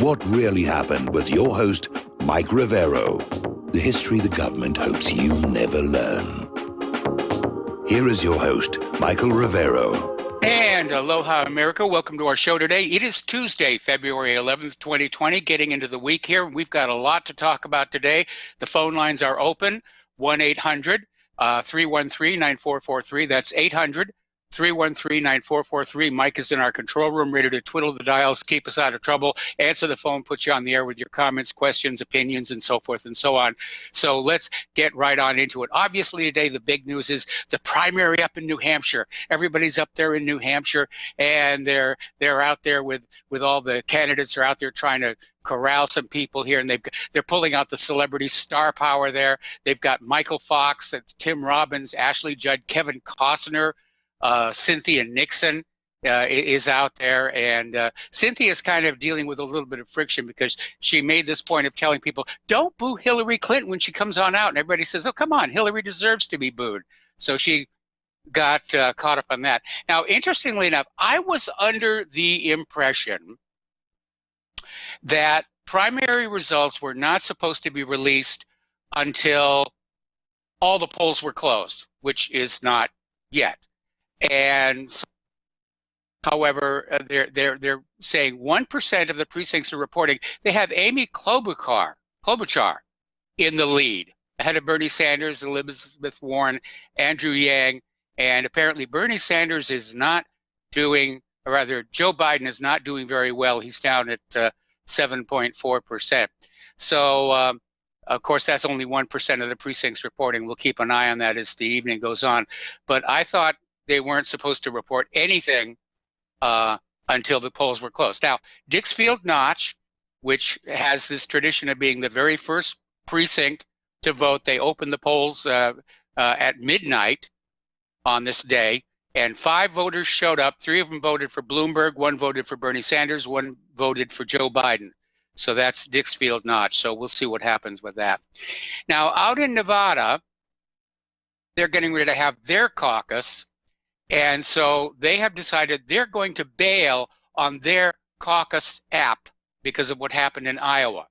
What really happened with your host, Mike Rivero. The history the government hopes you never learn. Here is your host, Michael Rivero. And aloha, America. Welcome to our show today. It is Tuesday, February 11th, 2020, getting into the week here. We've got a lot to talk about today. The phone lines are open, 1-800-313-9443. That's 800-313-9443. Mike is in our control room, ready to twiddle the dials, keep us out of trouble, answer the phone, put you on the air with your comments, questions, opinions, and so forth and so on. So let's get right on into it. Obviously, today, the big news is the primary up in New Hampshire. Everybody's up there in New Hampshire, and they're out there with all the candidates are out there trying to corral some people here, and they're pulling out the celebrity star power there. They've got Michael Fox, Tim Robbins, Ashley Judd, Kevin Costner, Cynthia Nixon is out there, and Cynthia's kind of dealing with a little bit of friction because she made this point of telling people, don't boo Hillary Clinton when she comes on out, and everybody says, oh, come on, Hillary deserves to be booed. So she got caught up on that. Now, interestingly enough, I was under the impression that primary results were not supposed to be released until all the polls were closed, which is not yet. And so, however, they're saying 1% of the precincts are reporting they have Amy Klobuchar in the lead, ahead of Bernie Sanders, Elizabeth Warren, Andrew Yang, and apparently Bernie Sanders is not doing, or rather Joe Biden is not doing very well. He's down at 7.4%. So, of course, that's only 1% of the precincts reporting. We'll keep an eye on that as the evening goes on. But I thought they weren't supposed to report anything until the polls were closed. Now, Dixfield Notch, which has this tradition of being the very first precinct to vote, they opened the polls at midnight on this day, and 5 voters showed up. 3 of them voted for Bloomberg, 1 voted for Bernie Sanders, 1 voted for Joe Biden. So that's Dixfield Notch. So we'll see what happens with that. Now, out in Nevada, they're getting ready to have their caucus. And so they have decided they're going to bail on their caucus app because of what happened in Iowa.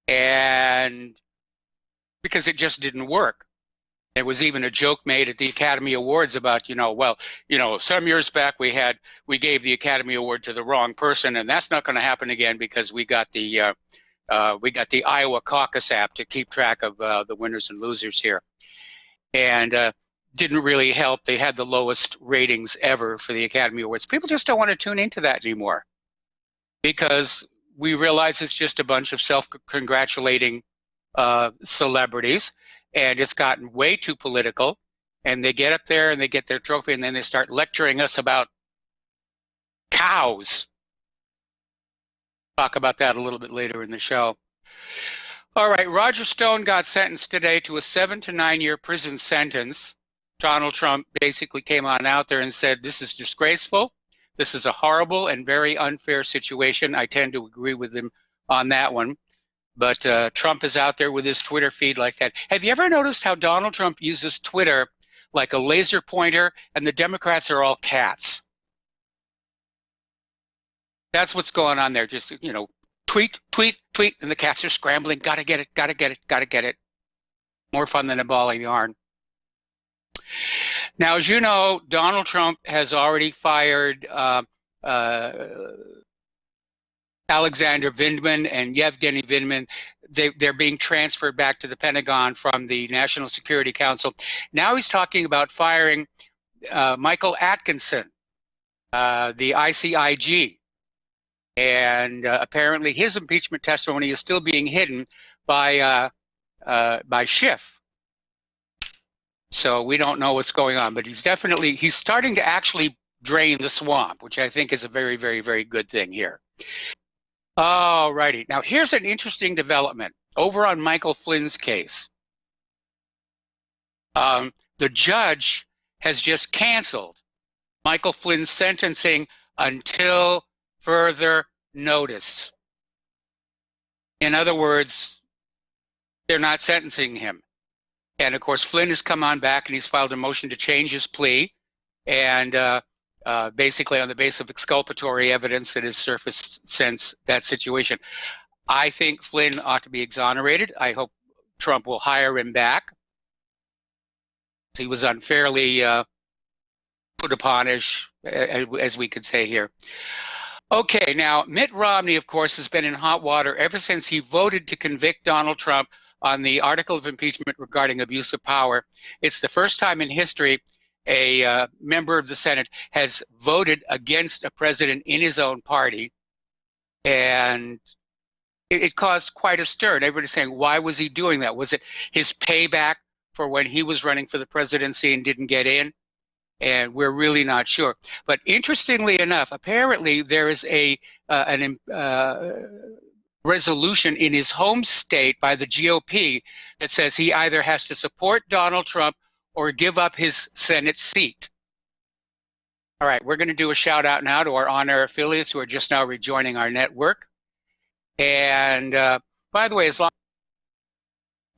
And because it just didn't work. There was even a joke made at the Academy Awards about, some years back we gave the Academy Award to the wrong person, and that's not going to happen again because we got the Iowa caucus app to keep track of the winners and losers here. And didn't really help. They had the lowest ratings ever for the Academy Awards. People just don't want to tune into that anymore because we realize it's just a bunch of self-congratulating celebrities, and it's gotten way too political, and they get up there and they get their trophy, and then they start lecturing us about cows. Talk about that a little bit later in the show. All right, Roger Stone got sentenced today to a 7 to 9 year prison sentence. Donald Trump basically came on out there and said, this is disgraceful. This is a horrible and very unfair situation. I tend to agree with him on that one. But Trump is out there with his Twitter feed like that. Have you ever noticed how Donald Trump uses Twitter like a laser pointer and the Democrats are all cats? That's what's going on there. Just, tweet, tweet, tweet, and the cats are scrambling. Gotta get it, gotta get it, gotta get it. More fun than a ball of yarn. Now, as you know, Donald Trump has already fired Alexander Vindman and Yevgeny Vindman. They're being transferred back to the Pentagon from the National Security Council. Now he's talking about firing Michael Atkinson, the ICIG. And apparently his impeachment testimony is still being hidden by Schiff. So we don't know what's going on, but he's starting to actually drain the swamp, which I think is a very, very, very good thing here. All righty. Now, here's an interesting development over on Michael Flynn's case. The judge has just canceled Michael Flynn's sentencing until further notice. In other words, they're not sentencing him. And of course, Flynn has come on back and he's filed a motion to change his plea. And basically on the basis of exculpatory evidence that has surfaced since that situation. I think Flynn ought to be exonerated. I hope Trump will hire him back. He was unfairly put upon, as we could say here. Okay, now Mitt Romney, of course, has been in hot water ever since he voted to convict Donald Trump on the article of impeachment regarding abuse of power. It's the first time in history a member of the Senate has voted against a president in his own party. And it caused quite a stir. And everybody's saying, why was he doing that? Was it his payback for when he was running for the presidency and didn't get in? And we're really not sure. But interestingly enough, apparently there is an resolution in his home state by the GOP that says he either has to support Donald Trump or give up his Senate seat. All right, we're going to do a shout out now to our on-air affiliates who are just now rejoining our network. And by the way, as long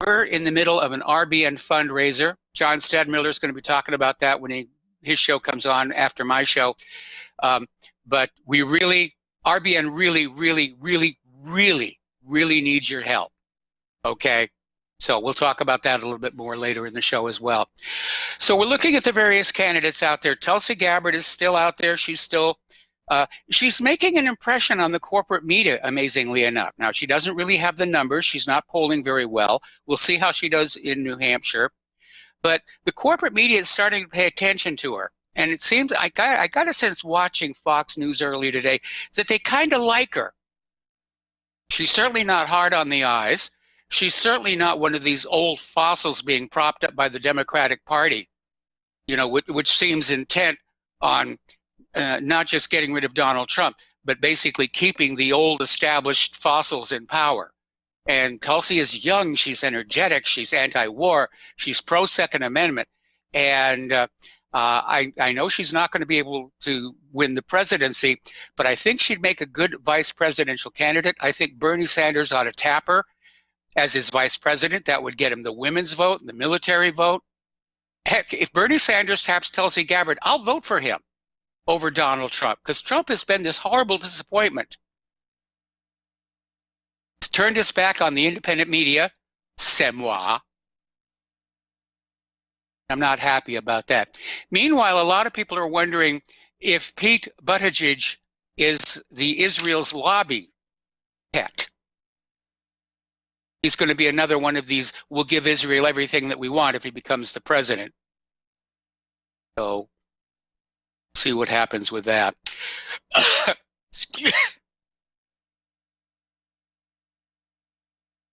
as we're in the middle of an RBN fundraiser, John Stadmiller is going to be talking about that when his show comes on after my show. But we really, RBN really needs your help. Okay? So we'll talk about that a little bit more later in the show as well. So we're looking at the various candidates out there. Tulsi Gabbard is still out there. She's still, she's making an impression on the corporate media, amazingly enough. Now, she doesn't really have the numbers. She's not polling very well. We'll see how she does in New Hampshire. But the corporate media is starting to pay attention to her. And it seems, I got a sense watching Fox News earlier today, that they kind of like her. She's certainly not hard on the eyes. She's certainly not one of these old fossils being propped up by the Democratic Party, you know, which seems intent on not just getting rid of Donald Trump, but basically keeping the old established fossils in power. And Tulsi is young, she's energetic, she's anti-war, she's pro-Second Amendment. And I know she's not going to be able to win the presidency, but I think she'd make a good vice presidential candidate. I think Bernie Sanders ought to tap her as his vice president. That would get him the women's vote and the military vote. Heck, if Bernie Sanders taps Tulsi Gabbard, I'll vote for him over Donald Trump, because Trump has been this horrible disappointment. He's turned his back on the independent media, c'est moi. I'm not happy about that. Meanwhile, a lot of people are wondering if Pete Buttigieg is the Israel's lobby pet. He's going to be another one of these, we'll give Israel everything that we want if he becomes the president. So, see what happens with that.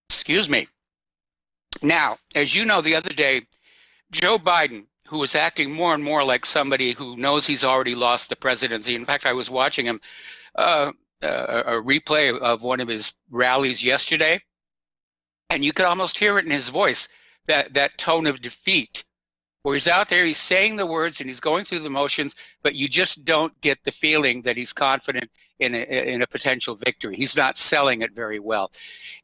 Excuse me. Now, as you know, the other day, Joe Biden, who was acting more and more like somebody who knows he's already lost the presidency. In fact, I was watching him, a replay of one of his rallies yesterday, and you could almost hear it in his voice, that tone of defeat, where he's out there, he's saying the words and he's going through the motions, but you just don't get the feeling that he's confident in a potential victory. He's not selling it very well.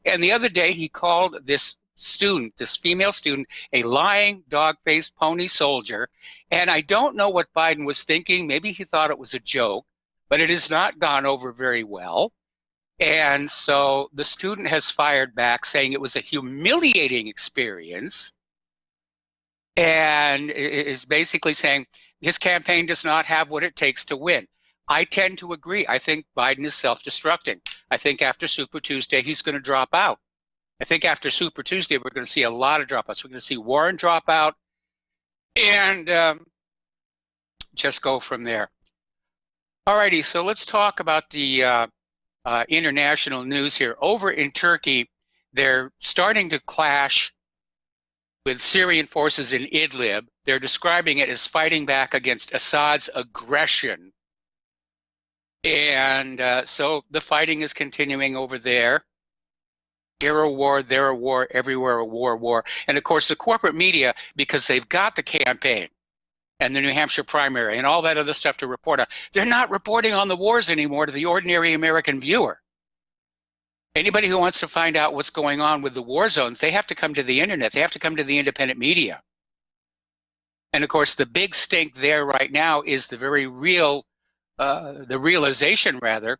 And the other day he called this student, this female student, a lying, dog-faced pony soldier. And I don't know what Biden was thinking. Maybe he thought it was a joke, but it has not gone over very well. And so the student has fired back saying it was a humiliating experience, and is basically saying his campaign does not have what it takes to win. I tend to agree. I think Biden is self-destructing. I think after Super Tuesday, he's going to drop out. I think after Super Tuesday, we're going to see a lot of dropouts. We're going to see Warren drop out and just go from there. All righty, so let's talk about the international news here. Over in Turkey, they're starting to clash with Syrian forces in Idlib. They're describing it as fighting back against Assad's aggression. And so the fighting is continuing over there. Here a war, there a war, everywhere a war. And of course, the corporate media, because they've got the campaign and the New Hampshire primary and all that other stuff to report on, they're not reporting on the wars anymore to the ordinary American viewer. Anybody who wants to find out what's going on with the war zones, they have to come to the internet. They have to come to the independent media. And of course, the big stink there right now is the very real, the realization rather,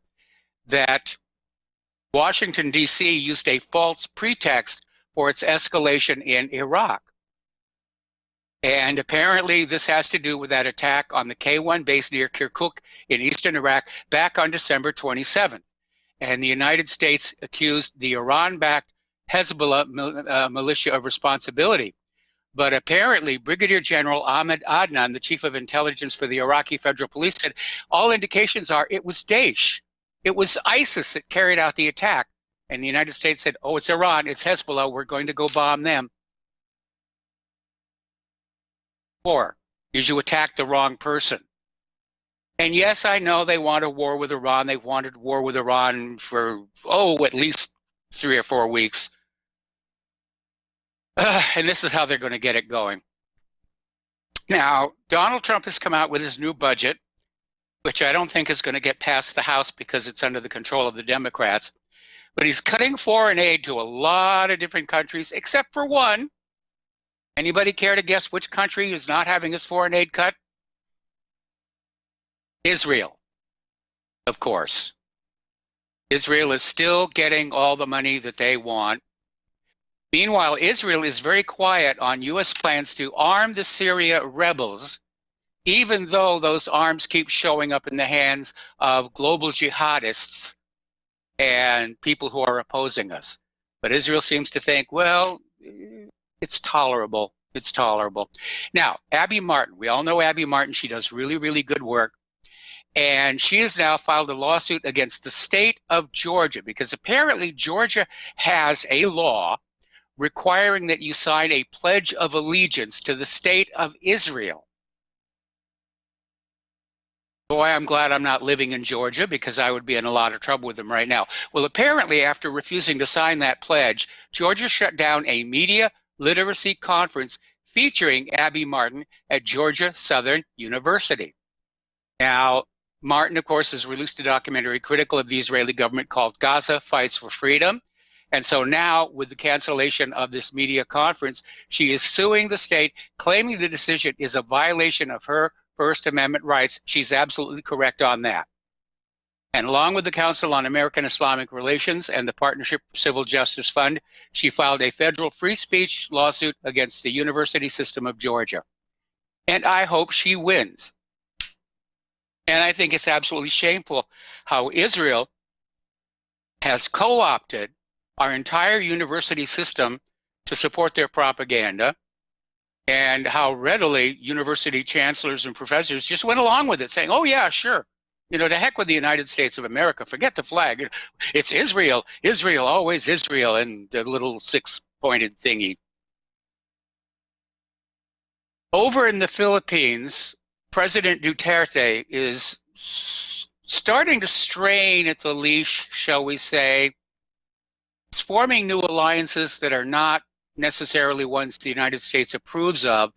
that Washington, D.C. used a false pretext for its escalation in Iraq. And apparently this has to do with that attack on the K-1 base near Kirkuk in eastern Iraq back on December 27th. And the United States accused the Iran-backed Hezbollah militia of responsibility. But apparently Brigadier General Ahmed Adnan, the chief of intelligence for the Iraqi Federal Police, said all indications are it was Daesh. It was ISIS that carried out the attack. And the United States said, oh, it's Iran, it's Hezbollah, we're going to go bomb them. Or is you attack the wrong person. And yes, I know they want a war with Iran. They've wanted war with Iran for, at least 3 or 4 weeks. And this is how they're going to get it going. Now, Donald Trump has come out with his new budget, which I don't think is going to get past the House because it's under the control of the Democrats. But he's cutting foreign aid to a lot of different countries, except for one. Anybody care to guess which country is not having his foreign aid cut? Israel, of course. Israel is still getting all the money that they want. Meanwhile, Israel is very quiet on U.S. plans to arm the Syria rebels, even though those arms keep showing up in the hands of global jihadists and people who are opposing us. But Israel seems to think, well, it's tolerable. It's tolerable. Now, Abby Martin, we all know Abby Martin. She does really, really good work. And she has now filed a lawsuit against the state of Georgia because apparently Georgia has a law requiring that you sign a pledge of allegiance to the state of Israel. Boy, I'm glad I'm not living in Georgia because I would be in a lot of trouble with them right now. Well, apparently after refusing to sign that pledge, Georgia shut down a media literacy conference featuring Abby Martin at Georgia Southern University. Now, Martin, of course, has released a documentary critical of the Israeli government called Gaza Fights for Freedom. And so now, with the cancellation of this media conference, she is suing the state, claiming the decision is a violation of her First Amendment rights. She's absolutely correct on that. And along with the Council on American Islamic Relations and the Partnership for Civil Justice Fund, she filed a federal free speech lawsuit against the university system of Georgia. And I hope she wins. And I think it's absolutely shameful how Israel has co-opted our entire university system to support their propaganda, and how readily university chancellors and professors just went along with it, saying, oh yeah, sure. You know, to heck with the United States of America, forget the flag. It's Israel, Israel, always Israel, and the little 6-pointed thingy. Over in the Philippines, President Duterte is starting to strain at the leash, shall we say. He's forming new alliances that are not necessarily ones the United States approves of,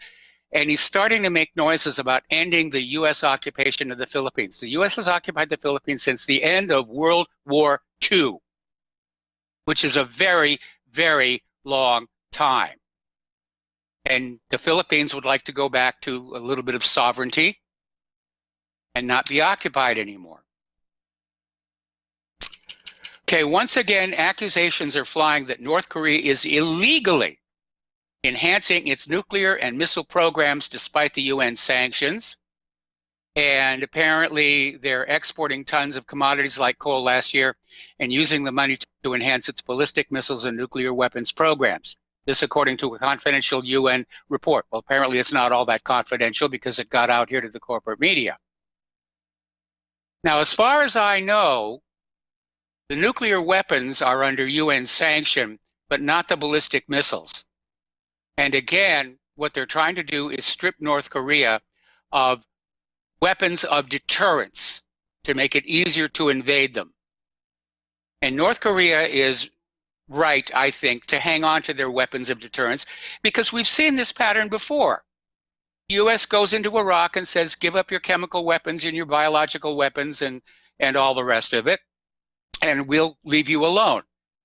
and he's starting to make noises about ending the U.S. occupation of the Philippines. The U.S. has occupied the Philippines since the end of World War II, which is a very, very long time. And the Philippines would like to go back to a little bit of sovereignty and not be occupied anymore. Okay, once again, accusations are flying that North Korea is illegally enhancing its nuclear and missile programs despite the UN sanctions. And apparently they're exporting tons of commodities like coal last year and using the money to enhance its ballistic missiles and nuclear weapons programs. This according to a confidential UN report. Well, apparently it's not all that confidential because it got out here to the corporate media. Now, as far as I know, the nuclear weapons are under UN sanction, but not the ballistic missiles. And again, what they're trying to do is strip North Korea of weapons of deterrence to make it easier to invade them. And North Korea is right, I think, to hang on to their weapons of deterrence because we've seen this pattern before. The U.S. goes into Iraq and says, give up your chemical weapons and your biological weapons and all the rest of it, and we'll leave you alone.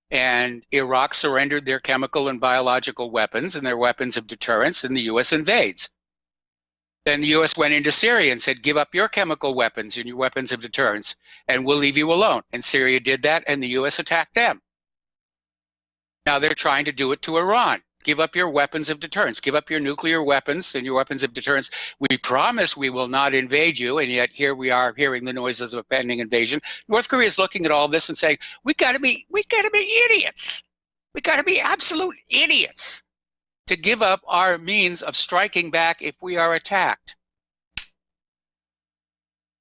And Iraq surrendered their chemical and biological weapons and their weapons of deterrence, and the U.S. invades. Then the U.S. went into Syria and said, give up your chemical weapons and your weapons of deterrence, and we'll leave you alone. And Syria did that, and the U.S. attacked them. Now they're trying to do it to Iran. Give up your weapons of deterrence. Give up your nuclear weapons and your weapons of deterrence. We promise we will not invade you, and yet here we are hearing the noises of a pending invasion. North Korea is looking at all this and saying, we gotta be idiots. We gotta be absolute idiots to give up our means of striking back if we are attacked.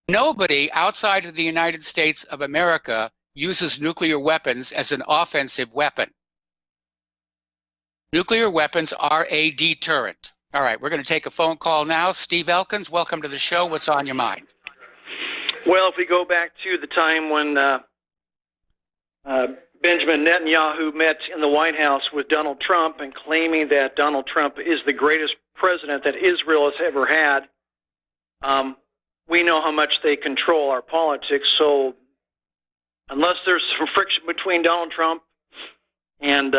Nobody outside of the United States of America uses nuclear weapons as an offensive weapon. Nuclear weapons are a deterrent. All right, we're going to take a phone call now. Steve Elkins, welcome to the show. What's on your mind? Well, if we go back to the time when Benjamin Netanyahu met in the White House with Donald Trump and claiming that Donald Trump is the greatest president that Israel has ever had, we know how much they control our politics. So unless there's some friction between Donald Trump and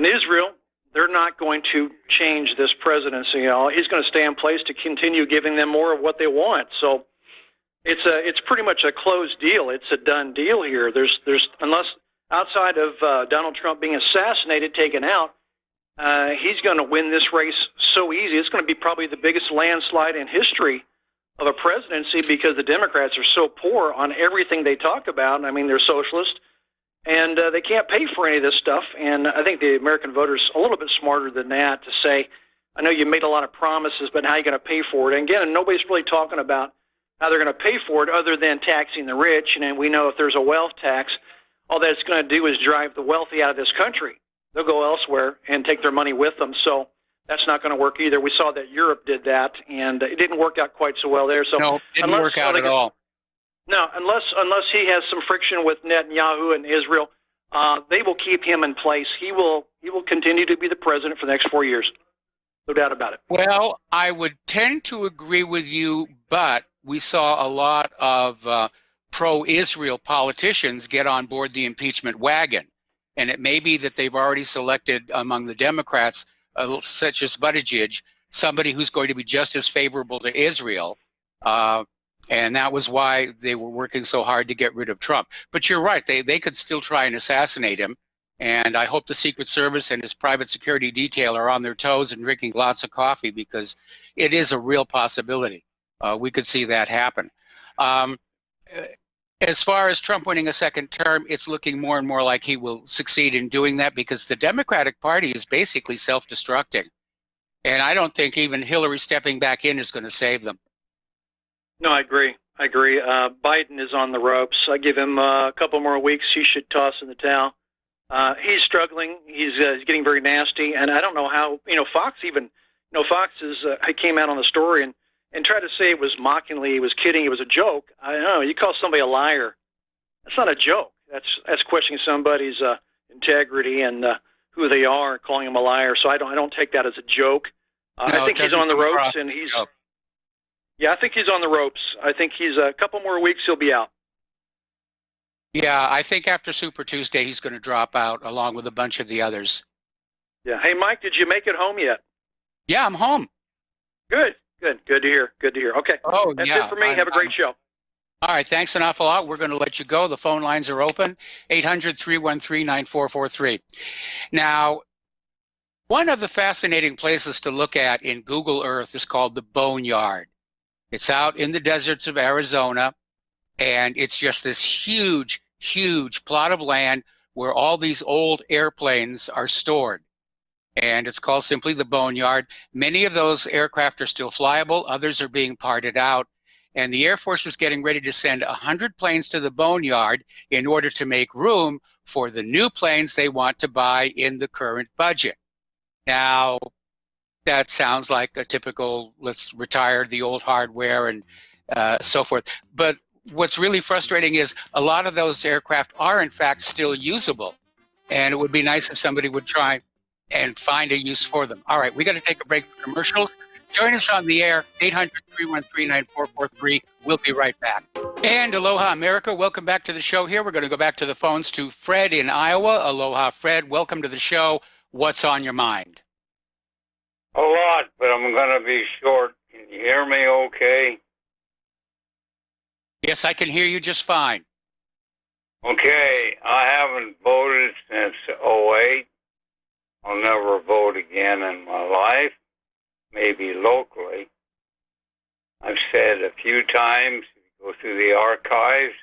Israel, they're not going to change this presidency. You know, he's going to stay in place to continue giving them more of what they want. So it's pretty much a closed deal. It's a done deal here. There's unless outside of Donald Trump being assassinated, taken out, he's going to win this race so easy. It's going to be probably the biggest landslide in history of a presidency because the Democrats are so poor on everything they talk about. I mean, they're socialist, and they can't pay for any of this stuff. And I think the American voters are a little bit smarter than that to say, I know you made a lot of promises, but how are you going to pay for it? And again, nobody's really talking about how they're going to pay for it other than taxing the rich. And we know if there's a wealth tax, all that's going to do is drive the wealthy out of this country. They'll go elsewhere and take their money with them. So that's not going to work either. We saw that Europe did that, and it didn't work out quite so well there. So no, it didn't work out at all. No, unless he has some friction with Netanyahu and Israel, they will keep him in place. He will continue to be the president for the next 4 years. No doubt about it. Well, I would tend to agree with you, but we saw a lot of pro-Israel politicians get on board the impeachment wagon. And it may be that they've already selected among the Democrats, such as Buttigieg, somebody who's going to be just as favorable to Israel. And that was why they were working so hard to get rid of Trump. But you're right, they could still try and assassinate him. And I hope the Secret Service and his private security detail are on their toes and drinking lots of coffee, because it is a real possibility. We could see that happen. As far as Trump winning a second term, it's looking more and more like he will succeed in doing that, because the Democratic Party is basically self-destructing. And I don't think even Hillary stepping back in is going to save them. No, I agree. Biden is on the ropes. I give him a couple more weeks. He should toss in the towel. He's struggling. He's getting very nasty. And I don't know how, Fox he came out on the story and tried to say it was mockingly, he was kidding, it was a joke. I don't know. You call somebody a liar. That's not a joke. That's questioning somebody's integrity and who they are, calling them a liar. So I don't take that as a joke. No, I think he's on the ropes, and he's. Yeah, I think he's on the ropes. I think he's a couple more weeks, he'll be out. Yeah, I think after Super Tuesday, he's going to drop out along with a bunch of the others. Yeah. Hey, Mike, did you make it home yet? Yeah, I'm home. Good to hear. Okay. Oh, That's yeah. it for me. Have a great show. All right, thanks an awful lot. We're going to let you go. The phone lines are open, 800-313-9443. Now, one of the fascinating places to look at in Google Earth is called the Boneyard. It's out in the deserts of Arizona, and it's just this huge, huge plot of land where all these old airplanes are stored. And it's called simply the Boneyard. Many of those aircraft are still flyable. Others are being parted out. And the Air Force is getting ready to send 100 planes to the Boneyard in order to make room for the new planes they want to buy in the current budget. Now, that sounds like a typical, let's retire the old hardware and so forth. But what's really frustrating is a lot of those aircraft are, in fact, still usable. And it would be nice if somebody would try and find a use for them. All right, we got to take a break for commercials. Join us on the air, 800-313-9443. We'll be right back. And aloha, America. Welcome back to the show here. We're going to go back to the phones to Fred in Iowa. Aloha, Fred. Welcome to the show. What's on your mind? A lot, but I'm going to be short. Can you hear me okay? Yes, I can hear you just fine. Okay, I haven't voted since '08. I'll never vote again in my life, maybe locally. I've said a few times, if you go through the archives,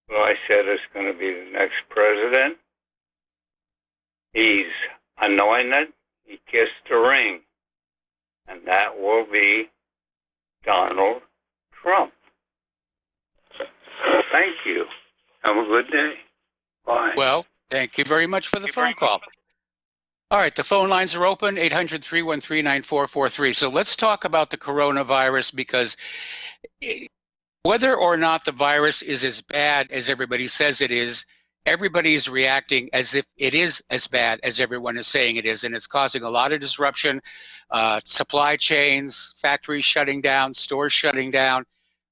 well, I said it's going to be the next president. He's anointed, he kissed the ring, and that will be Donald Trump. Thank you. Have a good day. Bye. Well, thank you very much for the phone call. All right, the phone lines are open, 800-313-9443. So let's talk about the coronavirus, because whether or not the virus is as bad as everybody says it is, everybody is reacting as if it is as bad as everyone is saying it is, and it's causing a lot of disruption, supply chains, factories shutting down, stores shutting down.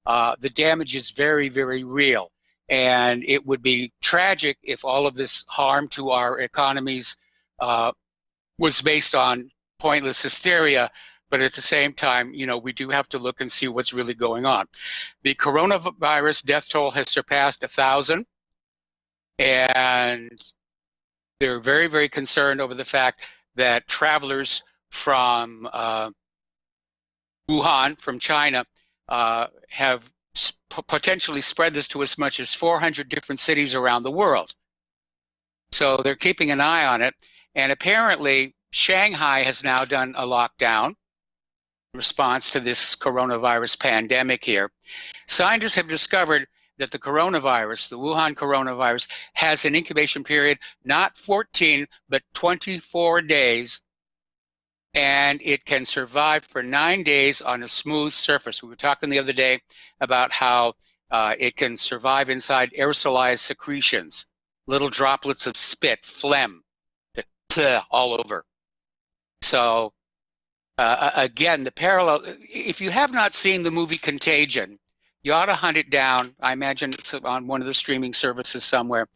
The damage is very, very real. And it would be tragic if all of this harm to our economies was based on pointless hysteria. But at the same time, we do have to look and see what's really going on. The coronavirus death toll has surpassed 1,000. And they're very, very concerned over the fact that travelers from Wuhan, from China, have potentially spread this to as much as 400 different cities around the world. So they're keeping an eye on it. And apparently, Shanghai has now done a lockdown in response to this coronavirus pandemic here. Scientists have discovered that the coronavirus, the Wuhan coronavirus, has an incubation period, not 14, but 24 days. And it can survive for 9 days on a smooth surface. We were talking the other day about how it can survive inside aerosolized secretions, little droplets of spit, phlegm, all over. So again, the parallel, if you have not seen the movie Contagion, you ought to hunt it down. I imagine it's on one of the streaming services somewhere.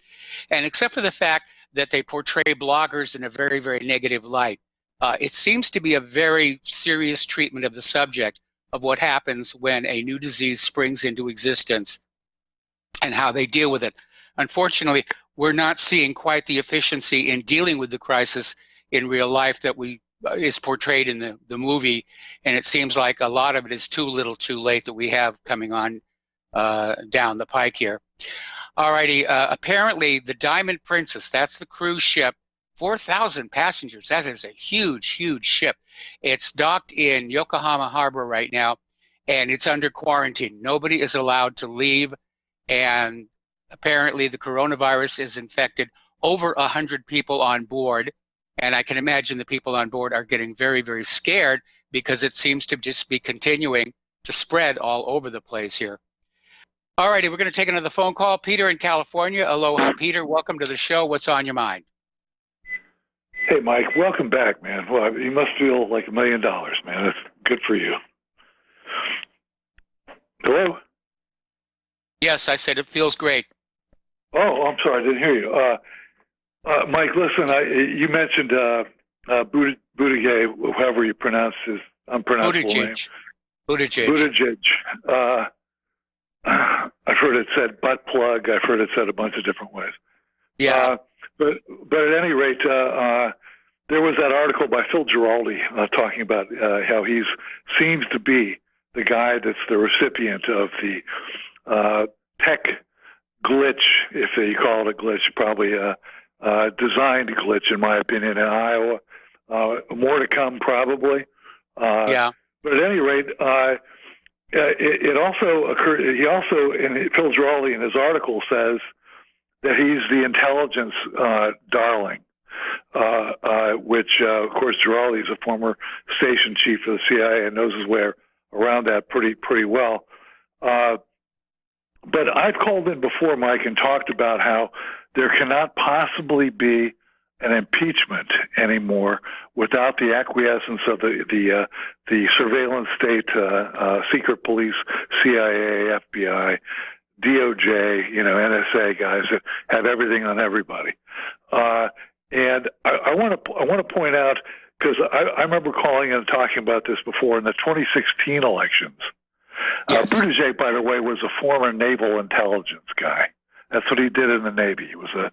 And except for the fact that they portray bloggers in a very, very negative light, it seems to be a very serious treatment of the subject of what happens when a new disease springs into existence and how they deal with it. Unfortunately, we're not seeing quite the efficiency in dealing with the crisis in real life that is portrayed in the movie, and it seems like a lot of it is too little too late that we have coming on down the pike here. All righty, apparently the Diamond Princess, that's the cruise ship, 4,000 passengers. That is a huge, huge ship. It's docked in Yokohama Harbor right now, and it's under quarantine. Nobody is allowed to leave, and apparently the coronavirus has infected over 100 people on board, and I can imagine the people on board are getting very, very scared because it seems to just be continuing to spread all over the place here. All righty, we're going to take another phone call. Peter in California. Aloha, Peter. Welcome to the show. What's on your mind? Hey, Mike, welcome back, man. Well, you must feel like $1 million, man. That's good for you. Hello? Yes, I said it feels great. Oh, I'm sorry, I didn't hear you. Mike, listen, you mentioned Buttigieg, however you pronounce his unpronounceable name. Buttigieg. I've heard it said butt plug. I've heard it said a bunch of different ways. Yeah. But at any rate, there was that article by Phil Giraldi talking about how he seems to be the guy that's the recipient of the tech glitch, if you call it a glitch, probably a designed glitch, in my opinion, in Iowa. More to come, probably. Yeah. But at any rate, it also occurred. He also, Phil Giraldi in his article says that he's the intelligence darling, which, of course, Giraldi is a former station chief of the CIA and knows his way around that pretty well. But I've called in before, Mike, and talked about how there cannot possibly be an impeachment anymore without the acquiescence of the surveillance state, secret police, CIA, FBI, DOJ, NSA guys that have everything on everybody. And I want to point out, because I remember calling and talking about this before in the 2016 elections. Yes. Buttigieg, by the way, was a former naval intelligence guy. That's what he did in the Navy. He was a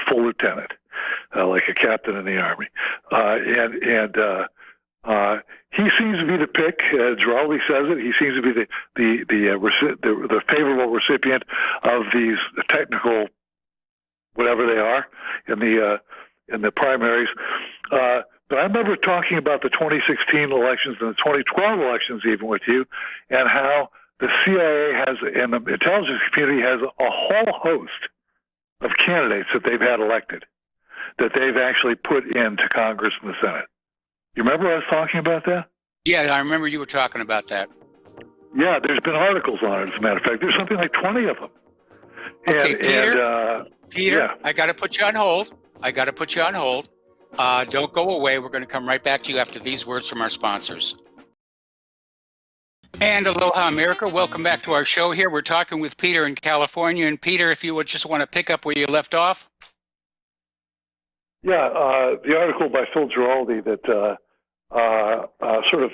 full lieutenant, like a captain in the Army, he seems to be the pick. Giraldi says it. He seems to be the favorable recipient of these technical, whatever they are, in the primaries. But I remember talking about the 2016 elections and the 2012 elections even with you, and how the CIA has, and the intelligence community has, a whole host of candidates that they've had elected, that they've actually put into Congress and the Senate. You remember us talking about that? Yeah, I remember you were talking about that. Yeah, there's been articles on it, as a matter of fact. There's something like 20 of them. Okay, Peter, yeah. I got to put you on hold. Don't go away. We're going to come right back to you after these words from our sponsors. And aloha, America. Welcome back to our show here. We're talking with Peter in California. And Peter, if you would just want to pick up where you left off. Yeah, the article by Phil Giraldi that sort of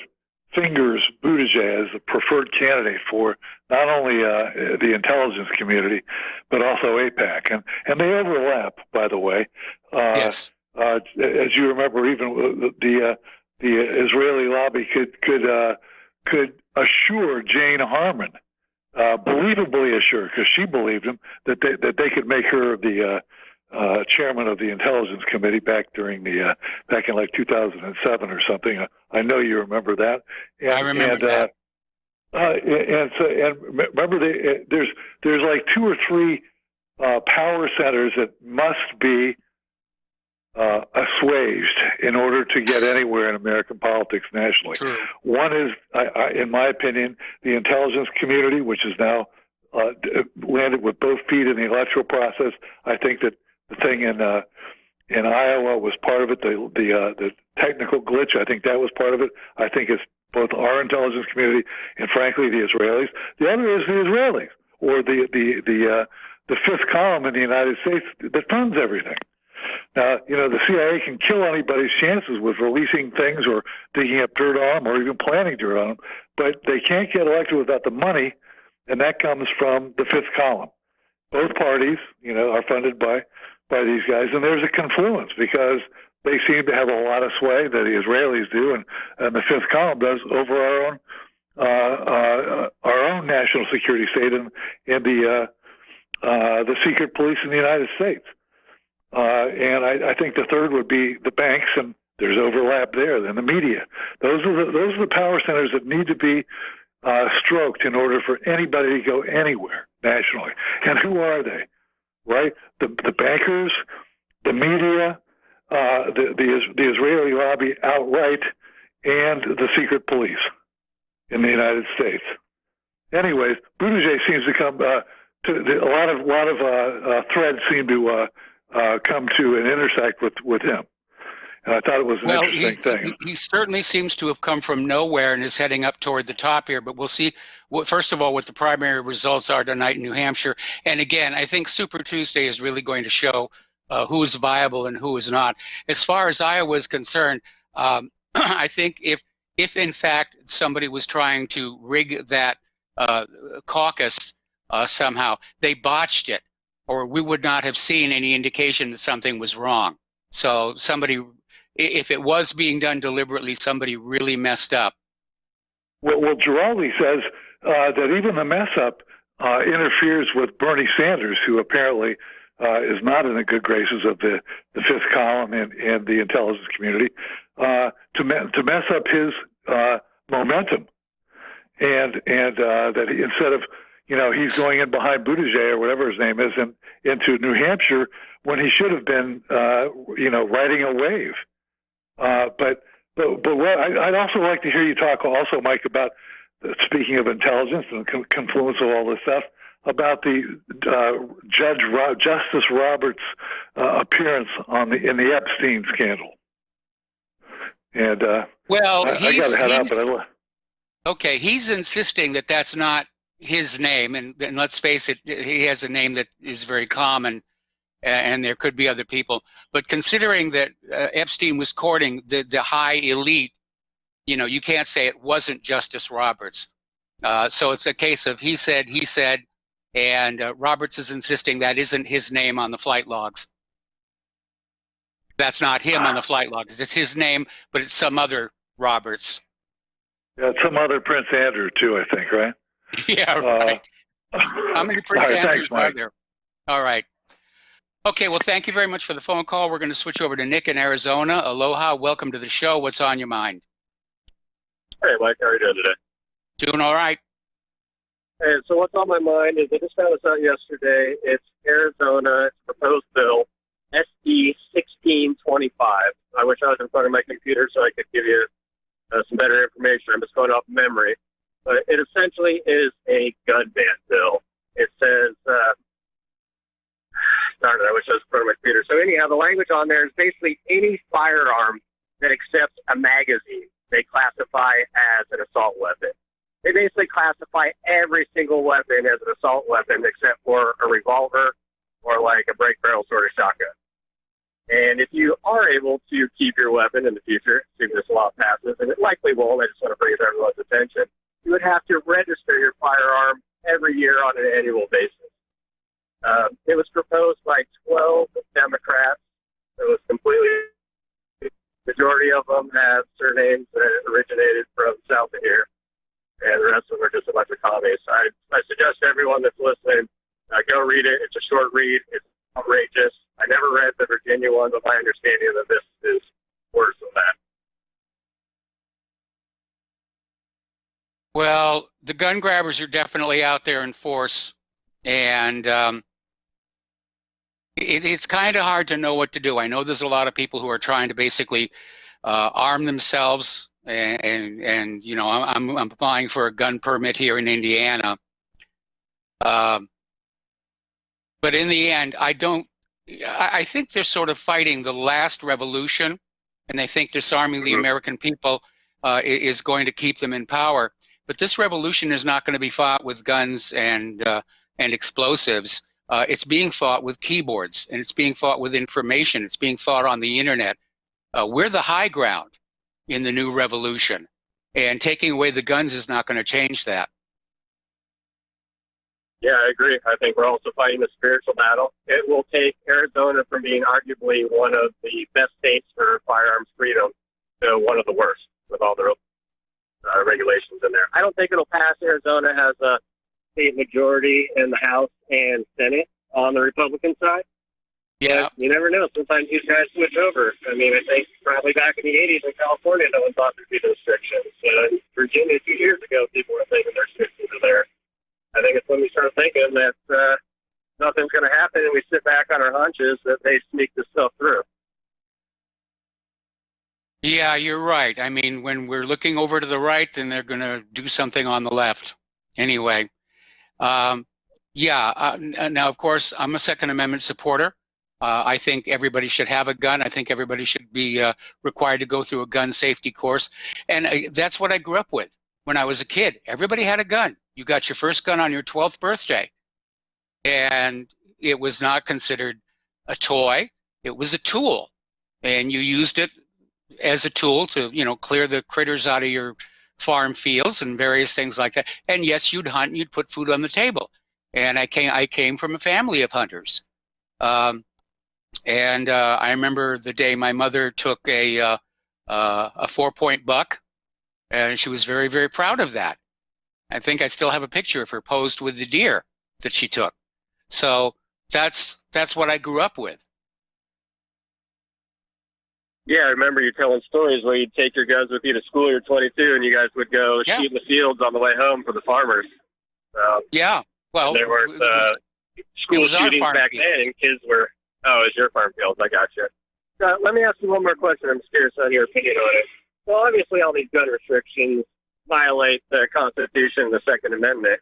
fingers Buttigieg as the preferred candidate for not only the intelligence community, but also AIPAC. And they overlap, by the way. Yes. As you remember, even the Israeli lobby could assure Jane Harman, believably assure, because she believed him, that they could make her the chairman of the Intelligence Committee back in like 2007 or something. I know you remember that. And, I remember that. And remember, there's like 2 or 3 power centers that must be assuaged in order to get anywhere in American politics nationally. True. One is, in my opinion, the intelligence community, which is now landed with both feet in the electoral process. I think that the thing in Iowa was part of it. The technical glitch, I think that was part of it. I think it's both our intelligence community and, frankly, the Israelis. The other is the Israelis, or the fifth column in the United States that funds everything. Now, the CIA can kill anybody's chances with releasing things or digging up dirt on them or even planting dirt on them, but they can't get elected without the money, and that comes from the fifth column. Both parties, are funded by these guys, and there's a confluence because they seem to have a lot of sway that the Israelis do, and the fifth column does over our own national security state and the secret police in the United States. And I think the third would be the banks, and there's overlap there. Then the media. Those are the power centers that need to be stroked in order for anybody to go anywhere nationally. And who are they? Right? The bankers, the media, the Israeli lobby outright, and the secret police in the United States. Anyways, Buttigieg seems to come a lot of threads seem to come to and intersect with him. And I thought it was an interesting thing. He certainly seems to have come from nowhere and is heading up toward the top here. But we'll see, first of all, what the primary results are tonight in New Hampshire. And again, I think Super Tuesday is really going to show who is viable and who is not. As far as Iowa is concerned, I think if in fact somebody was trying to rig that caucus somehow, they botched it, or we would not have seen any indication that something was wrong. So if it was being done deliberately, somebody really messed up. Well, Giraldi says that even the mess up interferes with Bernie Sanders, who apparently is not in the good graces of the fifth column and the intelligence community, to mess up his momentum, and that instead of he's going in behind Buttigieg or whatever his name is into New Hampshire when he should have been riding a wave. But I'd also like to hear you talk also, Mike, about, speaking of intelligence and confluence of all this stuff, about the Justice Roberts' appearance in the Epstein scandal. And I got to head out, but okay, he's insisting that that's not his name, and let's face it, he has a name that is very common and there could be other people. But considering that Epstein was courting the high elite, you can't say it wasn't Justice Roberts. So it's a case of he said, and Roberts is insisting that isn't his name on the flight logs. That's not him on the flight logs. It's his name, but it's some other Roberts. Yeah, some other Prince Andrew too, I think, right? Yeah, right. How many Prince Andrews are there? All right. Okay, well, thank you very much for the phone call. We're going to switch over to Nick in Arizona. Aloha, welcome to the show. What's on your mind? Hey, Mike, how are you doing today? Doing all right. Hey, so what's on my mind is I just found this out yesterday. It's Arizona, it's a proposed bill, SB 1625. I wish I was in front of my computer so I could give you some better information. I'm just going off memory. But it essentially is a gun ban bill. It says, darn it, I wish I was in front of my computer. So anyhow, the language on there is basically any firearm that accepts a magazine, they classify as an assault weapon. They basically classify every single weapon as an assault weapon except for a revolver or like a break barrel sort of shotgun. And if you are able to keep your weapon in the future, assuming this law passes, and it likely won't, I just want to bring it to everyone's attention, you would have to register your firearm every year on an annual basis. It was proposed by 12 Democrats. It was completely, majority of them have surnames that originated from south of here, and the rest of them are just a bunch of commies. I suggest everyone that's listening, go read it. It's a short read. It's outrageous. I never read the Virginia one, but my understanding of this is worse than that. Well, the gun grabbers are definitely out there in force, and it's kind of hard to know what to do. I know there's a lot of people who are trying to basically arm themselves, and I'm applying for a gun permit here in Indiana. But in the end, I think they're sort of fighting the last revolution, and they think disarming the American people is going to keep them in power. But this revolution is not going to be fought with guns and explosives. It's being fought with keyboards, and it's being fought with information. It's being fought on the internet. We're the high ground in the new revolution, and taking away the guns is not going to change that. Yeah, I agree. I think we're also fighting a spiritual battle. It will take Arizona from being arguably one of the best states for firearms freedom to one of the worst with all the regulations in there. I don't think it'll pass. Arizona has a state majority in the House and Senate on the Republican side. Yeah. But you never know. Sometimes these guys switch over. I mean, I think probably back in the 80s in California, no one thought there'd be restrictions. In Virginia 2 years ago, people were thinking there's restrictions are there. I think it's when we start thinking that nothing's going to happen and we sit back on our hunches that they sneak this stuff through. Yeah, you're right. I mean, when we're looking over to the right, then they're going to do something on the left. Anyway, now, of course, I'm a Second Amendment supporter. I think everybody should have a gun. I think everybody should be required to go through a gun safety course. And that's what I grew up with when I was a kid. Everybody had a gun. You got your first gun on your 12th birthday. And it was not considered a toy. It was a tool. And you used it as a tool to, clear the critters out of your farm fields and various things like that. And yes, you'd hunt and you'd put food on the table. And I came from a family of hunters. I remember the day my mother took a 4-point buck, and she was very, very proud of that. I think I still have a picture of her posed with the deer that she took. So that's what I grew up with. Yeah, I remember you telling stories where you'd take your guns with you to school. You're 22, and you guys would go shoot in the fields on the way home for the farmers. Yeah, well, there were school shootings back then, and kids were. Oh, it's your farm fields. I got you. Let me ask you one more question. I'm curious on your opinion on it. Well, obviously, all these gun restrictions violate the Constitution and the Second Amendment.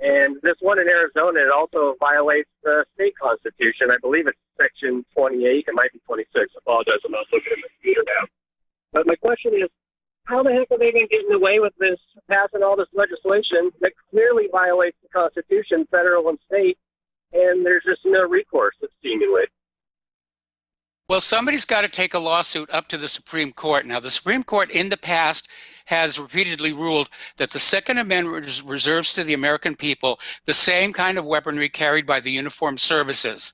And this one in Arizona, it also violates the state constitution. I believe it's Section 28. It might be 26. I apologize. I'm not looking at the computer now. But my question is, how the heck have they been getting away with this, passing all this legislation that clearly violates the Constitution, federal and state, and there's just no recourse, seemingly? Well, somebody's got to take a lawsuit up to the Supreme Court. Now, the Supreme Court in the past has repeatedly ruled that the Second Amendment reserves to the American people the same kind of weaponry carried by the uniformed services.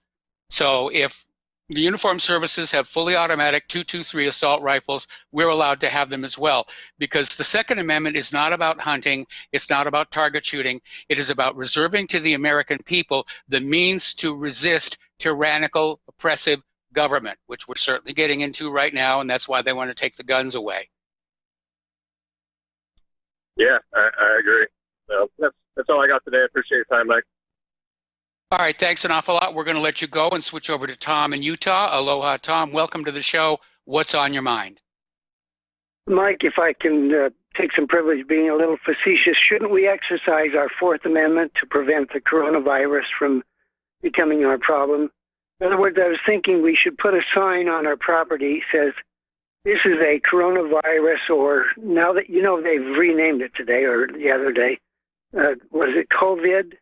So if the uniformed services have fully automatic .223 assault rifles, we're allowed to have them as well, because the Second Amendment is not about hunting, it's not about target shooting, it is about reserving to the American people the means to resist tyrannical, oppressive government, which we're certainly getting into right now, and that's why they want to take the guns away. Yeah, I agree. So that's all I got today. I appreciate your time, Mike. All right, thanks an awful lot. We're going to let you go and switch over to Tom in Utah. Aloha, Tom. Welcome to the show. What's on your mind? Mike, if I can take some privilege being a little facetious, shouldn't we exercise our Fourth Amendment to prevent the coronavirus from becoming our problem? In other words, I was thinking we should put a sign on our property that says, this is a coronavirus, or now that, you know, they've renamed it today or the other day. Was it COVID?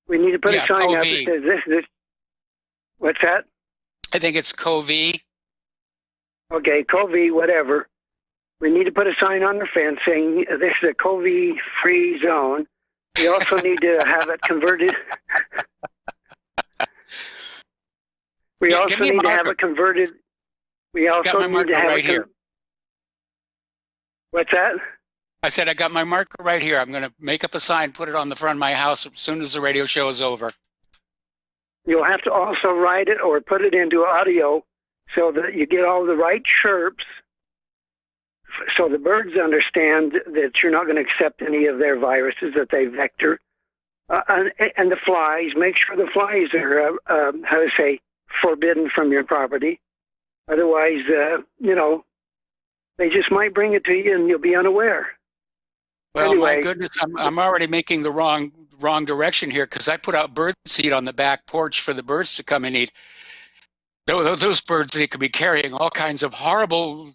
We need to put a sign up that says this. What's that? I think it's COVID. Okay, COVID, whatever. We need to put a sign on the fence saying this is a COVID-free zone. We also need to have it converted. We also need to have it converted. We also need to have it here. What's that? I said I got my marker right here. I'm going to make up a sign, put it on the front of my house as soon as the radio show is over. You'll have to also write it or put it into audio so that you get all the right chirps, so the birds understand that you're not going to accept any of their viruses that they vector. And the flies, make sure the flies are, forbidden from your property. Otherwise, they just might bring it to you and you'll be unaware. Well, anyway, my goodness, I'm already making the wrong direction here, because I put out bird seed on the back porch for the birds to come and eat. Those birds, they could be carrying all kinds of horrible,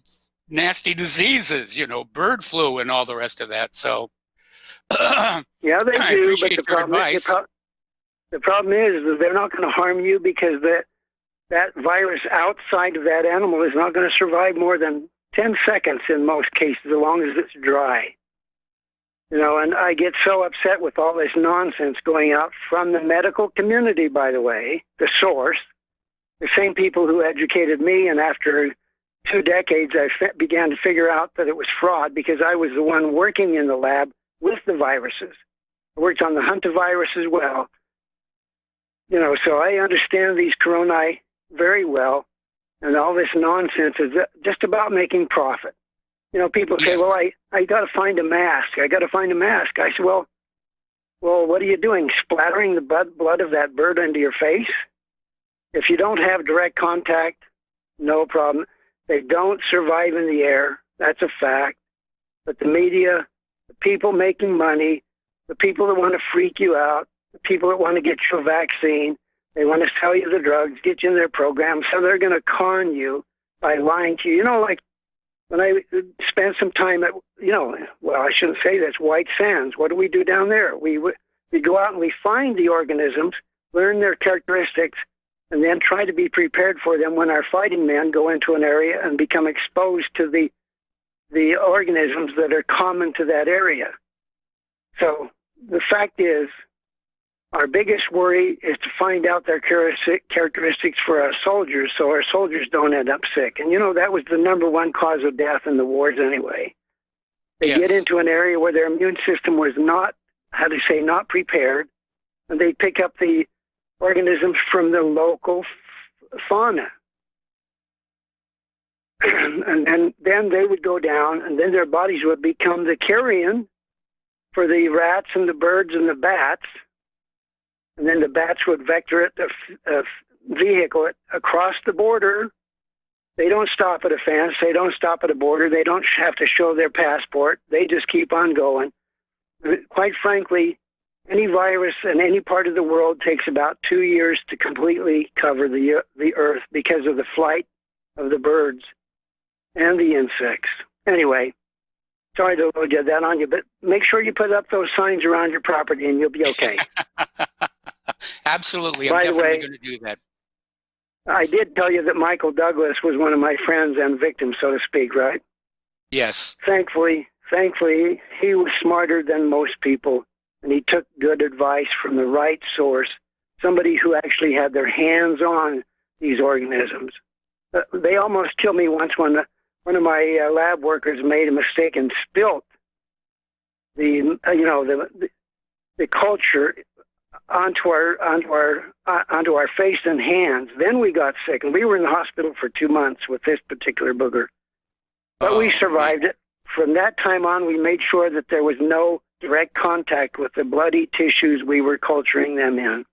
nasty diseases, bird flu and all the rest of that. So, yeah, they do. But the problem is that they're not going to harm you, because that virus outside of that animal is not going to survive more than 10 seconds in most cases, as long as it's dry. And I get so upset with all this nonsense going out from the medical community, by the way, the source, the same people who educated me, and after 2 decades, I began to figure out that it was fraud, because I was the one working in the lab with the viruses. I worked on the hantavirus as well. So I understand these coronae very well, and all this nonsense is just about making profit. People say, well, I got to find a mask. I said, well, what are you doing? Splattering the blood of that bird into your face? If you don't have direct contact, no problem. They don't survive in the air. That's a fact. But the media, the people making money, the people that want to freak you out, the people that want to get you a vaccine, they want to sell you the drugs, get you in their program, so they're going to con you by lying to you. Like when I spent some time at, I shouldn't say this, White Sands. What do we do down there? We go out and we find the organisms, learn their characteristics, and then try to be prepared for them when our fighting men go into an area and become exposed to the organisms that are common to that area. So the fact is, our biggest worry is to find out their characteristics for our soldiers, so our soldiers don't end up sick. And that was the number one cause of death in the wars anyway. They get into an area where their immune system was not prepared, and they pick up the organisms from the local fauna. and then they would go down, and then their bodies would become the carrion for the rats and the birds and the bats. And then the bats would vector it, vehicle it across the border. They don't stop at a fence. They don't stop at a border. They don't have to show their passport. They just keep on going. Quite frankly, any virus in any part of the world takes about 2 years to completely cover the earth because of the flight of the birds and the insects. Anyway, sorry to load that on you, but make sure you put up those signs around your property and you'll be okay. Absolutely. I'm definitely going to do that. I did tell you that Michael Douglas was one of my friends and victims, so to speak, right? Yes. Thankfully, he was smarter than most people, and he took good advice from the right source, somebody who actually had their hands on these organisms. They almost killed me once when one of my lab workers made a mistake and spilt the culture onto our face and hands. Then we got sick, and we were in the hospital for 2 months with this particular booger. But we survived it. From that time on, we made sure that there was no direct contact with the bloody tissues we were culturing them in.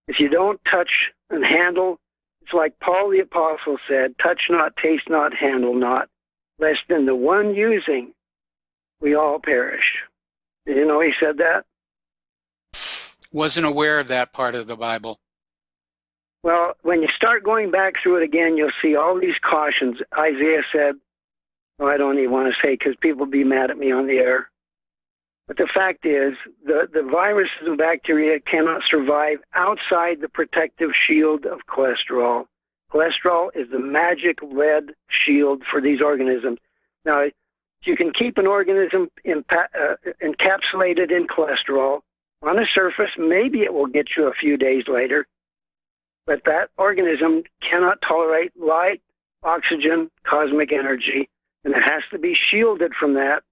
If you don't touch and handle, it's like Paul the Apostle said, touch not, taste not, handle not, lest in the one using, we all perish. Did you know he said that? Wasn't aware of that part of the Bible. Well, when you start going back through it again, you'll see all these cautions. Isaiah said, well, I don't even want to say because people will be mad at me on the air. But the fact is, the viruses and bacteria cannot survive outside the protective shield of cholesterol. Cholesterol is the magic lead shield for these organisms. Now, if you can keep an organism encapsulated in cholesterol on the surface, maybe it will get you a few days later. But that organism cannot tolerate light, oxygen, cosmic energy, and it has to be shielded from that,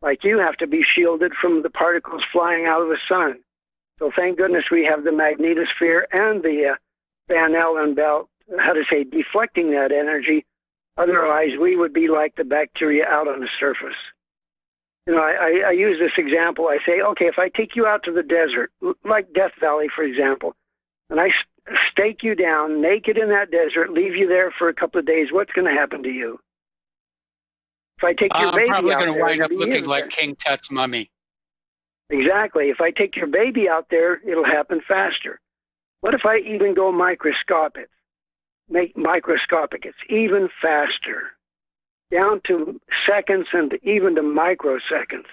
like you have to be shielded from the particles flying out of the sun. So thank goodness we have the magnetosphere and the Van Allen belt, deflecting that energy. Otherwise, we would be like the bacteria out on the surface. You know, I use this example. I say, okay, if I take you out to the desert, like Death Valley, for example, and I stake you down naked in that desert, leave you there for a couple of days, what's going to happen to you? If I take your baby out there, I'm probably going to wind up looking like King Tut's mummy. Exactly. If I take your baby out there, it'll happen faster. What if I even go microscopic? Make microscopic. It's even faster, down to seconds and even to microseconds.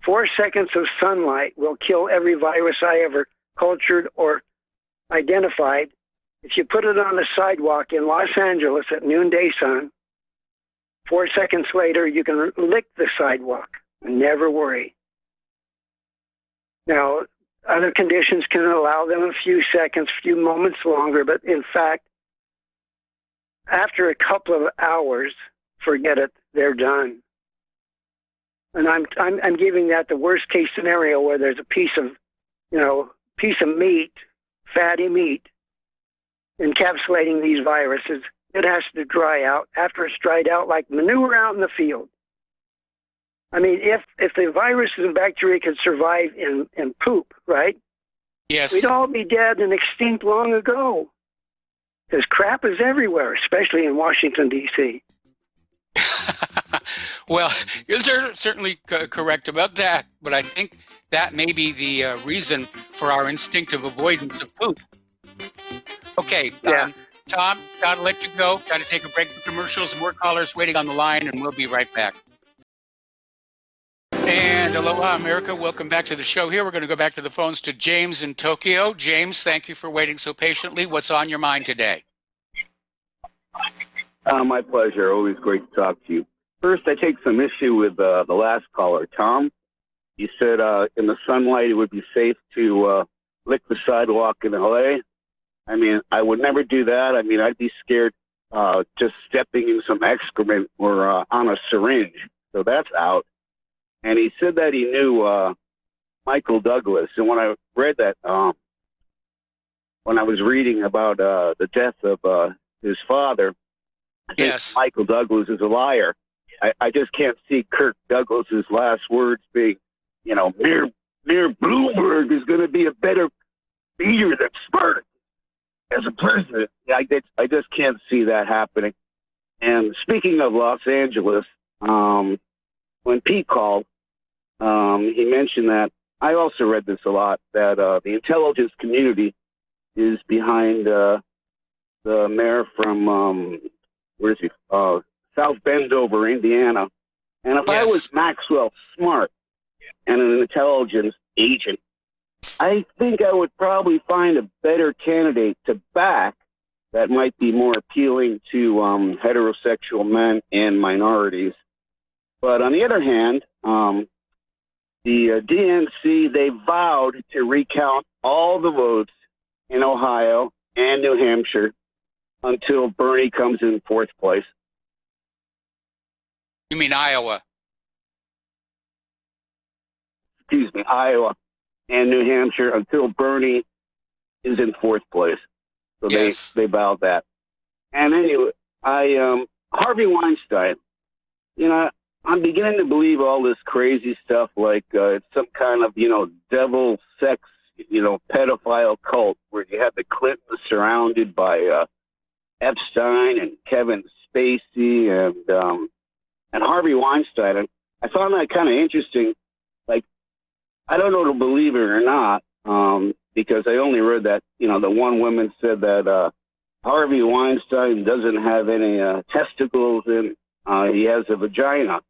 4 seconds of sunlight will kill every virus I ever cultured or identified. If you put it on a sidewalk in Los Angeles at noonday sun, 4 seconds later, you can lick the sidewalk and never worry. Now, other conditions can allow them a few seconds, few moments longer, but in fact, after a couple of hours, forget it, they're done. And I'm giving that the worst case scenario where there's a piece of meat, fatty meat, encapsulating these viruses. It has to dry out. After it's dried out, like manure out in the field. I mean, if the viruses and bacteria could survive in poop, right? Yes. We'd all be dead and extinct long ago. Because crap is everywhere, especially in Washington, D.C. Well, you're certainly correct about that, but I think that may be the reason for our instinctive avoidance of poop. Okay, Yeah. Tom, got to let you go. Got to take a break for commercials. More callers waiting on the line, and we'll be right back. And aloha, America. Welcome back to the show here. We're going to go back to the phones to James in Tokyo. James, thank you for waiting so patiently. What's on your mind today? My pleasure. Always great to talk to you. First, I take some issue with the last caller, Tom. You said in the sunlight it would be safe to lick the sidewalk in L.A. I mean, I would never do that. I mean, I'd be scared just stepping in some excrement or on a syringe. So that's out. And he said that he knew Michael Douglas. And when I read that, when I was reading about the death of his father, I think Yes. Michael Douglas is a liar. I just can't see Kirk Douglas's last words being, Mayor Bloomberg is going to be a better leader than Spark as a president. I just can't see that happening. And speaking of Los Angeles, when Pete called, he mentioned that, I also read this a lot, that the intelligence community is behind the mayor from, where is he? South Bendover, Indiana. And if I was Maxwell Smart and an intelligence agent, I think I would probably find a better candidate to back that might be more appealing to heterosexual men and minorities. But on the other hand, the DNC, they vowed to recount all the votes in Ohio and New Hampshire until Bernie comes in fourth place. You mean Iowa? Excuse me, Iowa and New Hampshire until Bernie is in fourth place. So yes. they vowed that. And anyway, Harvey Weinstein, I'm beginning to believe all this crazy stuff like it's some kind of, devil sex, pedophile cult where you have the Clintons surrounded by Epstein and Kevin Spacey and Harvey Weinstein. And I found that kind of interesting. Like, I don't know to believe it or not, because I only read that, the one woman said that Harvey Weinstein doesn't have any testicles and he has a vagina.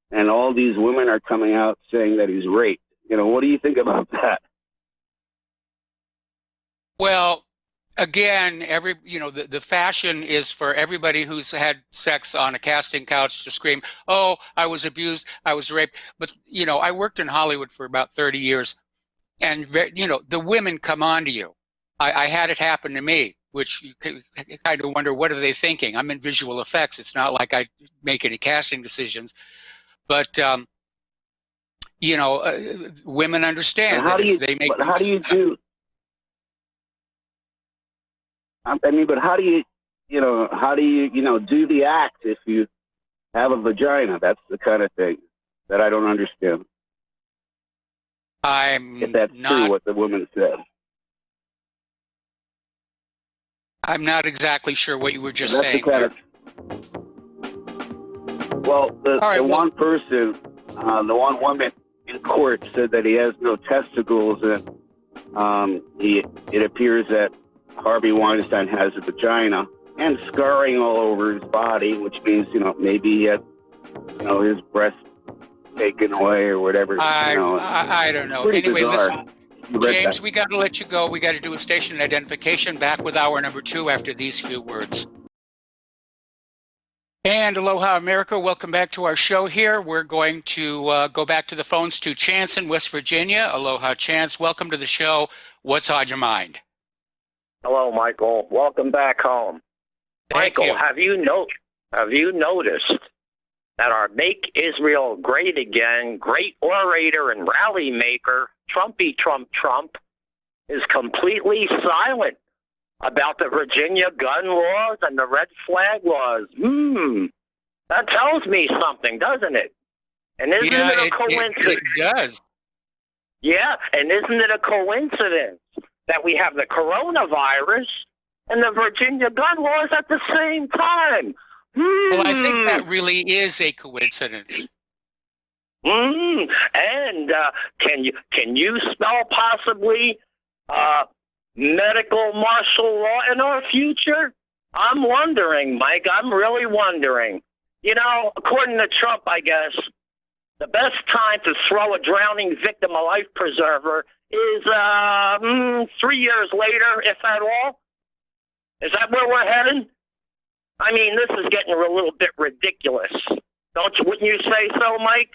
And all these women are coming out saying that he's raped. What do you think about that? Well, again, the fashion is for everybody who's had sex on a casting couch to scream, "Oh, I was abused, I was raped." But, I worked in Hollywood for about 30 years, and, the women come on to you. I had it happen to me, which you kind of wonder, what are they thinking? I'm in visual effects. It's not like I make any casting decisions. But, women understand that if they make... How do you do... but how do you do the act if you have a vagina? That's the kind of thing that I don't understand. If that's true, what the woman said. I'm not exactly sure what you were just saying there. The one person, the one woman in court said that he has no testicles, and it appears that Harvey Weinstein has a vagina and scarring all over his body, which means, maybe he had, his breast taken away or whatever. I don't know. Anyway, bizarre. Listen, James, we got to let you go. We got to do a station identification. Back with hour number 2 after these few words. And aloha, America. Welcome back to our show here. We're going to go back to the phones to Chance in West Virginia. Aloha, Chance. Welcome to the show. What's on your mind? Hello, Michael. Welcome back home. Thank Michael, you. have you noticed that our Make Israel Great Again great orator and rally maker, Trumpy Trump, is completely silent about the Virginia gun laws and the red flag laws? That tells me something, doesn't it? And isn't it a coincidence? It does. Yeah, and isn't it a coincidence that we have the coronavirus and the Virginia gun laws at the same time? Well, I think that really is a coincidence. And can you spell possibly medical martial law in our future? I'm wondering, Mike. I'm really wondering. According to Trump, I guess, the best time to throw a drowning victim a life preserver is 3 years later, if at all. Is that where we're heading? I mean, this is getting a little bit ridiculous. Wouldn't you say so, Mike?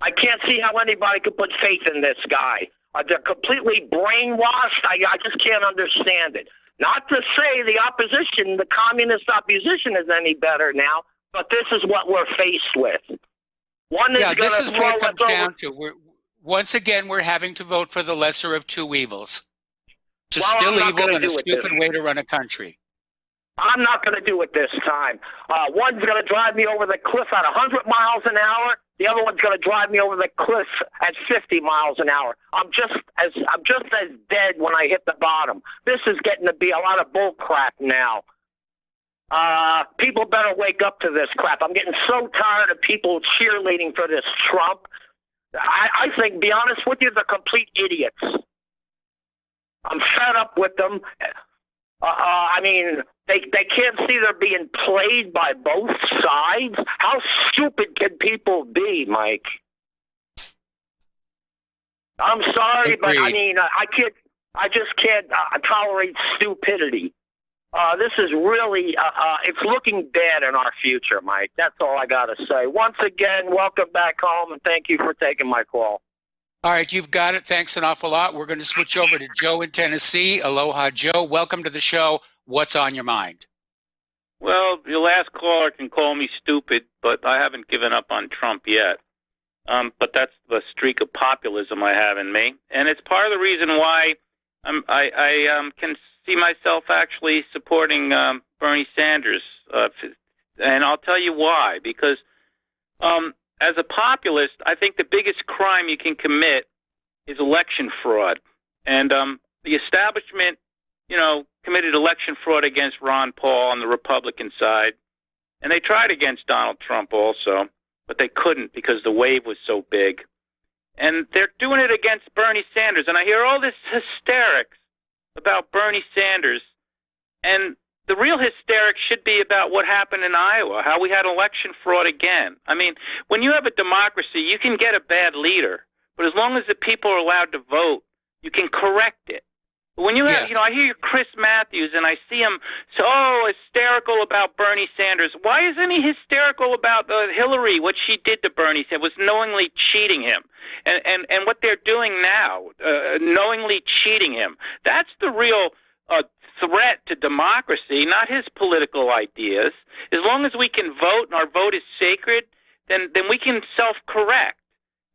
I can't see how anybody could put faith in this guy. They're completely brainwashed. I just can't understand it. Not to say the opposition, the communist opposition, is any better now, but this is what we're faced with. This is what it comes down to. Once again, we're having to vote for the lesser of two evils. It's still evil and a stupid way to run a country. I'm not going to do it this time. One's going to drive me over the cliff at 100 miles an hour. The other one's going to drive me over the cliff at 50 miles an hour. I'm just as dead when I hit the bottom. This is getting to be a lot of bull crap now. People better wake up to this crap. I'm getting so tired of people cheerleading for this Trump. I think, to be honest with you, they're complete idiots. I'm fed up with them. I mean, they can't see they're being played by both sides. How stupid can people be, Mike? I'm sorry, but I mean, I just can't tolerate stupidity. This is really, it's looking bad in our future, Mike. That's all I got to say. Once again, welcome back home, and thank you for taking my call. All right, you've got it. Thanks an awful lot. We're going to switch over to Joe in Tennessee. Aloha, Joe. Welcome to the show. What's on your mind? Well, your last caller can call me stupid, but I haven't given up on Trump yet. But that's the streak of populism I have in me, and it's part of the reason why I can see myself actually supporting Bernie Sanders, and I'll tell you why. Because as a populist, I think the biggest crime you can commit is election fraud, and the establishment, committed election fraud against Ron Paul on the Republican side, and they tried against Donald Trump also, but they couldn't because the wave was so big. And they're doing it against Bernie Sanders, and I hear all this hysterics about Bernie Sanders, and the real hysterics should be about what happened in Iowa, how we had election fraud again. I mean, when you have a democracy, you can get a bad leader, but as long as the people are allowed to vote, you can correct it. When you have, I hear Chris Matthews, and I see him so hysterical about Bernie Sanders. Why isn't he hysterical about Hillary, what she did to Bernie Sanders, was knowingly cheating him? And what they're doing now, knowingly cheating him. That's the real threat to democracy, not his political ideas. As long as we can vote and our vote is sacred, then we can self-correct.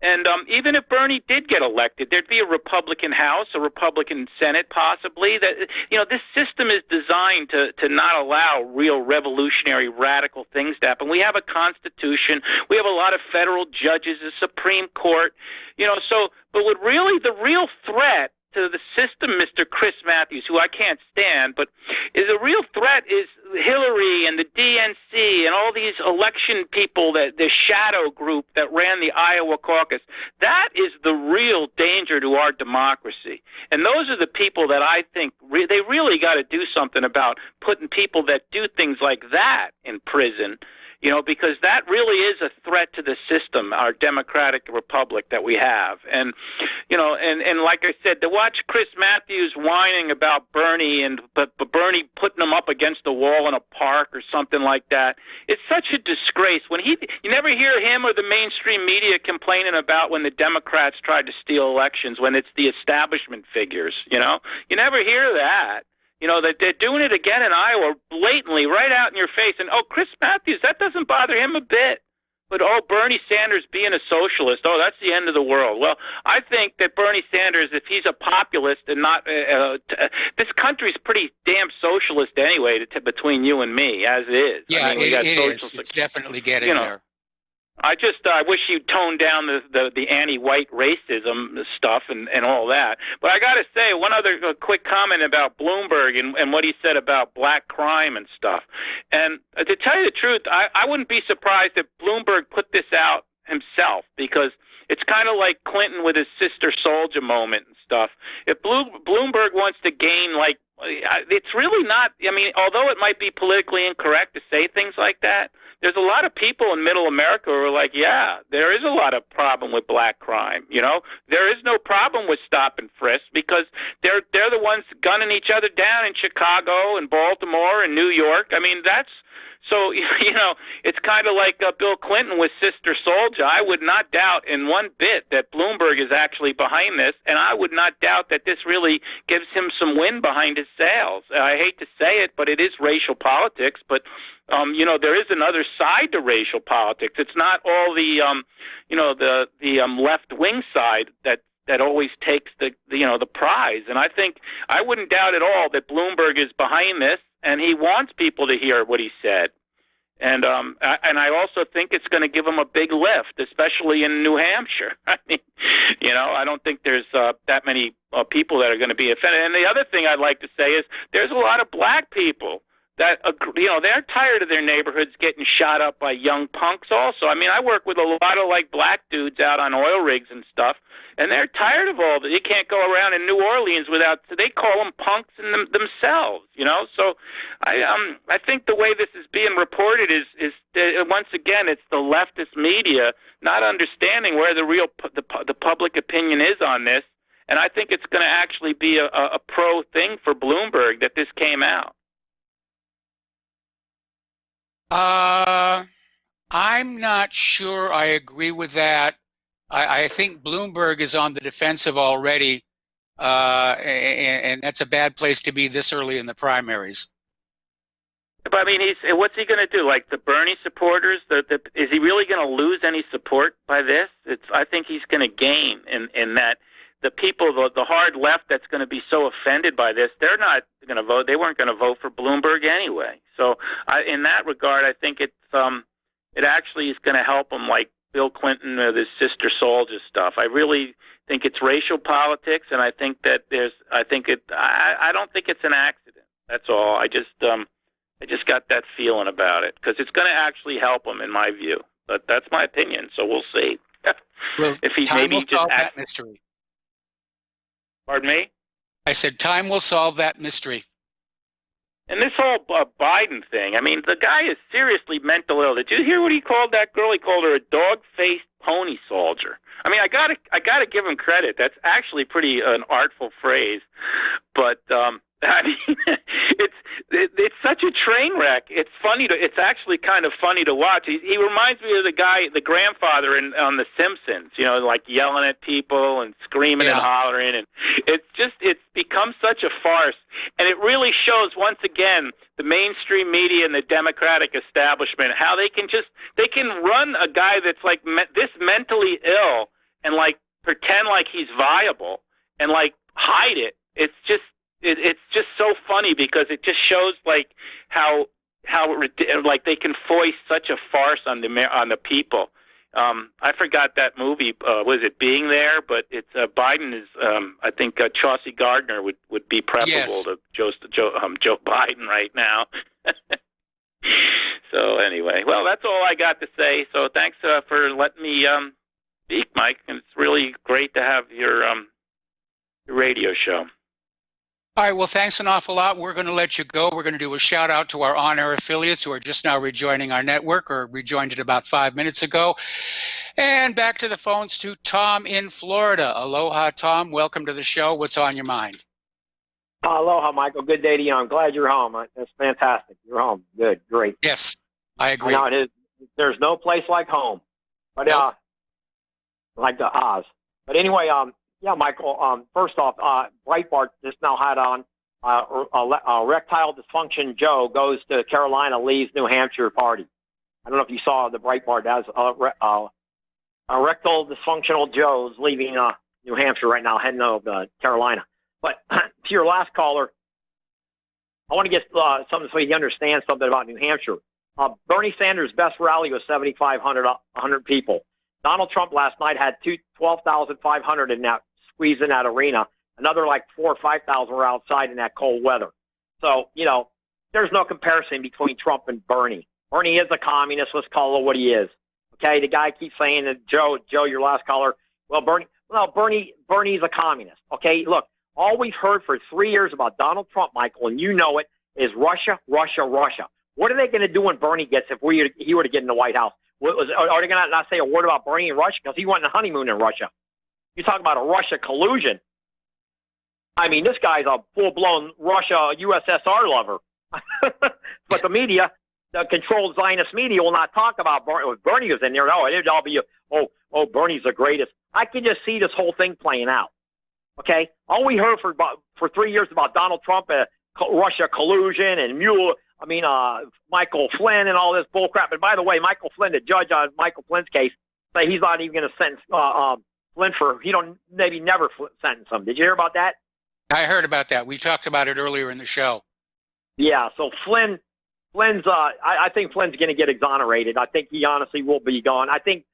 And even if Bernie did get elected, there'd be a Republican House, a Republican Senate, possibly. That this system is designed to not allow real revolutionary, radical things to happen. We have a Constitution. We have a lot of federal judges, a Supreme Court. But what really the real threat to the system, Mr. Chris Matthews, who I can't stand, but is a real threat is Hillary and the DNC and all these election people, the shadow group that ran the Iowa caucus. That is the real danger to our democracy. And those are the people that I think they really got to do something about, putting people that do things like that in prison. Because that really is a threat to the system, our democratic republic that we have. And, and like I said, to watch Chris Matthews whining about Bernie but Bernie putting him up against the wall in a park or something like that, it's such a disgrace. You never hear him or the mainstream media complaining about when the Democrats tried to steal elections, when it's the establishment figures, You never hear that. That they're doing it again in Iowa, blatantly, right out in your face. And, Chris Matthews, that doesn't bother him a bit. But, Bernie Sanders being a socialist, that's the end of the world. Well, I think that Bernie Sanders, if he's a populist and not this country's pretty damn socialist anyway, between you and me, as it is. Yeah, I mean, it is. It's definitely getting there. I wish you'd tone down the anti-white racism stuff and all that. But I got to say, one other quick comment about Bloomberg and what he said about black crime and stuff. And to tell you the truth, I wouldn't be surprised if Bloomberg put this out himself, because it's kind of like Clinton with his Sister Souljah moment and stuff. If Bloomberg wants to gain, it's really not, although it might be politically incorrect to say things like that, there's a lot of people in middle America who are like, yeah, there is a lot of problem with black crime. There is no problem with stop and frisk, because they're the ones gunning each other down in Chicago and Baltimore and New York. So, it's kind of like Bill Clinton with Sister Souljah. I would not doubt in one bit that Bloomberg is actually behind this, and I would not doubt that this really gives him some wind behind his sails. I hate to say it, but it is racial politics. But, there is another side to racial politics. It's not all the left-wing side that always takes the prize. And I wouldn't doubt at all that Bloomberg is behind this, and he wants people to hear what he said. And I also think it's going to give him a big lift, especially in New Hampshire. I don't think there's that many people that are going to be offended. And the other thing I'd like to say is there's a lot of black people that, they're tired of their neighborhoods getting shot up by young punks also. I work with a lot of black dudes out on oil rigs and stuff, and they're tired of all that. You can't go around in New Orleans they call them punks in themselves, So I think the way this is being reported is once again, it's the leftist media not understanding where the real the public opinion is on this. And I think it's going to actually be a pro thing for Bloomberg that this came out. I'm not sure I agree with that. I think Bloomberg is on the defensive already, and that's a bad place to be this early in the primaries. But I mean, what's he going to do? Like the Bernie supporters, is he really going to lose any support by this? I think he's going to gain in that the people, the hard left that's going to be so offended by this, they're not going to vote. They weren't going to vote for Bloomberg anyway. So in that regard, I think it actually is going to help him, like Bill Clinton with his Sister Soldier stuff. I really think it's racial politics, and I think that I don't think it's an accident. That's all. I just got that feeling about it because it's going to actually help him, in my view. But that's my opinion, so we'll see. Well, if he time maybe will just solve that mystery. Pardon me? I said time will solve that mystery. And this whole Biden thing, I mean, the guy is seriously mental ill. Did you hear what he called that girl? He called her a dog-faced pony soldier. I mean, I gotta give him credit. That's actually pretty an artful phrase, but I mean, it's such a train wreck. It's actually kind of funny to watch. He reminds me of the grandfather on The Simpsons. You know, like yelling at people and screaming and hollering, and it's become such a farce. And it really shows once again the mainstream media and the Democratic establishment how they can run a guy that's like this mentally ill and like pretend like he's viable and like hide it. It's just so funny because it just shows like how like they can foist such a farce on the people. I forgot that movie. Was it Being There? But it's Biden is. I think Chauncey Gardner would be preferable to Joe Biden right now. So anyway, well, that's all I got to say. So thanks for letting me speak, Mike. And it's really great to have your radio show. All right, well, thanks an awful lot. We're going to let you go. We're going to do a shout out to our on-air affiliates who are just now rejoining our network or rejoined it about 5 minutes ago. And back to the phones to Tom in Florida. Aloha, Tom. Welcome to the show. What's on your mind? Aloha, Michael. Good day to you. I'm glad you're home. That's fantastic. You're home. Good, great. Yes, I agree. Now, there's no place like home, but like the Oz. But anyway, yeah, Michael. First off, Breitbart just now had on erectile dysfunction Joe goes to Carolina, leaves New Hampshire party. I don't know if you saw the Breitbart. That's erectile dysfunctional Joe's leaving New Hampshire right now, heading over to Carolina. But to your last caller, I want to get something so you understand something about New Hampshire. Bernie Sanders' best rally was 7,500 people. Donald Trump last night had 12,500 in that squeeze in that arena. Another like 4,000 or 5,000 were outside in that cold weather. So, you know, there's no comparison between Trump and Bernie. Bernie is a communist. Let's call it what he is. Okay, the guy keeps saying that Joe, your last caller. Well, Bernie's a communist. Okay, look, all we've heard for 3 years about Donald Trump, Michael, and you know it, is Russia, Russia, Russia. What are they going to do when Bernie gets if he were to get in the White House? Are they going to not say a word about Bernie and Russia because he went on a honeymoon in Russia? You talk about a Russia collusion. I mean, this guy's a full-blown Russia USSR lover. But the media, the controlled Zionist media, will not talk about Bernie. If Bernie was in there, no, it'd all be, Bernie's the greatest. I can just see this whole thing playing out. Okay? All we heard for 3 years about Donald Trump, Russia collusion, and Michael Flynn and all this bullcrap. And by the way, Michael Flynn, the judge on Michael Flynn's case, say he's not even going to sentence Flynn never sentence him. Did you hear about that? I heard about that. We talked about it earlier in the show. Yeah, so Flynn's I think Flynn's going to get exonerated. I think he honestly will be gone. I think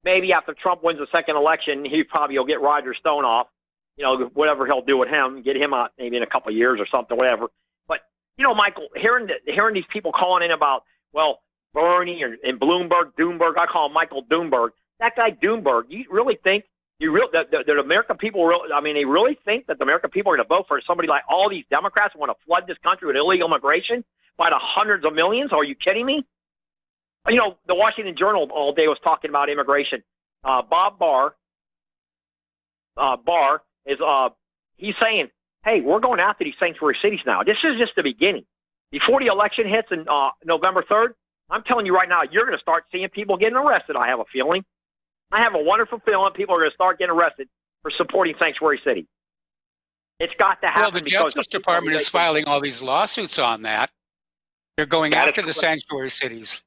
maybe after Trump wins the second election, he probably will get Roger Stone off. You know, whatever he'll do with him, get him out maybe in a couple of years or something, whatever. But, you know, Michael, hearing these people calling in about, well, Bernie and Bloomberg, Doomberg, I call him Michael Doomberg. That guy Doomberg, you really think the American people they really think that the American people are going to vote for somebody like all these Democrats who want to flood this country with illegal immigration by the hundreds of millions? Are you kidding me? You know, the Washington Journal all day was talking about immigration. Bob Barr is he's saying, hey, we're going after these sanctuary cities now. This is just the beginning. Before the election hits on November 3rd, I'm telling you right now, you're going to start seeing people getting arrested, I have a feeling. I have a wonderful feeling people are going to start getting arrested for supporting Sanctuary City. It's got to happen. Well, the Justice Department is filing all these lawsuits on that. They're going after the sanctuary cities.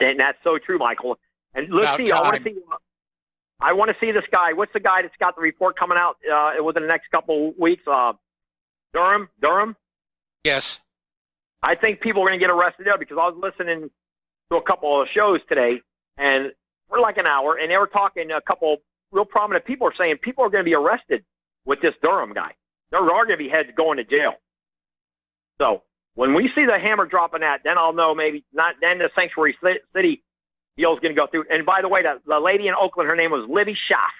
And that's so true, Michael. And let's see. I want to see this guy. What's the guy that's got the report coming out within the next couple of weeks? Durham? Yes. I think people are going to get arrested there because I was listening to a couple of shows today, and for like an hour, and they were talking, a couple real prominent people are saying people are going to be arrested with this Durham guy. There are going to be heads going to jail. So when we see the hammer dropping that, then I'll know maybe not. Then the Sanctuary City deal is going to go through. And by the way, the lady in Oakland, her name was Libby Schaaf.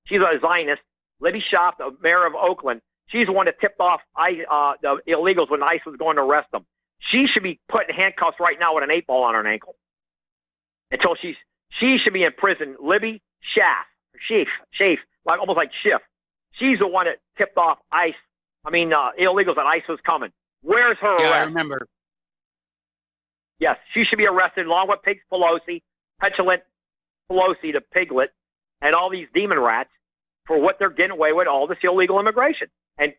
She's a Zionist. Libby Schaaf, the mayor of Oakland, she's the one that tipped off the illegals when ICE was going to arrest them. She should be put in handcuffs right now with an 8-ball on her ankle until she should be in prison. Libby Schaaf, like almost like Schiff. She's the one that tipped off ICE. Illegals that ICE was coming. Where's her arrest? Yeah, I remember. Yes, she should be arrested along with petulant Pelosi, the piglet, and all these demon rats for what they're getting away with, all this illegal immigration. And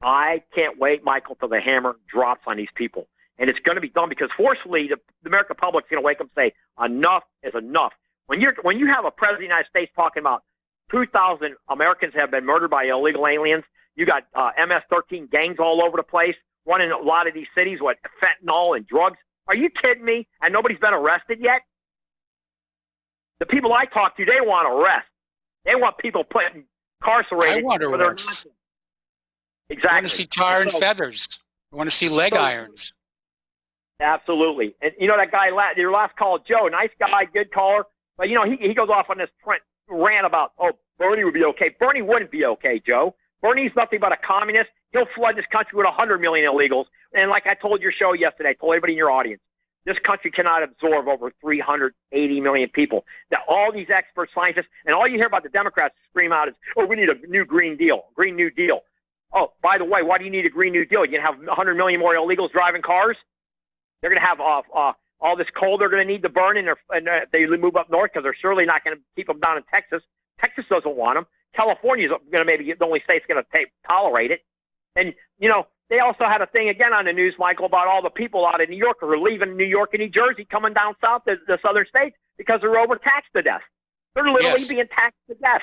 I can't wait, Michael, till the hammer drops on these people. And it's going to be done because forcefully the American public is going to wake up and say, enough is enough. When you have a president of the United States talking about 2,000 Americans have been murdered by illegal aliens, you got MS-13 gangs all over the place, running a lot of these cities with fentanyl and drugs. Are you kidding me? And nobody's been arrested yet? The people I talk to, they want arrest. They want people incarcerated. I want arrests. Exactly. I want to see tar and feathers. I want to see leg irons. Absolutely. And you know that guy, your last call, Joe, nice guy, good caller. But he goes off on this rant about, Bernie would be okay. Bernie wouldn't be okay, Joe. Bernie's nothing but a communist. He'll flood this country with 100 million illegals. And like I told your show yesterday, I told everybody in your audience, this country cannot absorb over 380 million people. That all these experts, scientists, and all you hear about the Democrats scream out is, we need a new Green New Deal. Oh, by the way, why do you need a Green New Deal? You're going to have 100 million more illegals driving cars? They're going to have all this coal they're going to need to burn, and they move up north because they're surely not going to keep them down in Texas. Texas doesn't want them. California's going to maybe be the only state's going to tolerate it. And, they also had a thing again on the news, Michael, about all the people out in New York who are leaving New York and New Jersey, coming down south to the southern states because they're overtaxed to death. They're literally being taxed to death.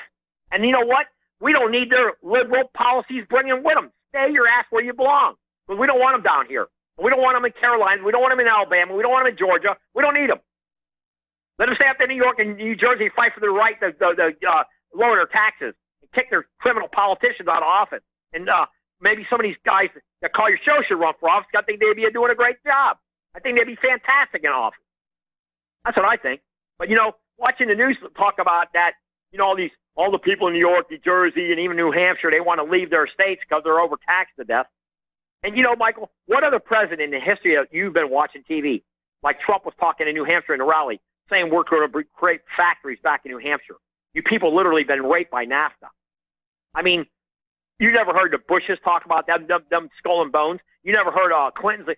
And you know what? We don't need their liberal policies bringing with them. Stay your ass where you belong. Because we don't want them down here. We don't want them in Carolina. We don't want them in Alabama. We don't want them in Georgia. We don't need them. Let them stay up in New York and New Jersey and fight for their right to lower their taxes and kick their criminal politicians out of office. And maybe some of these guys that call your show should run for office. I think they'd be doing a great job. I think they'd be fantastic in office. That's what I think. But, watching the news talk about that, all the people in New York, New Jersey, and even New Hampshire, they want to leave their states because they're overtaxed to death. And, Michael, what other president in the history that you've been watching TV, like Trump was talking in New Hampshire in a rally, saying we're going to create factories back in New Hampshire. You people literally been raped by NAFTA. I mean, you never heard the Bushes talk about them skull and bones. You never heard Clinton's.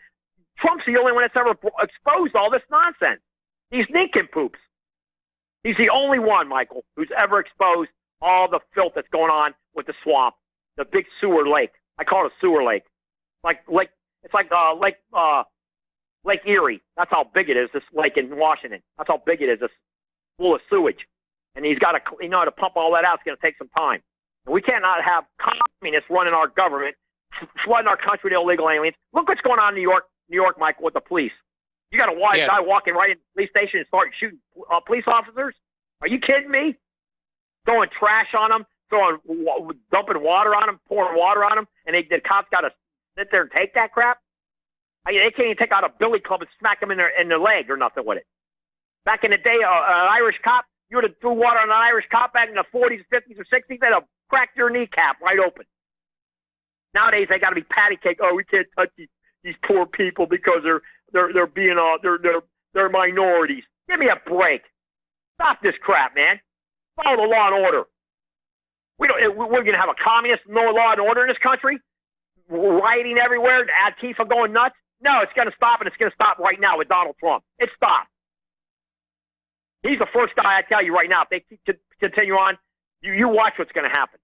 Trump's the only one that's ever exposed all this nonsense. These nincompoops. He's the only one, Michael, who's ever exposed all the filth that's going on with the swamp, the big sewer lake. I call it a sewer lake. It's like Lake Erie. That's how big it is, this lake in Washington. That's how big it is. It's full of sewage. And he's got to pump all that out. It's going to take some time. And we cannot have communists running our government, flooding our country with illegal aliens. Look what's going on in New York, Michael, with the police. You got a guy walking right in the police station and start shooting police officers? Are you kidding me? Throwing trash on them, dumping water on them, pouring water on them, and the cops got to sit there and take that crap? They can't even take out a billy club and smack them in the leg or nothing with it. Back in the day, an Irish cop, you would have threw water on an Irish cop back in the 40s, 50s, or 60s, they'd have cracked your kneecap right open. Nowadays, they got to be patty cake. Oh, we can't touch these poor people because they're being they're minorities. Give me a break. Stop this crap, man. Follow the law and order. We're going to have a communist, no law and order in this country, rioting everywhere, Antifa going nuts. No, it's going to stop, and it's going to stop right now with Donald Trump. It stopped. He's the first guy, I tell you right now, if they continue on, you watch what's going to happen.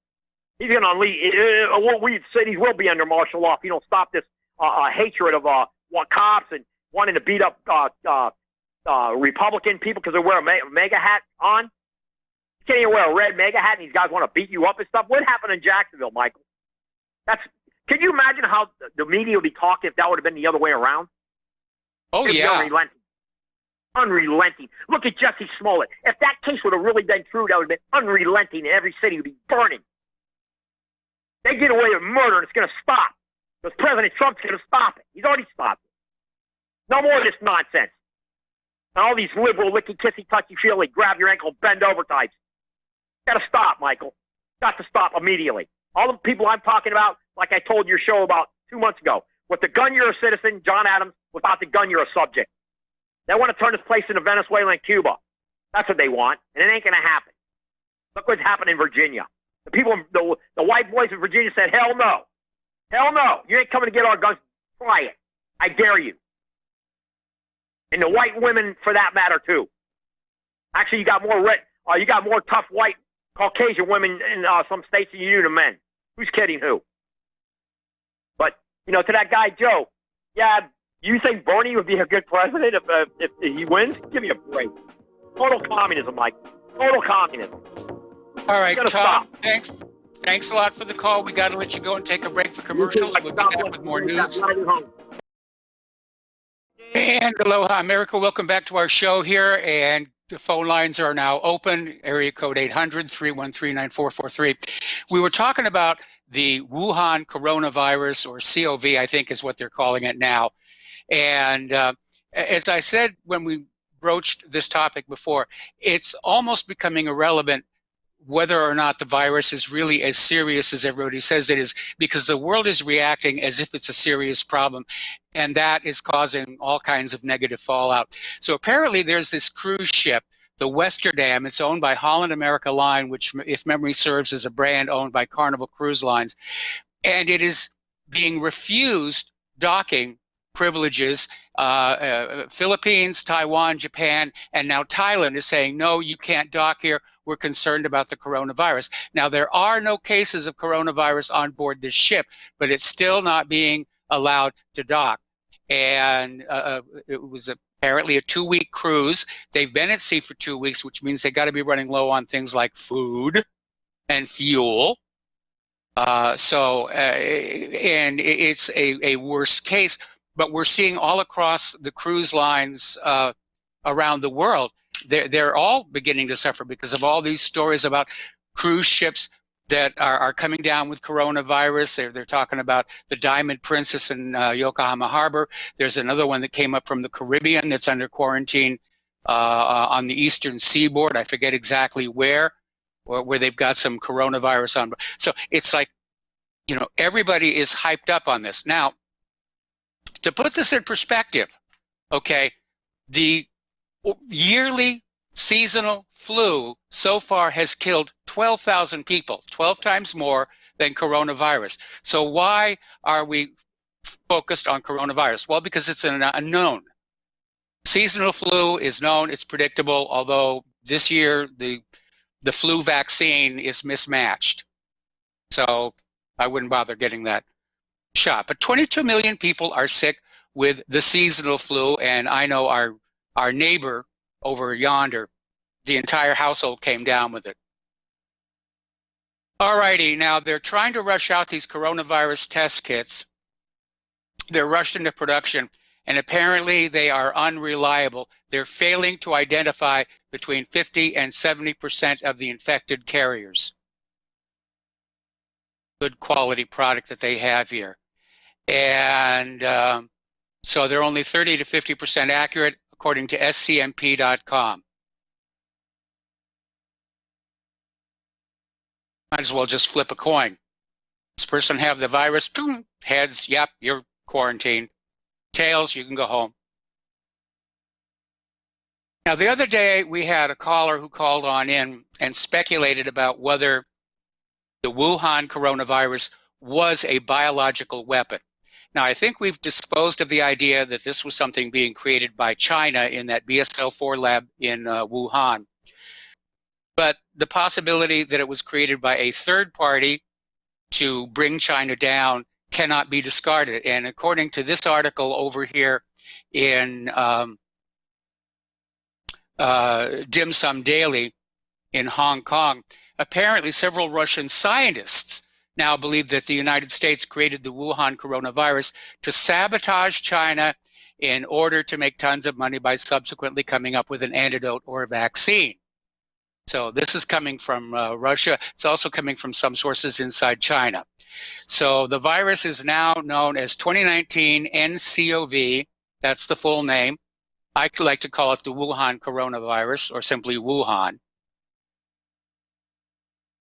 He's going to unleash, we cities will be under martial law if you don't stop this hatred of cops and wanting to beat up Republican people because they wear a MAGA hat on. You can't even wear a red MAGA hat and these guys want to beat you up and stuff. What happened in Jacksonville, Michael? Can you imagine how the media would be talking if that would have been the other way around? Oh, yeah. Unrelenting. Look at Jesse Smollett. If that case would have really been true, that would have been unrelenting and every city would be burning. They get away with murder and it's going to stop. Because President Trump's going to stop it. He's already stopped it. No more of this nonsense. And all these liberal, licky, kissy, touchy-feely, grab your ankle, bend over types. Got to stop, Michael. Got to stop immediately. All the people I'm talking about, like I told your show about 2 months ago, with the gun you're a citizen, John Adams, without the gun you're a subject. They want to turn this place into Venezuela and Cuba. That's what they want, and it ain't going to happen. Look what's happened in Virginia. The people, the white boys in Virginia said, hell no. Hell no. You ain't coming to get our guns. Try it. I dare you. And the white women, for that matter, too. Actually, you got more tough white Caucasian women in some states than you do to men. Who's kidding who? But, to that guy, Joe, yeah, you think Bernie would be a good president if he wins? Give me a break. Total communism, Mike. Total communism. All right, Tom, thanks a lot for the call. We got to let you go and take a break for commercials. We'll be back with more news. And aloha, America. Welcome back to our show here. And the phone lines are now open. Area code 800-313-9443. We were talking about the Wuhan coronavirus, or COV, I think is what they're calling it now. And as I said when we broached this topic before, it's almost becoming irrelevant whether or not the virus is really as serious as everybody says it is, because the world is reacting as if it's a serious problem, and that is causing all kinds of negative fallout. So apparently there's this cruise ship, the Westerdam. It's owned by Holland America Line, which, if memory serves, is a brand owned by Carnival Cruise Lines, and it is being refused docking privileges. Philippines, Taiwan, Japan, and now Thailand is saying, no, you can't dock here. We're concerned about the coronavirus. Now, there are no cases of coronavirus on board this ship, but it's still not being allowed to dock. And it was apparently a 2-week cruise. They've been at sea for 2 weeks, which means they got to be running low on things like food and fuel. And it's a worst case. But we're seeing all across the cruise lines around the world, they're all beginning to suffer because of all these stories about cruise ships that are coming down with coronavirus. They're talking about the Diamond Princess in Yokohama Harbor. There's another one that came up from the Caribbean that's under quarantine on the eastern seaboard. I forget exactly where they've got some coronavirus on. So it's like, everybody is hyped up on this. Now, to put this in perspective, okay, the yearly seasonal flu so far has killed 12,000 people, 12 times more than coronavirus. So why are we focused on coronavirus? Well, because it's an unknown. Seasonal flu is known, it's predictable, although this year the flu vaccine is mismatched. So I wouldn't bother getting that shot. But 22 million people are sick with the seasonal flu, and I know our neighbor over yonder, the entire household came down with it. All righty, now they're trying to rush out these coronavirus test kits. They're rushed into production, and apparently they are unreliable. They're failing to identify between 50 and 70% of the infected carriers. Good quality product that they have here. And so they're only 30 to 50% accurate, according to scmp.com. Might as well just flip a coin. This person have the virus? Boom. Heads, yep, you're quarantined. Tails, you can go home. Now, the other day, we had a caller who called on in and speculated about whether the Wuhan coronavirus was a biological weapon. Now, I think we've disposed of the idea that this was something being created by China in that BSL-4 lab in Wuhan. But the possibility that it was created by a third party to bring China down cannot be discarded. And according to this article over here in Dim Sum Daily in Hong Kong, apparently several Russian scientists now believe that the United States created the Wuhan coronavirus to sabotage China in order to make tons of money by subsequently coming up with an antidote or a vaccine. So this is coming from Russia. It's also coming from some sources inside China. So the virus is now known as 2019 nCoV. That's the full name. I like to call it the Wuhan coronavirus, or simply Wuhan.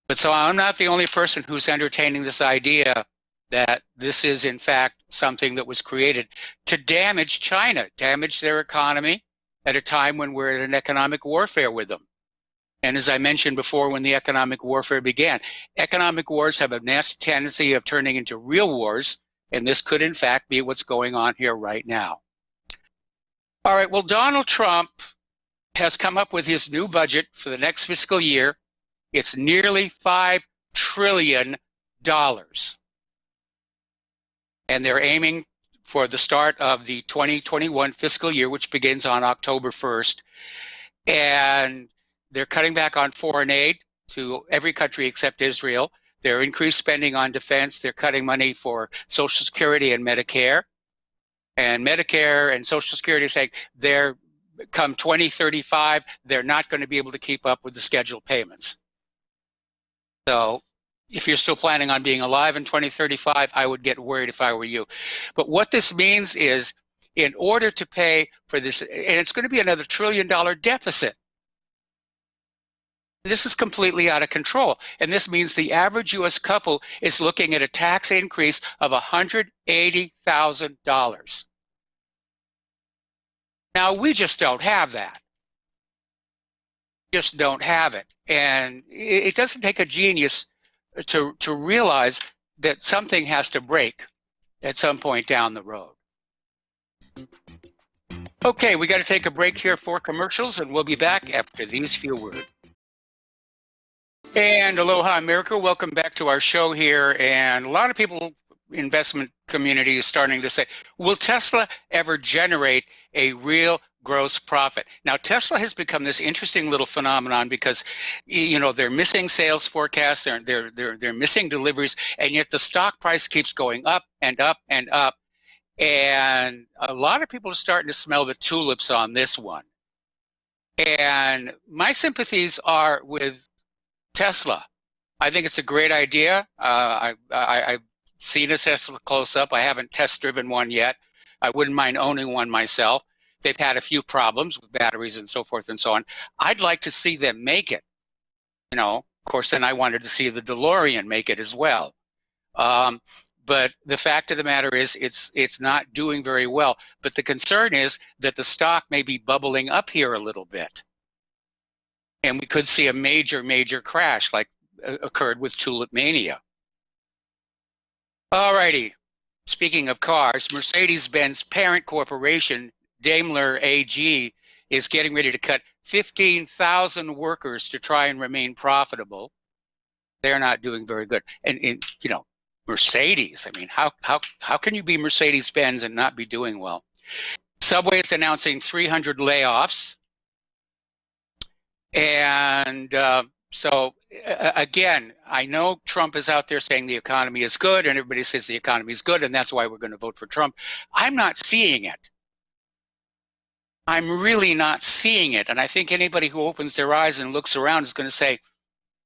But so I'm not the only person who's entertaining this idea that this is in fact something that was created to damage China, damage their economy at a time when we're in an economic warfare with them. And as I mentioned before, when the economic warfare began, economic wars have a nasty tendency of turning into real wars, and this could in fact be what's going on here right now. All right, well, Donald Trump has come up with his new budget for the next fiscal year. It's nearly $5 trillion. And they're aiming for the start of the 2021 fiscal year, which begins on October 1st. And they're cutting back on foreign aid to every country except Israel. They're increased spending on defense. They're cutting money for Social Security and Medicare. And Medicare and Social Security saying they're come 2035, they're not going to be able to keep up with the scheduled payments. So if you're still planning on being alive in 2035, I would get worried if I were you. But what this means is, in order to pay for this, and it's going to be another $1 trillion deficit. This is completely out of control. And this means the average U.S. couple is looking at a tax increase of $180,000. Now, we just don't have that. Just don't have it. And it doesn't take a genius to realize that something has to break at some point down the road. Okay, we got to take a break here for commercials, and we'll be back after these few words. And aloha, America. Welcome back to our show here. And a lot of people, investment community, is starting to say, will Tesla ever generate a real gross profit? Now, Tesla has become this interesting little phenomenon because, you know, they're missing sales forecasts, they're missing deliveries, and yet the stock price keeps going up and up and up. And a lot of people are starting to smell the tulips on this one. And my sympathies are with Tesla. I think it's a great idea. I've seen a Tesla close up. I haven't test driven one yet. I wouldn't mind owning one myself. They've had a few problems with batteries and so forth and so on. I'd like to see them make it. You know, of course, then I wanted to see the DeLorean make it as well. But the fact of the matter is it's not doing very well. But the concern is that the stock may be bubbling up here a little bit. And we could see a major, major crash like occurred with Tulip Mania. All righty. Speaking of cars, Mercedes-Benz parent corporation, Daimler AG, is getting ready to cut 15,000 workers to try and remain profitable. They're not doing very good. And you know, Mercedes, I mean, how can you be Mercedes-Benz and not be doing well? Subway is announcing 300 layoffs. And so, again, I know Trump is out there saying the economy is good, and everybody says the economy is good, and that's why we're going to vote for Trump. I'm not seeing it. I'm really not seeing it. And I think anybody who opens their eyes and looks around is going to say,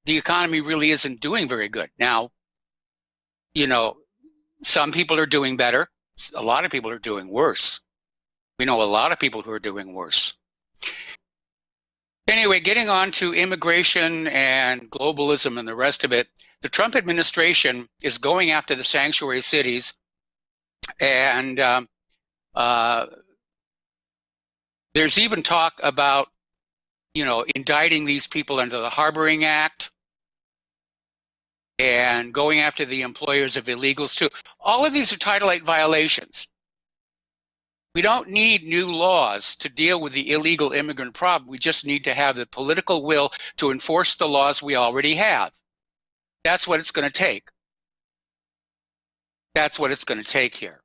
the economy really isn't doing very good. Now, you know, some people are doing better. A lot of people are doing worse. We know a lot of people who are doing worse. Anyway, getting on to immigration and globalism and the rest of it, the Trump administration is going after the sanctuary cities, and there's even talk about, you know, indicting these people under the Harboring Act. and going after the employers of illegals too. All of these are Title VIII violations. We don't need new laws to deal with the illegal immigrant problem. We just need to have the political will to enforce the laws we already have. That's what it's going to take. That's what it's going to take here.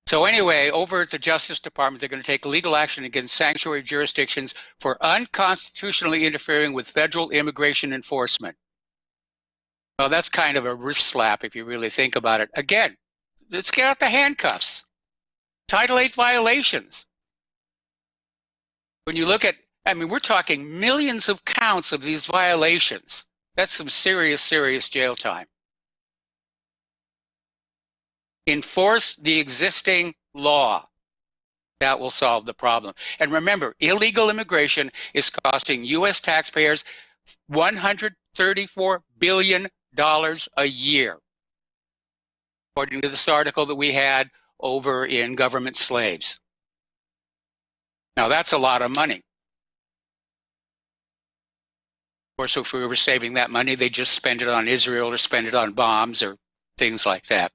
So anyway, over at the Justice Department, they're going to take legal action against sanctuary jurisdictions for unconstitutionally interfering with federal immigration enforcement. Well, that's kind of a wrist slap if you really think about it. Again, let's get out the handcuffs. Title VIII violations. When you look at, I mean, we're talking millions of counts of these violations. That's some serious, serious jail time. Enforce the existing law. That will solve the problem. And remember, illegal immigration is costing U.S. taxpayers $134 billion a year, according to this article that we had over in Government Slaves. Now, that's a lot of money. Of course, if we were saving that money, they'd just spend it on Israel or spend it on bombs or things like that.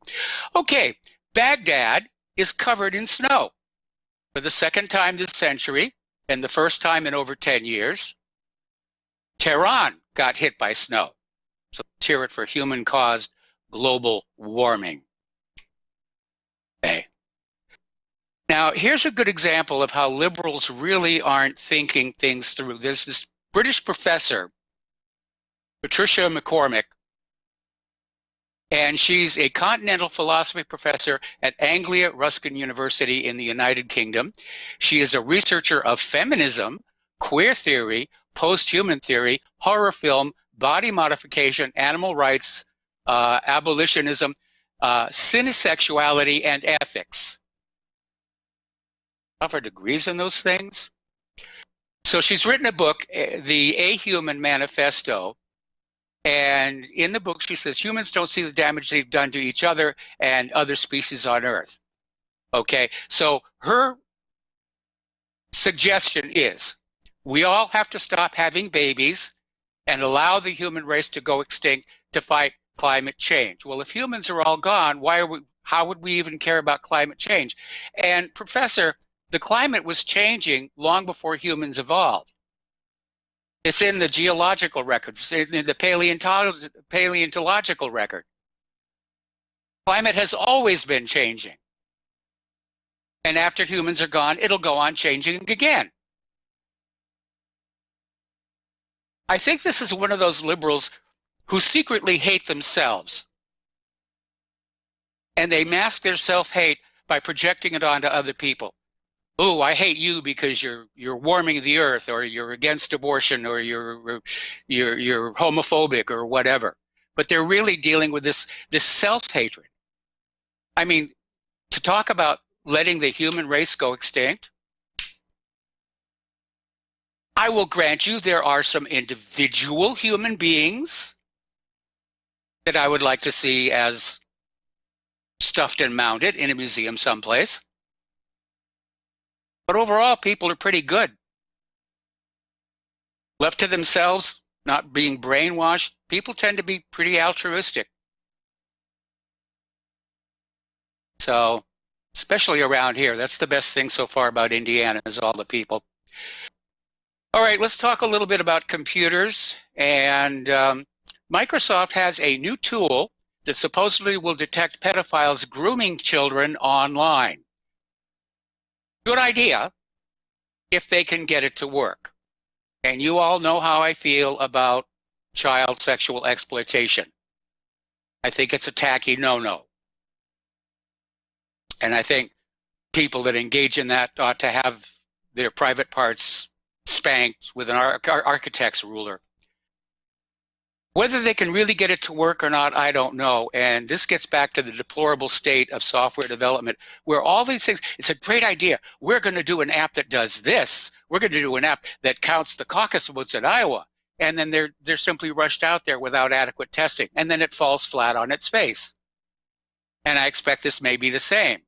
Okay, Baghdad is covered in snow for the second time this century and the first time in over 10 years. Tehran got hit by snow. So let's hear it for human-caused global warming. Okay. Now, here's a good example of how liberals really aren't thinking things through. There's this British professor, Patricia McCormick, and she's a continental philosophy professor at Anglia Ruskin University in the United Kingdom. She is a researcher of feminism, queer theory, post-human theory, horror film, body modification, animal rights, abolitionism, cinesexuality, and ethics. Of her degrees in those things. So she's written a book, The A-Human Manifesto, and in the book she says humans don't see the damage they've done to each other and other species on Earth. Okay, so her suggestion is we all have to stop having babies and allow the human race to go extinct to fight climate change. Well, if humans are all gone, how would we even care about climate change? And Professor, the climate was changing long before humans evolved. It's in the geological records, it's in the paleontological record. Climate has always been changing. And after humans are gone, it'll go on changing again. I think this is one of those liberals who secretly hate themselves. And they mask their self-hate by projecting it onto other people. Oh, I hate you because you're warming the earth, or you're against abortion, or you're homophobic, or whatever. But they're really dealing with this self-hatred. I mean, to talk about letting the human race go extinct, I will grant you there are some individual human beings that I would like to see as stuffed and mounted in a museum someplace. But overall, people are pretty good. Left to themselves, not being brainwashed, people tend to be pretty altruistic. So, especially around here, that's the best thing so far about Indiana is all the people. All right, let's talk a little bit about computers. And Microsoft has a new tool that supposedly will detect pedophiles grooming children online. Good idea if they can get it to work. And you all know how I feel about child sexual exploitation. I think it's a tacky no-no. And I think people that engage in that ought to have their private parts spanked with an architect's ruler. Whether they can really get it to work or not, I don't know. And this gets back to the deplorable state of software development, where all these things, it's a great idea. We're going to do an app that does this. We're going to do an app that counts the caucus votes in Iowa. And then they're simply rushed out there without adequate testing. And then it falls flat on its face. And I expect this may be the same.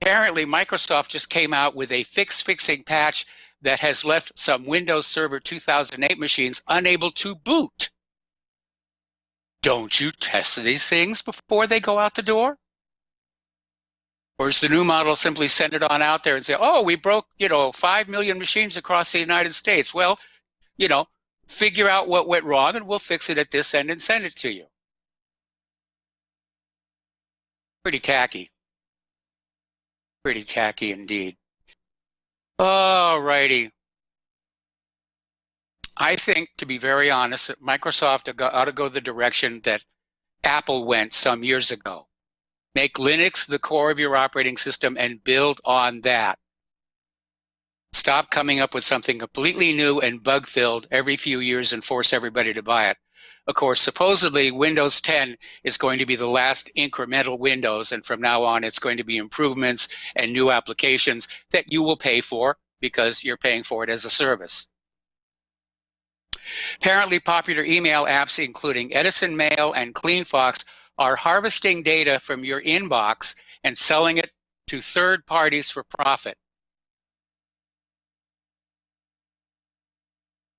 Apparently, Microsoft just came out with a fixing patch that has left some Windows Server 2008 machines unable to boot. Don't you test these things before they go out the door? Or is the new model simply send it on out there and say, oh, we broke, 5 million machines across the United States. Well, figure out what went wrong and we'll fix it at this end and send it to you. Pretty tacky. Pretty tacky indeed. All righty. I think, to be very honest, that Microsoft ought to go the direction that Apple went some years ago. Make Linux the core of your operating system and build on that. Stop coming up with something completely new and bug-filled every few years and force everybody to buy it. Of course, supposedly Windows 10 is going to be the last incremental Windows, and from now on it's going to be improvements and new applications that you will pay for because you're paying for it as a service. Apparently, popular email apps, including Edison Mail and CleanFox, are harvesting data from your inbox and selling it to third parties for profit.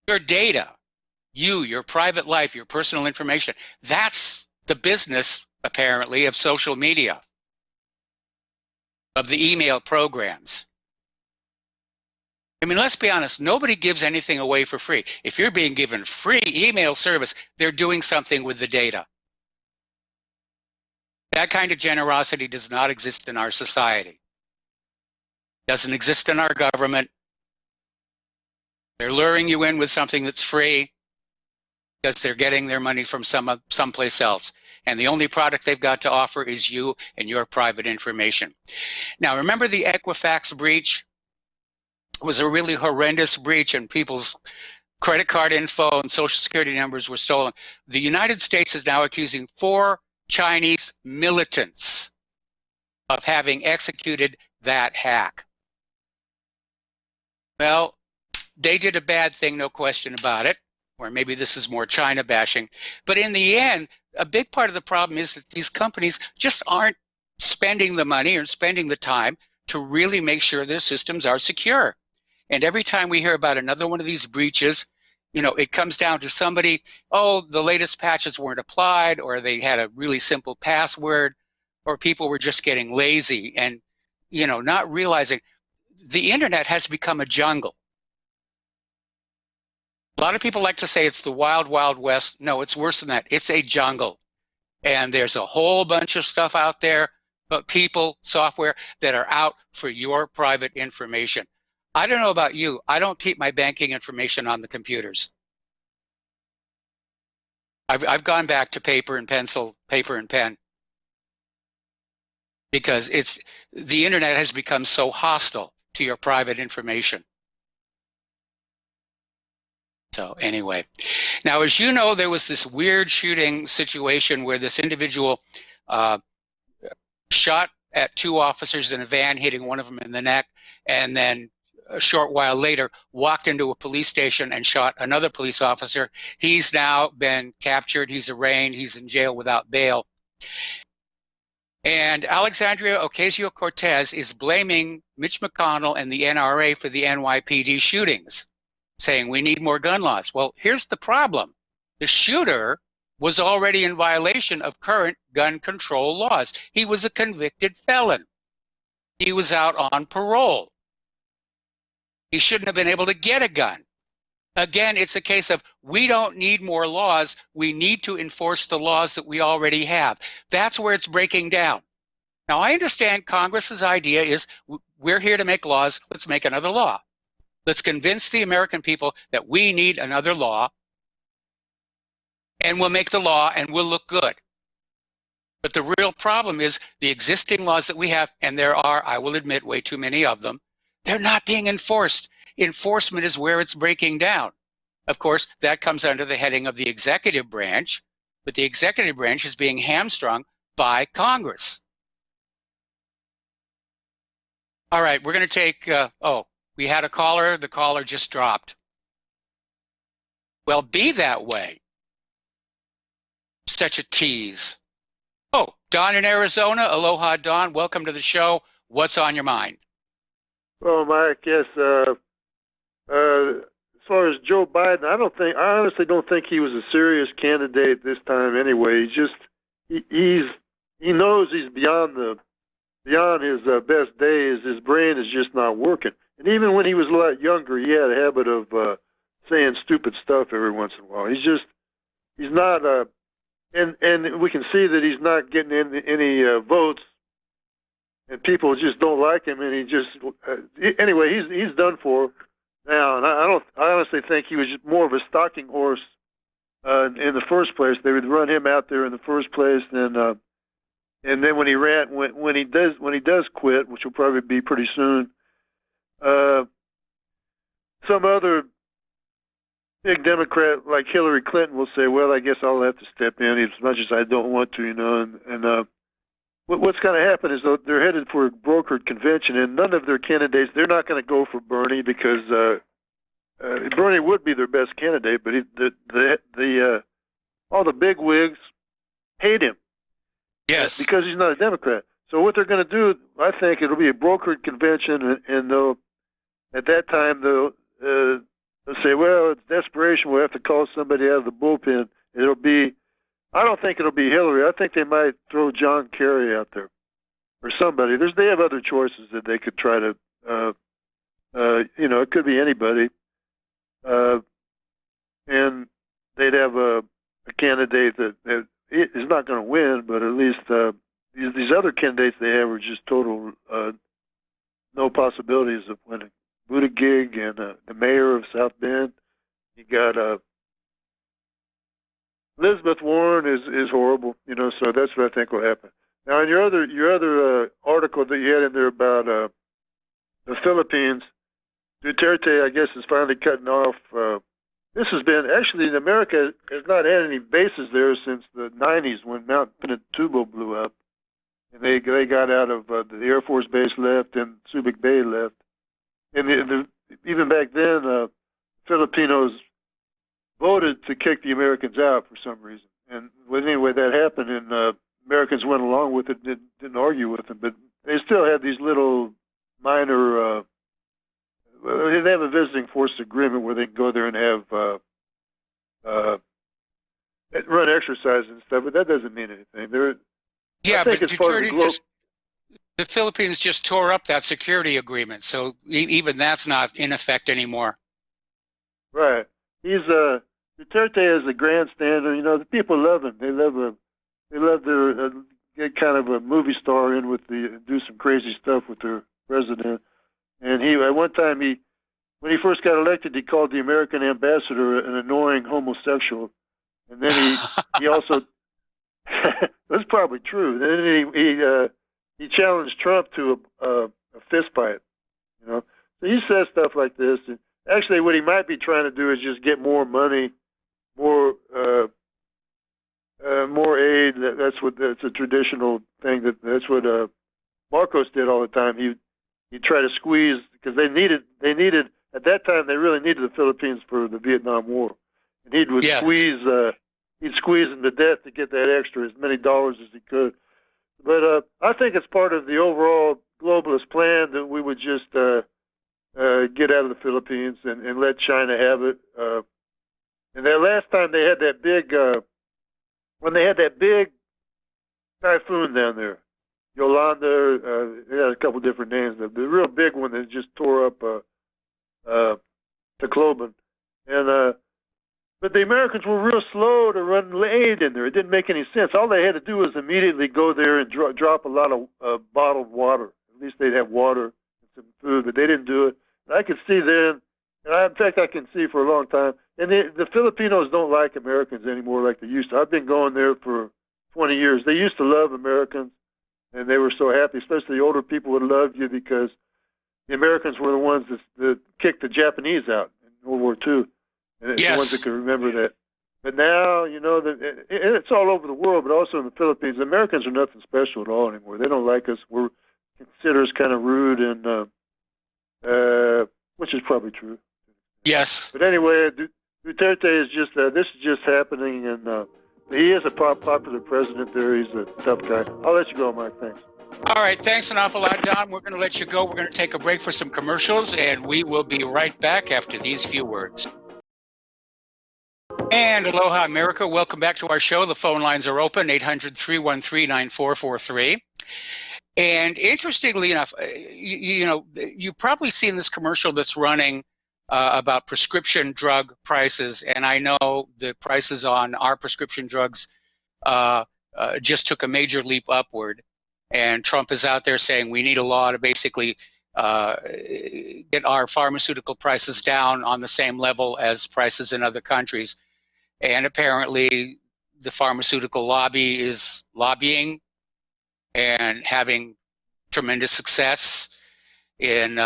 Your data, your private life, your personal information, that's the business, apparently, of social media, of the email programs. I mean, let's be honest, nobody gives anything away for free. If you're being given free email service, they're doing something with the data. That kind of generosity does not exist in our society. Doesn't exist in our government. They're luring you in with something that's free because they're getting their money from someplace else. And the only product they've got to offer is you and your private information. Now, remember the Equifax breach? It was a really horrendous breach, and people's credit card info and social security numbers were stolen. The United States is now accusing 4 Chinese militants of having executed that hack. Well, they did a bad thing, no question about it, or maybe this is more China bashing. But in the end, a big part of the problem is that these companies just aren't spending the money or spending the time to really make sure their systems are secure. And every time we hear about another one of these breaches, it comes down to somebody, the latest patches weren't applied, or they had a really simple password, or people were just getting lazy and, not realizing the internet has become a jungle. A lot of people like to say it's the wild, wild west. No, it's worse than that. It's a jungle. And there's a whole bunch of stuff out there, but people, software that are out for your private information. I don't know about you. I don't keep my banking information on the computers. I've gone back to paper and pencil, paper and pen, because the internet has become so hostile to your private information. So anyway, now, as you know, there was this weird shooting situation where this individual shot at 2 officers in a van, hitting one of them in the neck, and then a short while later walked into a police station and shot another police officer. He's now been captured. He's arraigned. He's in jail without bail. And Alexandria Ocasio-Cortez is blaming Mitch McConnell and the NRA for the NYPD shootings, saying we need more gun laws. Well, here's the problem. The shooter was already in violation of current gun control laws. He was a convicted felon. He was out on parole. He shouldn't have been able to get a gun. Again, it's a case of we don't need more laws. We need to enforce the laws that we already have. That's where it's breaking down. Now, I understand Congress's idea is we're here to make laws. Let's make another law. Let's convince the American people that we need another law, and we'll make the law and we'll look good. But the real problem is the existing laws that we have, and there are, I will admit, way too many of them, they're not being enforced. Enforcement is where it's breaking down. Of course, that comes under the heading of the executive branch, but the executive branch is being hamstrung by Congress. All right, we're going to take, we had a caller. The caller just dropped. Well, be that way. Such a tease. Oh, Don in Arizona. Aloha, Don. Welcome to the show. What's on your mind? Well, Mike, yes, far as Joe Biden, I honestly don't think he was a serious candidate this time. Anyway, he knows he's beyond his best days. His brain is just not working. And even when he was a lot younger, he had a habit of saying stupid stuff every once in a while. He's not, and we can see that he's not getting any votes, and people just don't like him. And he just, anyway, he's done for now. And I honestly think he was just more of a stalking horse in the first place. They would run him out there in the first place, and then when he does quit, which will probably be pretty soon, some other big Democrat like Hillary Clinton will say, "Well, I guess I'll have to step in as much as I don't want to," And what's going to happen is they're headed for a brokered convention, and none of their candidates, they're not going to go for Bernie because Bernie would be their best candidate, but all the big wigs hate him. Yes, because he's not a Democrat. So what they're going to do, I think, it'll be a brokered convention, and they'll, at that time, they'll say, "Well, it's desperation. We'll have to call somebody out of the bullpen." I don't think it'll be Hillary. I think they might throw John Kerry out there or somebody. They have other choices that they could try to, it could be anybody, and they'd have a candidate that is not going to win, but at least these other candidates they have are just total no possibilities of winning. Buttigieg and the mayor of South Bend. You got Elizabeth Warren is horrible, so that's what I think will happen. Now, in your other article that you had in there about the Philippines, Duterte, I guess, is finally cutting off. This has been, actually, America has not had any bases there since the 90s when Mount Pinatubo blew up. And they got out of the Air Force Base left and Subic Bay left. And even back then, Filipinos voted to kick the Americans out for some reason. And anyway, that happened, and Americans went along with it, didn't argue with them. But they still had these little minor, they have a visiting force agreement where they can go there and have run exercises and stuff, but that doesn't mean anything. But the Philippines just tore up that security agreement, so even that's not in effect anymore. Right. Duterte is a grandstander. The people love him. They love their get kind of a movie star in do some crazy stuff with their president. And at one time when he first got elected, he called the American ambassador an annoying homosexual. And then he also, that's probably true. Then he challenged Trump to a fist fight. So he says stuff like this. And actually, what he might be trying to do is just get more money, more aid. That's a traditional thing. That's what Marcos did all the time. He'd try to squeeze, because they needed at that time, they really needed the Philippines for the Vietnam War. And he'd squeeze them to death to get that extra, as many dollars as he could. But I think it's part of the overall globalist plan that we would just get out of the Philippines and let China have it. And that last time they had that big, when they had that big typhoon down there, Yolanda, they had a couple different names. The real big one that just tore up Tacloban. And but the Americans were real slow to run aid in there. It didn't make any sense. All they had to do was immediately go there and drop a lot of bottled water. At least they'd have water and some food, but they didn't do it. And I could see then, in fact, I can see for a long time, and the Filipinos don't like Americans anymore like they used to. I've been going there for 20 years. They used to love Americans, and they were so happy, especially the older people would love you because the Americans were the ones that kicked the Japanese out in World War II. And the ones that can remember that. But now, it's all over the world, but also in the Philippines. Americans are nothing special at all anymore. They don't like us. We're considered us kind of rude, and which is probably true. Yes. But anyway, Duterte is just, this is just happening, and he is a popular president there. He's a tough guy. I'll let you go, Mike. Thanks. All right, thanks an awful lot, Don. We're going to let you go. We're going to take a break for some commercials, and we will be right back after these few words. And aloha, America. Welcome back to our show. The phone lines are open, 800-313-9443. And interestingly enough, you've probably seen this commercial that's running about prescription drug prices. And I know the prices on our prescription drugs just took a major leap upward. And Trump is out there saying we need a law to basically get our pharmaceutical prices down on the same level as prices in other countries. And apparently the pharmaceutical lobby is lobbying and having tremendous success in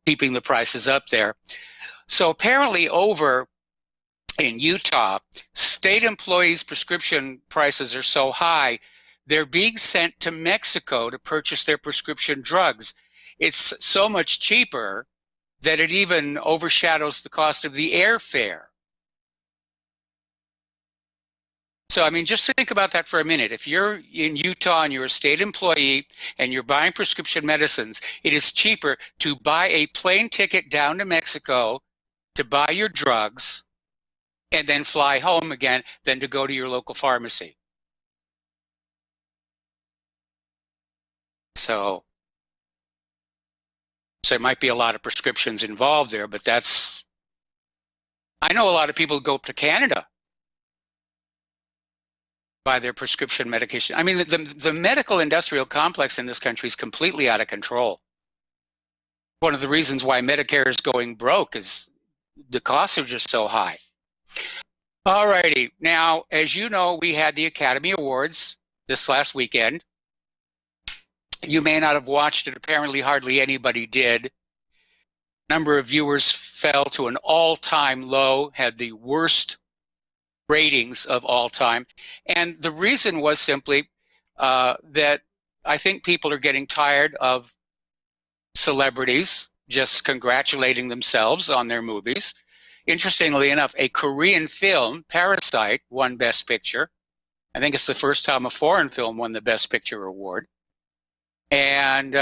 keeping the prices up there. So apparently over in Utah, state employees' prescription prices are so high, they're being sent to Mexico to purchase their prescription drugs. It's so much cheaper that it even overshadows the cost of the airfare. So, I mean, just think about that for a minute. If you're in Utah and you're a state employee and you're buying prescription medicines, it is cheaper to buy a plane ticket down to Mexico to buy your drugs and then fly home again than to go to your local pharmacy. So there might be a lot of prescriptions involved there, but I know a lot of people go to Canada buy their prescription medication. I mean, the medical industrial complex in this country is completely out of control. One of the reasons why Medicare is going broke is the costs are just so high. All righty. Now, as you know, we had the Academy Awards this last weekend. You may not have watched it. Apparently, hardly anybody did. Number of viewers fell to an all-time low, had the worst ratings of all time. And the reason was simply that I think people are getting tired of celebrities just congratulating themselves on their movies. Interestingly enough, a Korean film, Parasite, won Best Picture. I think it's the first time a foreign film won the Best Picture award. And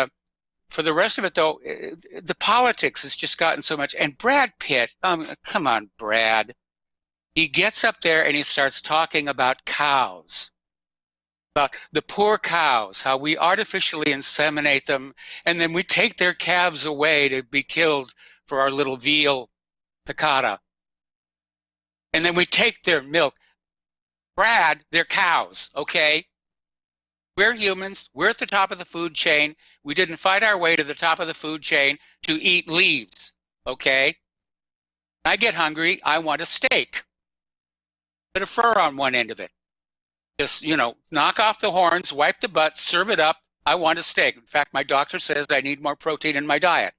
for the rest of it, though, the politics has just gotten so much. And Brad Pitt, come on, Brad. He gets up there and he starts talking about cows, about the poor cows, how we artificially inseminate them, and then we take their calves away to be killed for our little veal piccata. And then we take their milk. Brad, they're cows, okay? We're humans. We're at the top of the food chain. We didn't fight our way to the top of the food chain to eat leaves, okay? I get hungry. I want a steak. Bit of fur on one end of it. Just, knock off the horns, wipe the butt, serve it up. I want a steak. In fact, my doctor says I need more protein in my diet.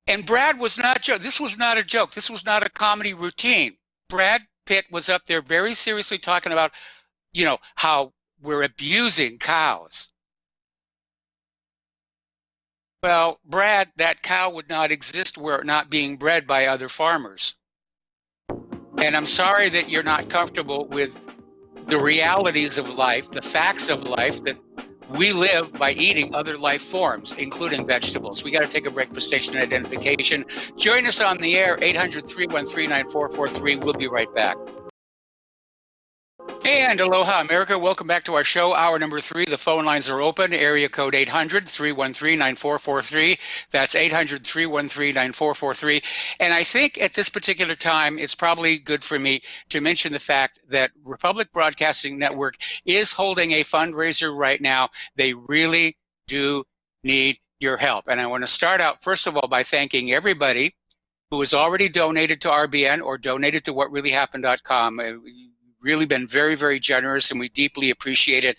And Brad was not a joke. This was not a joke. This was not a comedy routine. Brad Pitt was up there very seriously talking about, how we're abusing cows. Well, Brad, that cow would not exist were it not being bred by other farmers. And I'm sorry that you're not comfortable with the realities of life, the facts of life, that we live by eating other life forms, including vegetables. We got to take a break for station identification. Join us on the air, 800-313-9443. We'll be right back. And aloha, America. Welcome back to our show, hour number 3. The phone lines are open. Area code 800-313-9443. That's 800-313-9443. And I think at this particular time, it's probably good for me to mention the fact that Republic Broadcasting Network is holding a fundraiser right now. They really do need your help. And I want to start out, first of all, by thanking everybody who has already donated to RBN or donated to whatreallyhappened.com. Really been very, very generous, and we deeply appreciate it.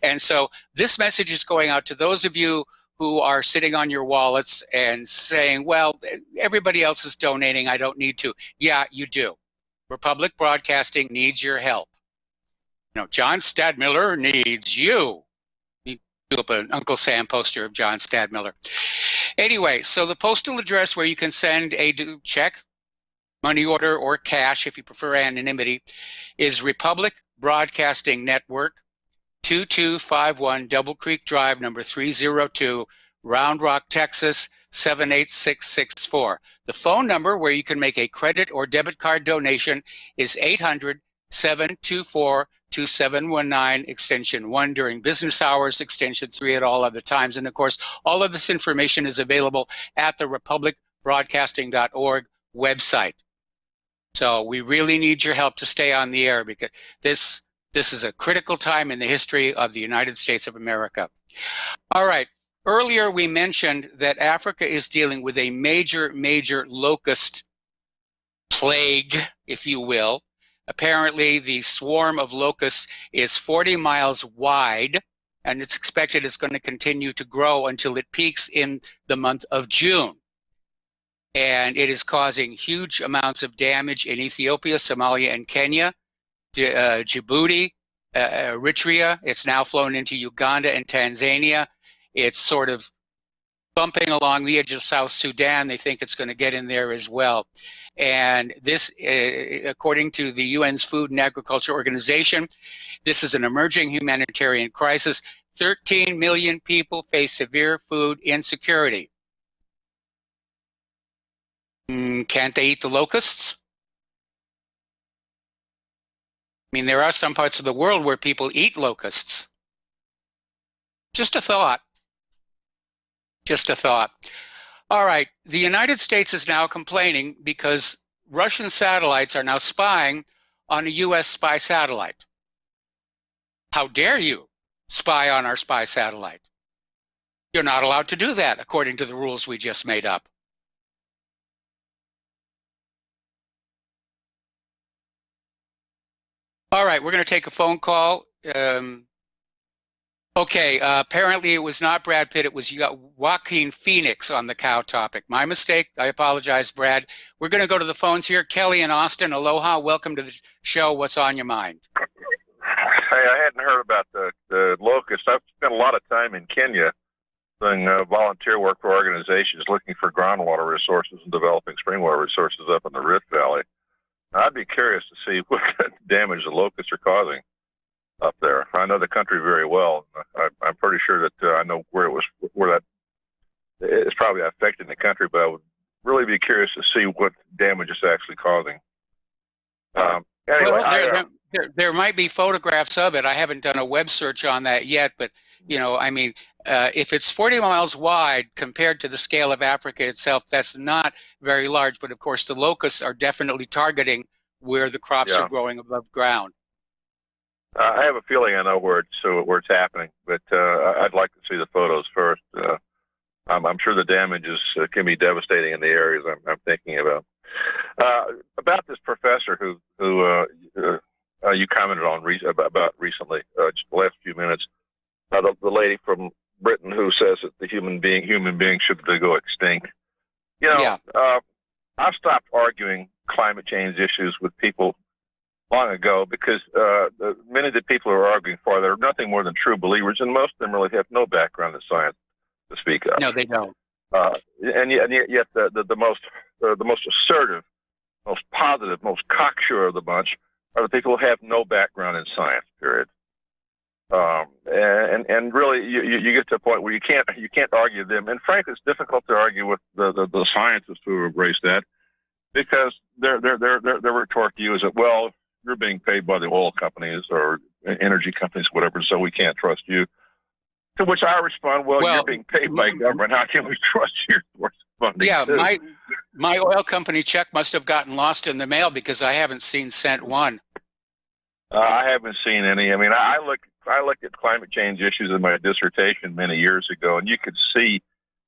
And so this message is going out to those of you who are sitting on your wallets and saying, well, everybody else is donating, I don't need to. Yeah, you do. Republic Broadcasting needs your help. John Stadmiller needs you. You do up an Uncle Sam poster of John Stadmiller. Anyway, so the postal address where you can send a check, money order or cash if you prefer anonymity, is Republic Broadcasting Network, 2251 Double Creek Drive, number 302, Round Rock, Texas, 78664. The phone number where you can make a credit or debit card donation is 800-724-2719, extension 1 during business hours, extension 3 at all other times. And of course, all of this information is available at the republicbroadcasting.org website. So we really need your help to stay on the air, because this is a critical time in the history of the United States of America. All right. Earlier, we mentioned that Africa is dealing with a major locust plague, if you will. Apparently, the swarm of locusts is 40 miles wide, and it's expected it's going to continue to grow until it peaks in the month of June. And it is causing huge amounts of damage in Ethiopia, Somalia, and Kenya, Djibouti, Eritrea. It's now flown into Uganda and Tanzania. It's sort of bumping along the edge of South Sudan. They think it's going to get in there as well. And this, according to the UN's Food and Agriculture Organization, this is an emerging humanitarian crisis. 13 million people face severe food insecurity. Can't they eat the locusts? I mean, there are some parts of the world where people eat locusts. Just a thought. Just a thought. All right, the United States is now complaining because Russian satellites are now spying on a U.S. spy satellite. How dare you spy on our spy satellite? You're not allowed to do that according to the rules we just made up. All right, we're going to take a phone call. Okay, apparently it was not Brad Pitt. It was Joaquin Phoenix on the cow topic. My mistake. I apologize, Brad. We're going to go to the phones here. Kelly in Austin, aloha. Welcome to the show. What's on your mind? Hey, I hadn't heard about the locusts. I've spent a lot of time in Kenya doing volunteer work for organizations looking for groundwater resources and developing spring water resources up in the Rift Valley. I'd be curious to see what damage the locusts are causing up there. I know the country very well. I'm pretty sure that I know where that is probably affecting the country, but I would really be curious to see what damage it's actually causing. Anyway, well, there might be photographs of it. I haven't done a web search on that yet, but you know, I mean, if it's 40 miles wide compared to the scale of Africa itself, that's not very large. But of course, the locusts are definitely targeting where the crops are growing above ground. I have a feeling I know where it's happening, but I'd like to see the photos first. I'm sure the damages can be devastating in the areas I'm thinking about. About this professor who you commented on about recently, just the last few minutes, the lady from Britain who says that the human beings should go extinct. You know, I've stopped arguing climate change issues with people long ago because many of the people who are arguing for it are nothing more than true believers, and most of them really have no background in science to speak of. No, they don't. And yet the most assertive, most positive, most cocksure of the bunch are the people who have no background in science. Period. And really, you get to a point where you can't argue them. And frankly, it's difficult to argue with the scientists who embrace that, because their retort to you is that, well, you're being paid by the oil companies or energy companies, whatever, so we can't trust you. To which I respond, well, you're being paid by government. How can we trust your source of funding? Yeah, my oil company check must have gotten lost in the mail because I haven't seen cent one. I haven't seen any. I mean, I looked at climate change issues in my dissertation many years ago, and you could see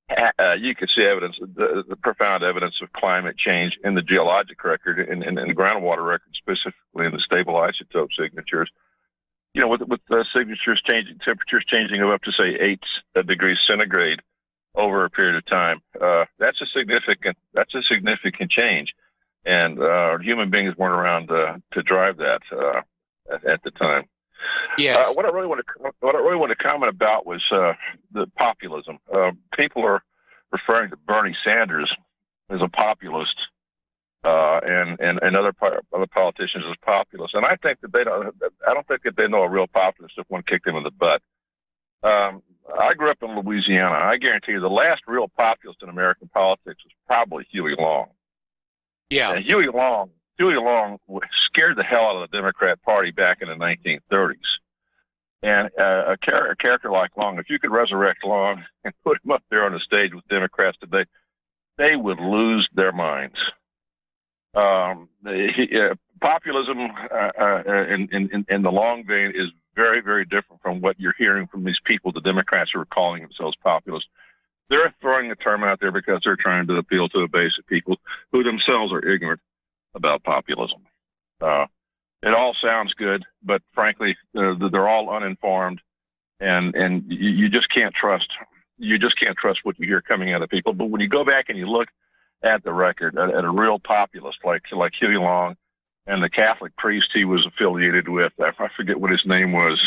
evidence, the profound evidence of climate change in the geologic record and the groundwater record, specifically in the stable isotope signatures. You know, with the signatures changing, temperatures changing of up to say 8 degrees centigrade over a period of time. That's a significant change, and human beings weren't around to drive that at the time. Yes. What I really want to comment about was the populism. People are referring to Bernie Sanders as a populist, and other politicians as populists. And I think that I don't think that they know a real populist if one kicked them in the butt. I grew up in Louisiana. I guarantee you the last real populist in American politics was probably Huey Long. Yeah. And Huey Long scared the hell out of the Democrat Party back in the 1930s. And a character like Long, if you could resurrect Long and put him up there on the stage with Democrats today, they would lose their minds. Populism in the long vein is very, very different from what you're hearing from these people, the Democrats who are calling themselves populists. They're throwing the term out there because they're trying to appeal to a base of people who themselves are ignorant about populism. It all sounds good, but frankly, they're all uninformed, and you just can't trust. You just can't trust what you hear coming out of people. But when you go back and you look at the record, at a real populist like Huey Long and the Catholic priest he was affiliated with, I forget what his name was.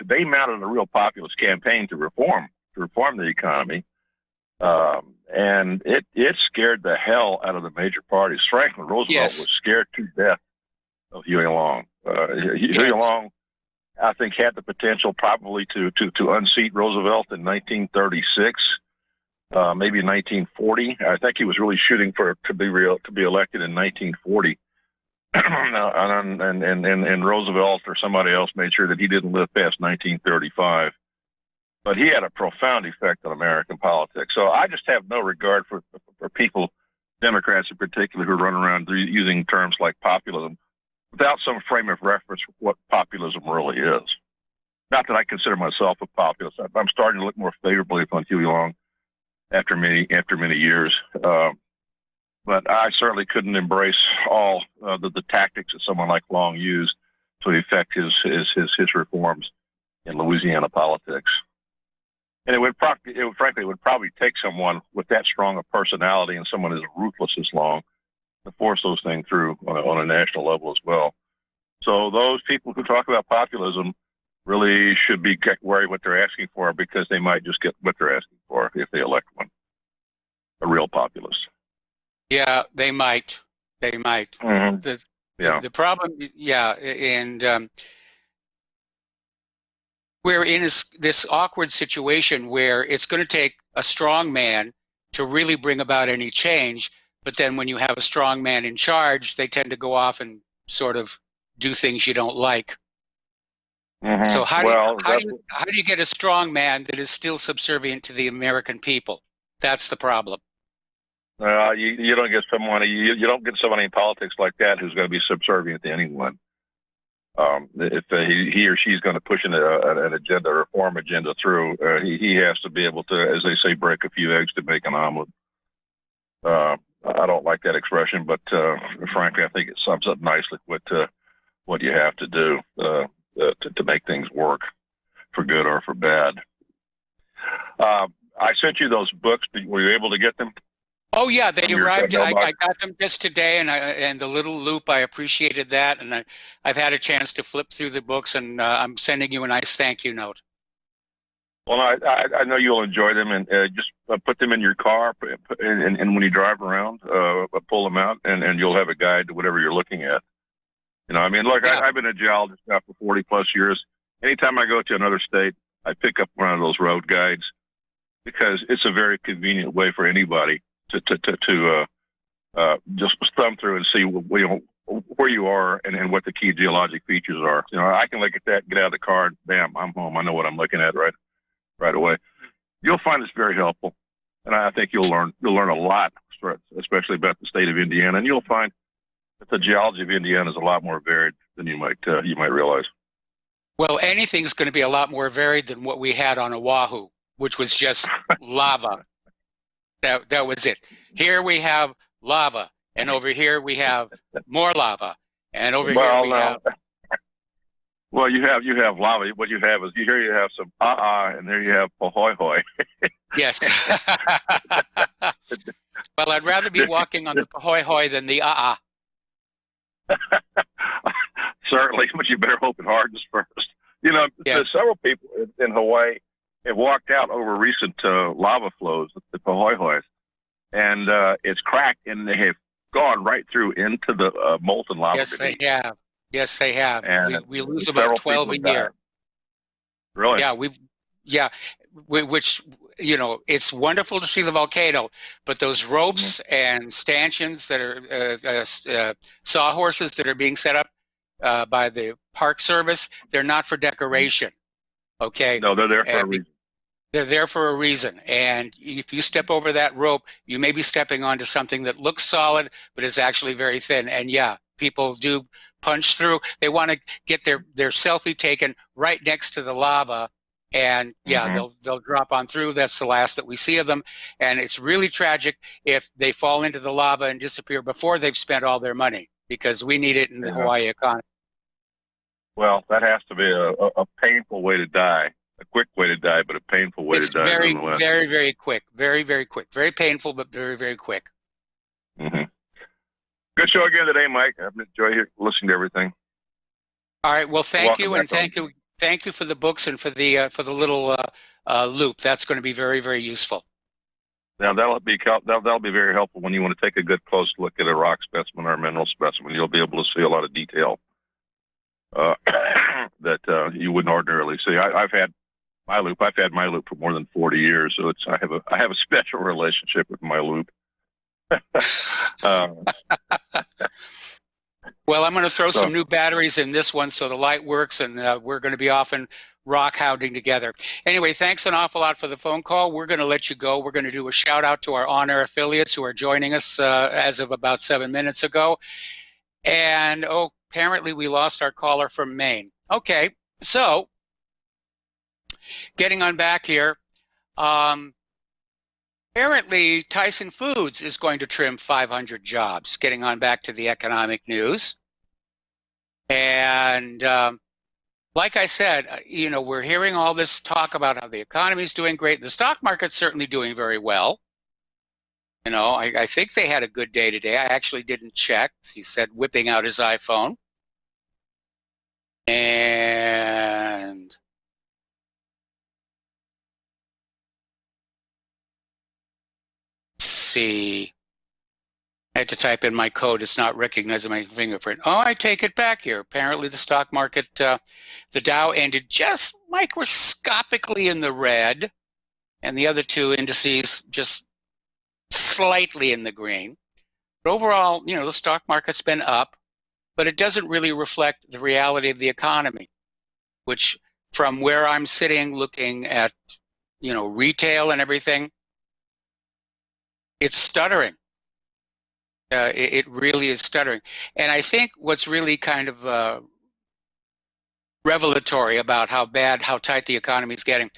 They mounted a real populist campaign to reform the economy, and it scared the hell out of the major parties. Franklin Roosevelt was scared to death of Huey Long. Huey Long, I think, had the potential probably to unseat Roosevelt in 1936, maybe 1940. I think he was really shooting to be elected in 1940. and Roosevelt or somebody else made sure that he didn't live past 1935. But he had a profound effect on American politics. So I just have no regard for people, Democrats in particular, who run around using terms like populism without some frame of reference for what populism really is. Not that I consider myself a populist. I'm starting to look more favorably upon Huey Long after many years. But I certainly couldn't embrace all the tactics that someone like Long used to effect his reforms in Louisiana politics. And it would probably take someone with that strong a personality and someone as ruthless as Long to force those things through on a national level as well. So those people who talk about populism really should be wary what they're asking for, because they might just get what they're asking for if they elect one, a real populist. Yeah, they might. They might. Mm-hmm. The problem, and we're in this awkward situation where it's going to take a strong man to really bring about any change. But then when you have a strong man in charge, they tend to go off and sort of do things you don't like. Mm-hmm. So how do you get a strong man that is still subservient to the American people? That's the problem. You don't get somebody in politics like that who's going to be subservient to anyone. If he or she's going to push an agenda, a reform agenda through, he has to be able to, as they say, break a few eggs to make an omelet. I don't like that expression, but frankly, I think it sums up nicely what you have to do to make things work for good or for bad. I sent you those books. Were you able to get them? Oh yeah, they arrived. I got them just today, and the little loop. I appreciated that, and I've had a chance to flip through the books, and I'm sending you a nice thank you note. Well, I know you'll enjoy them, and just put them in your car, and when you drive around, pull them out, and you'll have a guide to whatever you're looking at. You know, I mean, look, I've been a geologist now for 40 plus years. Anytime I go to another state, I pick up one of those road guides, because it's a very convenient way for anybody to just thumb through and see where you are and what the key geologic features are. You know, I can look at that, get out of the car, and bam, I'm home. I know what I'm looking at right away. You'll find this very helpful, and I think you'll learn a lot, especially about the state of Indiana, and you'll find that the geology of Indiana is a lot more varied than you might realize. Well, anything's going to be a lot more varied than what we had on Oahu, which was just lava. That was it. Here we have lava, and over here we have more lava, and over here we have. Well, you have lava. What you have is here you have some and there you have pahoihoi. Yes. Well, I'd rather be walking on the pahoihoi than the Certainly, but you better hope it hardens first. You know, several people in Hawaii have walked out over recent lava flows, the pahoihois, and it's cracked, and they have gone right through into the molten lava. Yes, they have. Yes, they have. And We lose several about 12 people a have year. died. Really? Yeah, which, you know, it's wonderful to see the volcano, but those ropes and stanchions that are sawhorses that are being set up by the Park Service, they're not for decoration. Okay. No, they're there for a reason. They're there for a reason. And if you step over that rope, you may be stepping onto something that looks solid, but is actually very thin. And yeah, people do punch through. They want to get their selfie taken right next to the lava. And yeah, they'll drop on through. That's the last that we see of them. And it's really tragic if they fall into the lava and disappear before they've spent all their money, because we need it in the Hawaii economy. Well, that has to be a painful way to die. A quick way to die, but a painful way to die. Very, very, very quick. Very, very quick. Very painful, but very, very quick. Good show again today, Mike. I've enjoyed listening to everything. All right. Well, thank you, and thank you for the books and for the little loop. That's going to be very, very useful. Now that'll be very helpful when you want to take a good close look at a rock specimen or a mineral specimen. You'll be able to see a lot of detail that you wouldn't ordinarily see. I've had my loop. I've had my loop for more than 40 years, so I have a special relationship with my loop. Well, I'm going to throw some new batteries in this one so the light works, and we're going to be off and rock hounding together. Anyway, thanks an awful lot for the phone call. We're going to let you go. We're going to do a shout out to our on-air affiliates who are joining us as of about 7 minutes ago. And apparently we lost our caller from Maine. Okay, so getting on back here. Apparently, Tyson Foods is going to trim 500 jobs, getting on back to the economic news. And like I said, you know, we're hearing all this talk about how the economy is doing great. The stock market's certainly doing very well. You know, I think they had a good day today. I actually didn't check. He said whipping out his iPhone. And see, I had to type in my code. It's not recognizing my fingerprint. Oh, I take it back here. Apparently the stock market, the Dow ended just microscopically in the red, and the other two indices just slightly in the green. But overall, you know, the stock market's been up, but it doesn't really reflect the reality of the economy, which from where I'm sitting looking at, you know, retail and everything, it's stuttering. It really is stuttering. And I think what's really kind of revelatory about how tight the economy is getting,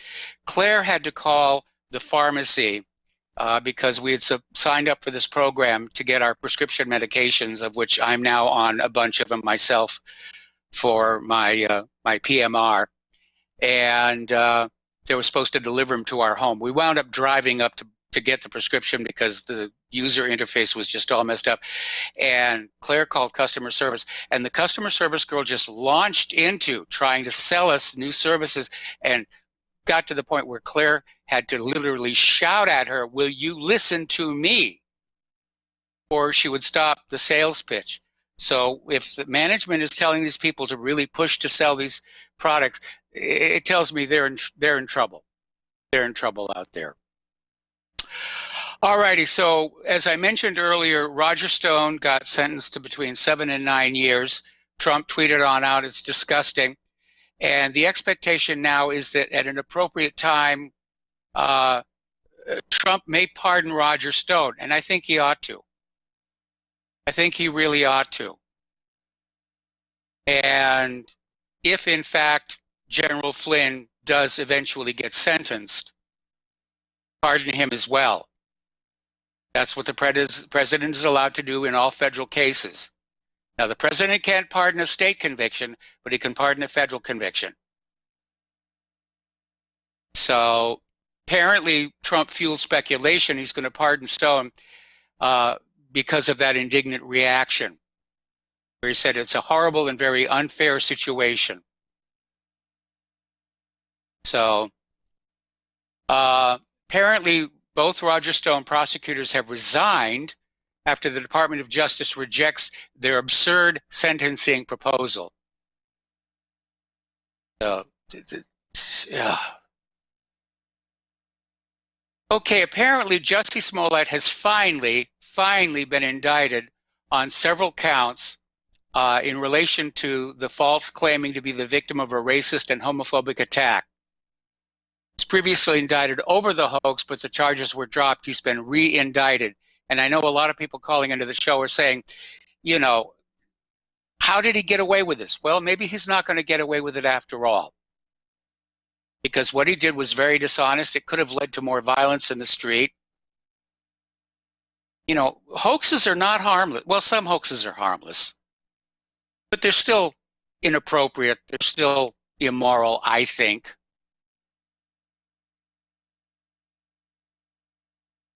Claire had to call the pharmacy because we had signed up for this program to get our prescription medications, of which I'm now on a bunch of them myself for my PMR. And they were supposed to deliver them to our home. We wound up driving up to get the prescription because the user interface was just all messed up. And Claire called customer service, and the customer service girl just launched into trying to sell us new services and got to the point where Claire had to literally shout at her, "Will you listen to me?" Or she would stop the sales pitch. So if the management is telling these people to really push to sell these products, it tells me they're in trouble. They're in trouble out there. All righty, so as I mentioned earlier, Roger Stone got sentenced to between 7 and 9 years. Trump tweeted on out, "It's disgusting." And the expectation now is that at an appropriate time, Trump may pardon Roger Stone, and I think he ought to. I think he really ought to. And if, in fact, General Flynn does eventually get sentenced, pardon him as well. That's what the president is allowed to do in all federal cases. Now, the president can't pardon a state conviction, but he can pardon a federal conviction. So apparently Trump fueled speculation he's going to pardon Stone because of that indignant reaction, where he said it's a horrible and very unfair situation. So apparently both Roger Stone prosecutors have resigned after the Department of Justice rejects their absurd sentencing proposal. Okay, apparently Jussie Smollett has finally been indicted on several counts in relation to the false claiming to be the victim of a racist and homophobic attack. He was previously indicted over the hoax, but the charges were dropped. He's been re-indicted. And I know a lot of people calling into the show are saying, you know, how did he get away with this? Well, maybe he's not going to get away with it after all. Because what he did was very dishonest. It could have led to more violence in the street. You know, hoaxes are not harmless. Well, some hoaxes are harmless. But they're still inappropriate. They're still immoral, I think.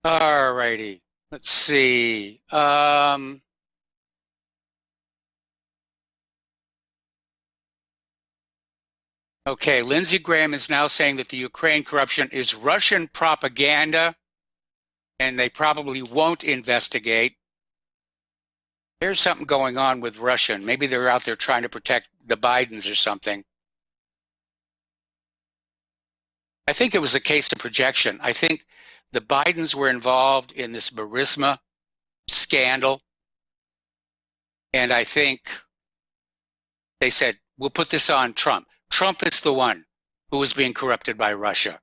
All righty. Let's see. Okay, Lindsey Graham is now saying that the Ukraine corruption is Russian propaganda, and they probably won't investigate. There's something going on with Russia. Maybe they're out there trying to protect the Bidens or something. I think it was a case of projection. I think the Bidens were involved in this Burisma scandal, and I think they said, we'll put this on Trump. Trump is the one who was being corrupted by Russia.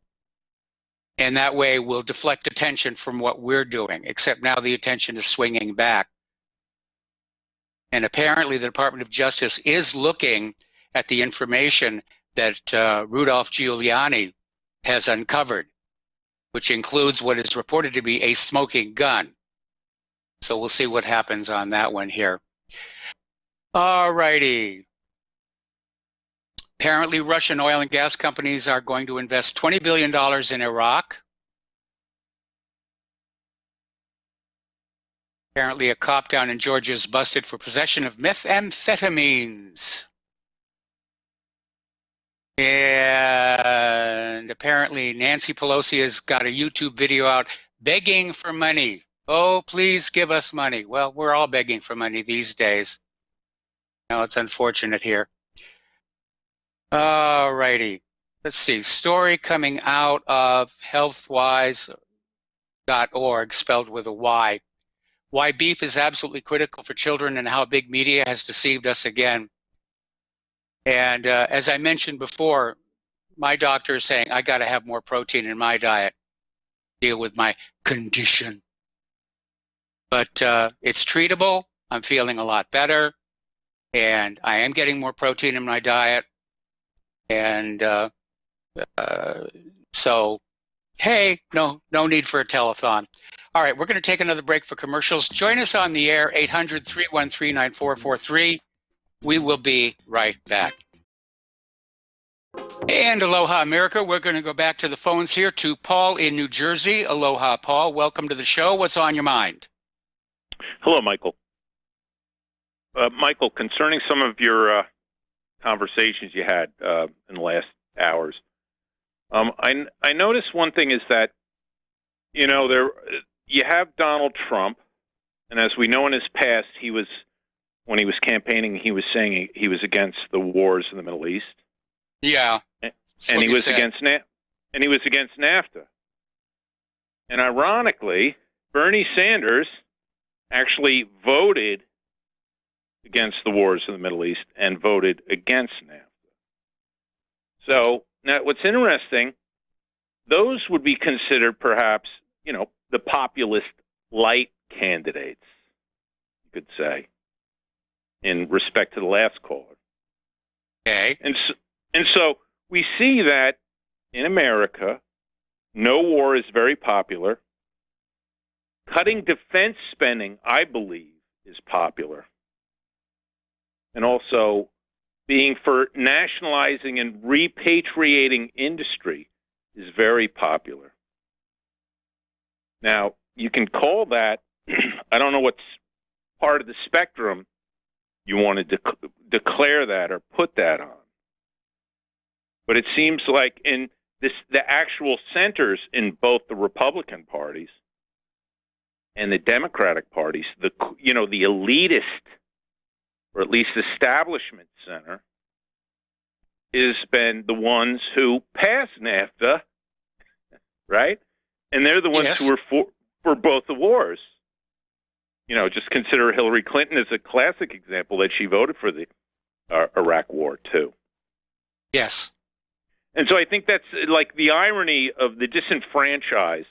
And that way we'll deflect attention from what we're doing, except now the attention is swinging back. And apparently the Department of Justice is looking at the information that Rudolph Giuliani has uncovered, which includes what is reported to be a smoking gun. So we'll see what happens on that one here. All righty. Apparently, Russian oil and gas companies are going to invest $20 billion in Iraq. Apparently, a cop down in Georgia is busted for possession of methamphetamines. And apparently, Nancy Pelosi has got a YouTube video out begging for money. Oh, please give us money. Well, we're all begging for money these days. Now, it's unfortunate here. All righty. Let's see. Story coming out of healthwise.org, spelled with a Y. Why beef is absolutely critical for children and how big media has deceived us again. And as I mentioned before, my doctor is saying I got to have more protein in my diet to deal with my condition. But it's treatable. I'm feeling a lot better. And I am getting more protein in my diet. And so, hey, no need for a telethon. All right, we're going to take another break for commercials. Join us on the air, 800-313-9443. We will be right back. And aloha, America. We're going to go back to the phones here to Paul in New Jersey. Aloha, Paul. Welcome to the show. What's on your mind? Hello, Michael. Michael, concerning some of your conversations you had in the last hours, I noticed one thing is that, you know, you have Donald Trump, and as we know in his past, when he was campaigning, he was saying he was against the wars in the Middle East. Yeah, and he was against NAFTA. And ironically, Bernie Sanders actually voted against the wars in the Middle East and voted against NAFTA. So now what's interesting, those would be considered perhaps, you know, the populist light candidates, you could say, in respect to the last caller. Okay. And so we see that in America, no war is very popular. Cutting defense spending, I believe, is popular. And also being for nationalizing and repatriating industry is very popular. Now, you can call that, I don't know what's part of the spectrum you want to declare that or put that on. But it seems like, and the actual centers in both the Republican parties and the Democratic parties, the elitist, or at least establishment center, has been the ones who passed NAFTA, right? And they're the ones who were for both the wars. Just consider Hillary Clinton as a classic example that she voted for the Iraq War too. Yes. And so I think that's like the irony of the disenfranchisement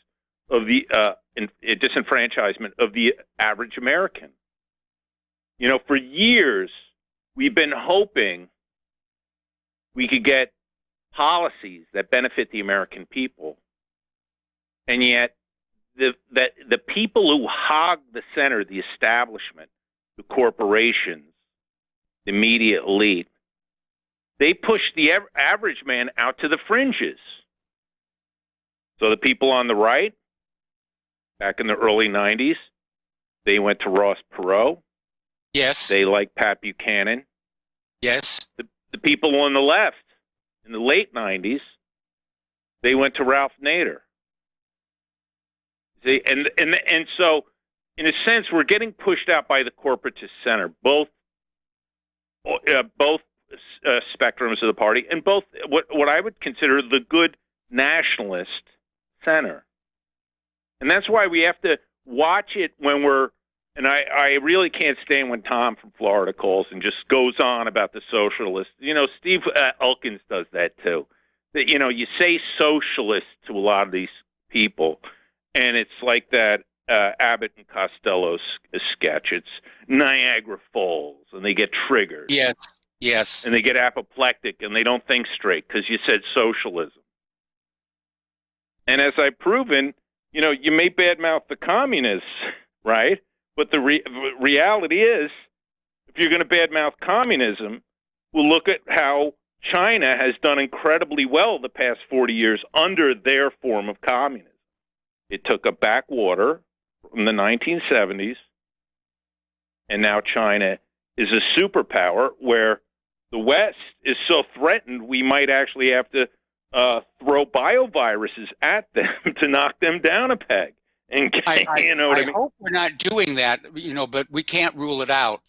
of the average American. For years we've been hoping we could get policies that benefit the American people, and yet the people who hog the center, the establishment, the corporations, the media elite, they push the average man out to the fringes. So the people on the right, back in the early 90s, they went to Ross Perot. Yes. They liked Pat Buchanan. Yes. The people on the left, in the late 90s, they went to Ralph Nader. See, and so, in a sense, we're getting pushed out by the corporatist center, both spectrums of the party, and both what I would consider the good nationalist center. And that's why we have to watch it when we're, and I really can't stand when Tom from Florida calls and just goes on about the socialists. Steve Elkins does that too. That, you say socialist to a lot of these people, and it's like that Abbott and Costello sketch. It's Niagara Falls, and they get triggered. Yes. And they get apoplectic, and they don't think straight because you said socialism. And as I've proven, you may badmouth the communists, right? But the reality is, if you're going to badmouth communism, we'll look at how China has done incredibly well the past 40 years under their form of communism. It took a backwater from the 1970s, and now China is a superpower where the West is so threatened we might actually have to throw bioviruses at them to knock them down a peg. And I hope we're not doing that, but we can't rule it out.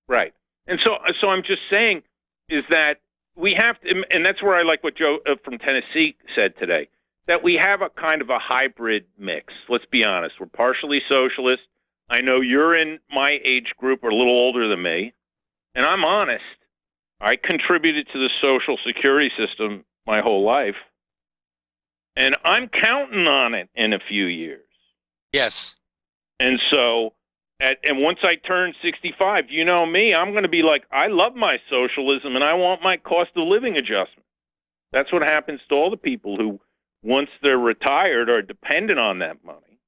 Right. And so I'm just saying is that we have to, and that's where I like what Joe from Tennessee said today, that we have a kind of a hybrid mix. Let's be honest. We're partially socialist. I know you're in my age group or a little older than me, and I'm honest. I contributed to the Social Security system my whole life, and I'm counting on it in a few years. Yes. And so, and once I turn 65, you know me, I'm going to be like, I love my socialism, and I want my cost of living adjustment. That's what happens to all the people who, once they're retired, are dependent on that money.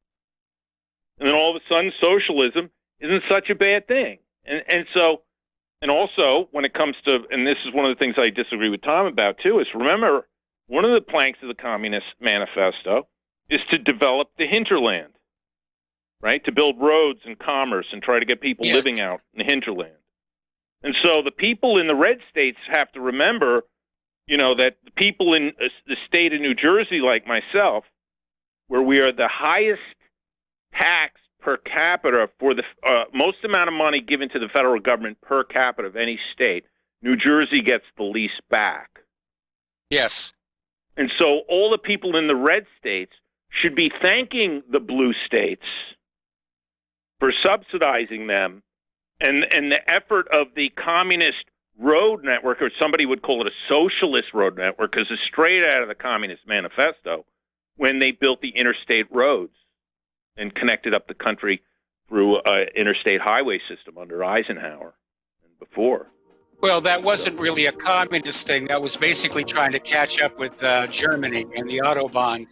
And then all of a sudden, socialism isn't such a bad thing. And also, when it comes to, and this is one of the things I disagree with Tom about too, is remember, one of the planks of the Communist Manifesto is to develop the hinterland, right? To build roads and commerce and try to get people living out in the hinterland. And so the people in the red states have to remember, that the people in the state of New Jersey, like myself, where we are the highest tax per capita for the most amount of money given to the federal government per capita of any state, New Jersey gets the least back. Yes. And so all the people in the red states should be thanking the blue states for subsidizing them, and the effort of the communist road network, or somebody would call it a socialist road network, because it's straight out of the Communist Manifesto, when they built the interstate roads and connected up the country through an interstate highway system under Eisenhower and before. Well, that wasn't really a communist thing. That was basically trying to catch up with Germany and the Autobahn.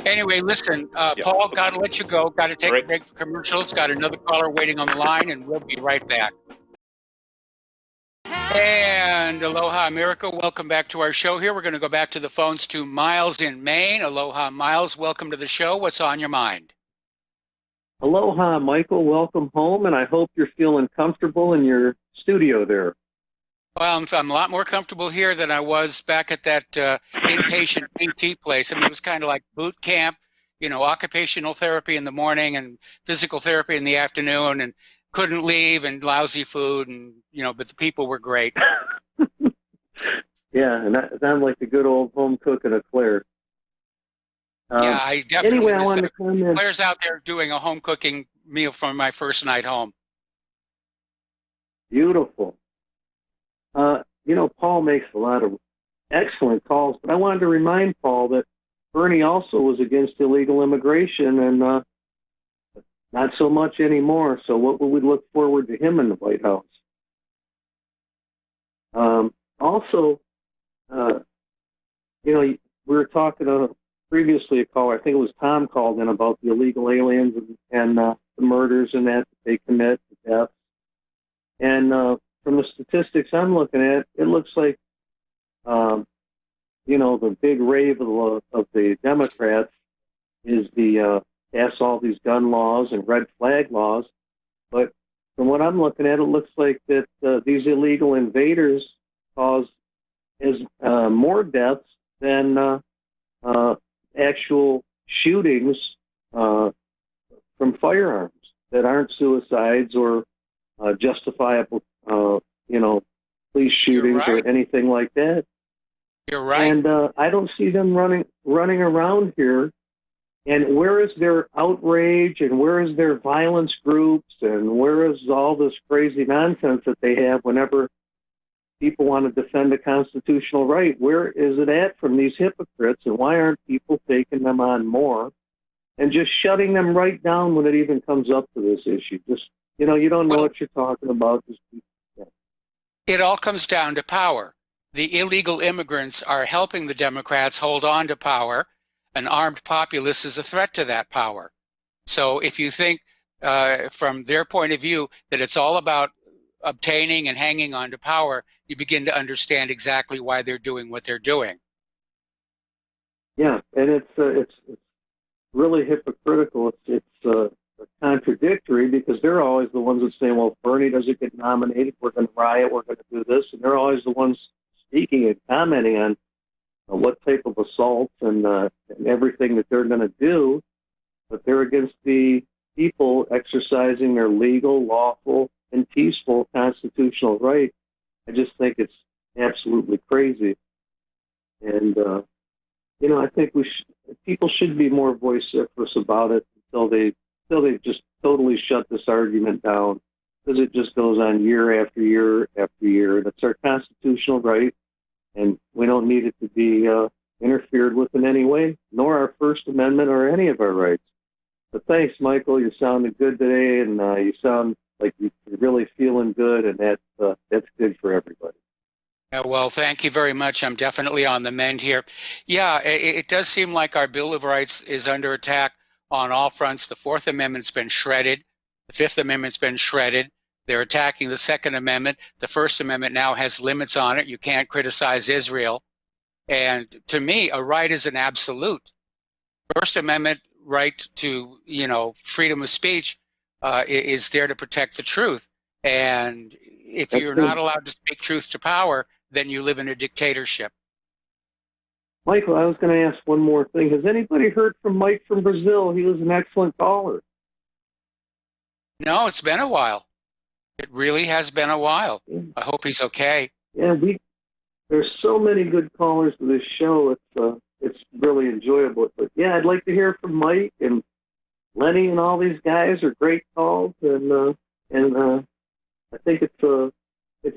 Anyway, listen, Paul, got to let you go. Got to take a break for commercials. Got another caller waiting on the line, and we'll be right back. And aloha, America. Welcome back to our show here. We're going to go back to the phones to Miles in Maine. Aloha, Miles. Welcome to the show. What's on your mind? Aloha, Michael. Welcome home, and I hope you're feeling comfortable in your studio there. Well, I'm a lot more comfortable here than I was back at that inpatient PT place. I mean, it was kind of like boot camp, occupational therapy in the morning and physical therapy in the afternoon, and couldn't leave, and lousy food, and but the people were great. Yeah, and that sounds like the good old home cooking of Claire. Yeah, I definitely anyway, I miss wanted that. to comment. Claire's out there doing a home cooking meal from my first night home. Beautiful. Paul makes a lot of excellent calls, but I wanted to remind Paul that Bernie also was against illegal immigration, and not so much anymore. So what would we look forward to him in the White House? Also, we were talking previously, a caller, I think it was Tom, called in about the illegal aliens and the murders and that they commit, the deaths. And from the statistics I'm looking at, it looks like, the big rave of the Democrats is the pass all these gun laws and red flag laws. But from what I'm looking at, it looks like that these illegal invaders cause more deaths than actual shootings from firearms that aren't suicides or justifiable, police shootings or anything like that. You're right. And I don't see them running around here. And where is their outrage, and where is their violence groups, and where is all this crazy nonsense that they have whenever people want to defend a constitutional right? Where is it at from these hypocrites, and why aren't people taking them on more and just shutting them right down when it even comes up to this issue? Just, you don't know what you're talking about. It all comes down to power. The illegal immigrants are helping the Democrats hold on to power. An armed populace is a threat to that power. So if you think from their point of view that it's all about obtaining and hanging on to power, you begin to understand exactly why they're doing what they're doing. Yeah, and it's really hypocritical. It's contradictory, because they're always the ones that say, well, if Bernie doesn't get nominated, we're going to riot, we're going to do this. And they're always the ones speaking and commenting on what type of assaults and everything that they're going to do. But they're against the people exercising their legal, lawful, and peaceful constitutional right. I just think it's absolutely crazy. And, I think people should be more vociferous about it until they just totally shut this argument down, because it just goes on year after year after year. And it's our constitutional right, and we don't need it to be interfered with in any way, nor our First Amendment or any of our rights. But thanks, Michael. You sounded good today, and you sound like you're really feeling good, and that's good for everybody. Well, thank you very much. I'm definitely on the mend here. Yeah, it does seem like our Bill of Rights is under attack on all fronts. The Fourth Amendment's been shredded. The Fifth Amendment's been shredded. They're attacking the Second Amendment. The First Amendment now has limits on it. You can't criticize Israel. And to me, a right is an absolute. First Amendment right to, freedom of speech is there to protect the truth. And if you're not allowed to speak truth to power, then you live in a dictatorship. Michael, I was going to ask one more thing. Has anybody heard from Mike from Brazil? He was an excellent caller. No, it's been a while. It really has been a while. Yeah. I hope he's okay. Yeah, there's so many good callers to this show. It's really enjoyable. But yeah, I'd like to hear from Mike and Lenny, and all these guys are great calls, and I think it's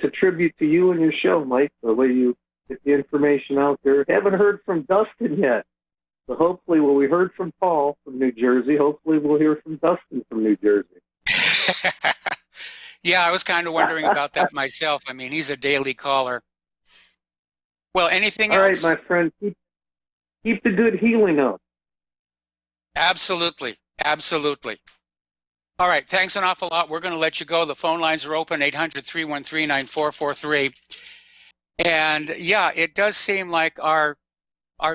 a tribute to you and your show, Mike, the way you get the information out there. Haven't heard from Dustin yet. So hopefully, we heard from Paul from New Jersey. Hopefully we'll hear from Dustin from New Jersey. Yeah, I was kind of wondering about that myself. I mean, he's a daily caller. Well, anything else? All right, my friend, keep the good healing up. Absolutely. Absolutely. All right, thanks an awful lot. We're going to let you go. The phone lines are open, 800-313-9443. And yeah, it does seem like our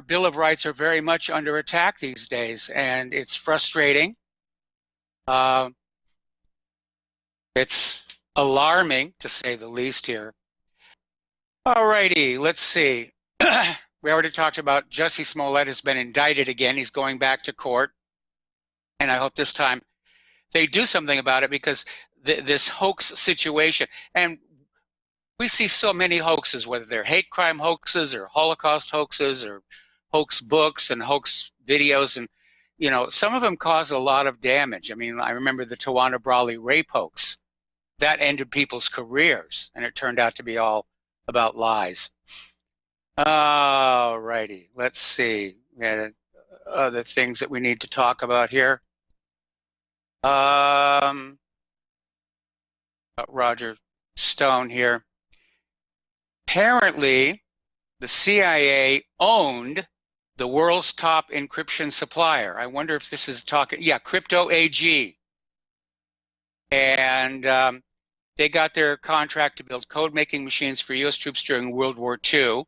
Bill of Rights are very much under attack these days, and it's frustrating. It's alarming, to say the least here. All righty, let's see. We already talked about Jussie Smollett has been indicted again. He's going back to court. And I hope this time they do something about it, because this hoax situation, and we see so many hoaxes, whether they're hate crime hoaxes or Holocaust hoaxes or hoax books and hoax videos. And, you know, some of them cause a lot of damage. I mean, I remember the Tawana Brawley rape hoax. That ended people's careers, and it turned out to be all about lies. All righty, let's see. Other things that we need to talk about here. Roger Stone here. Apparently, the CIA owned the world's top encryption supplier. I wonder if this is talking, yeah, Crypto AG. And they got their contract to build code-making machines for U.S. troops during World War II,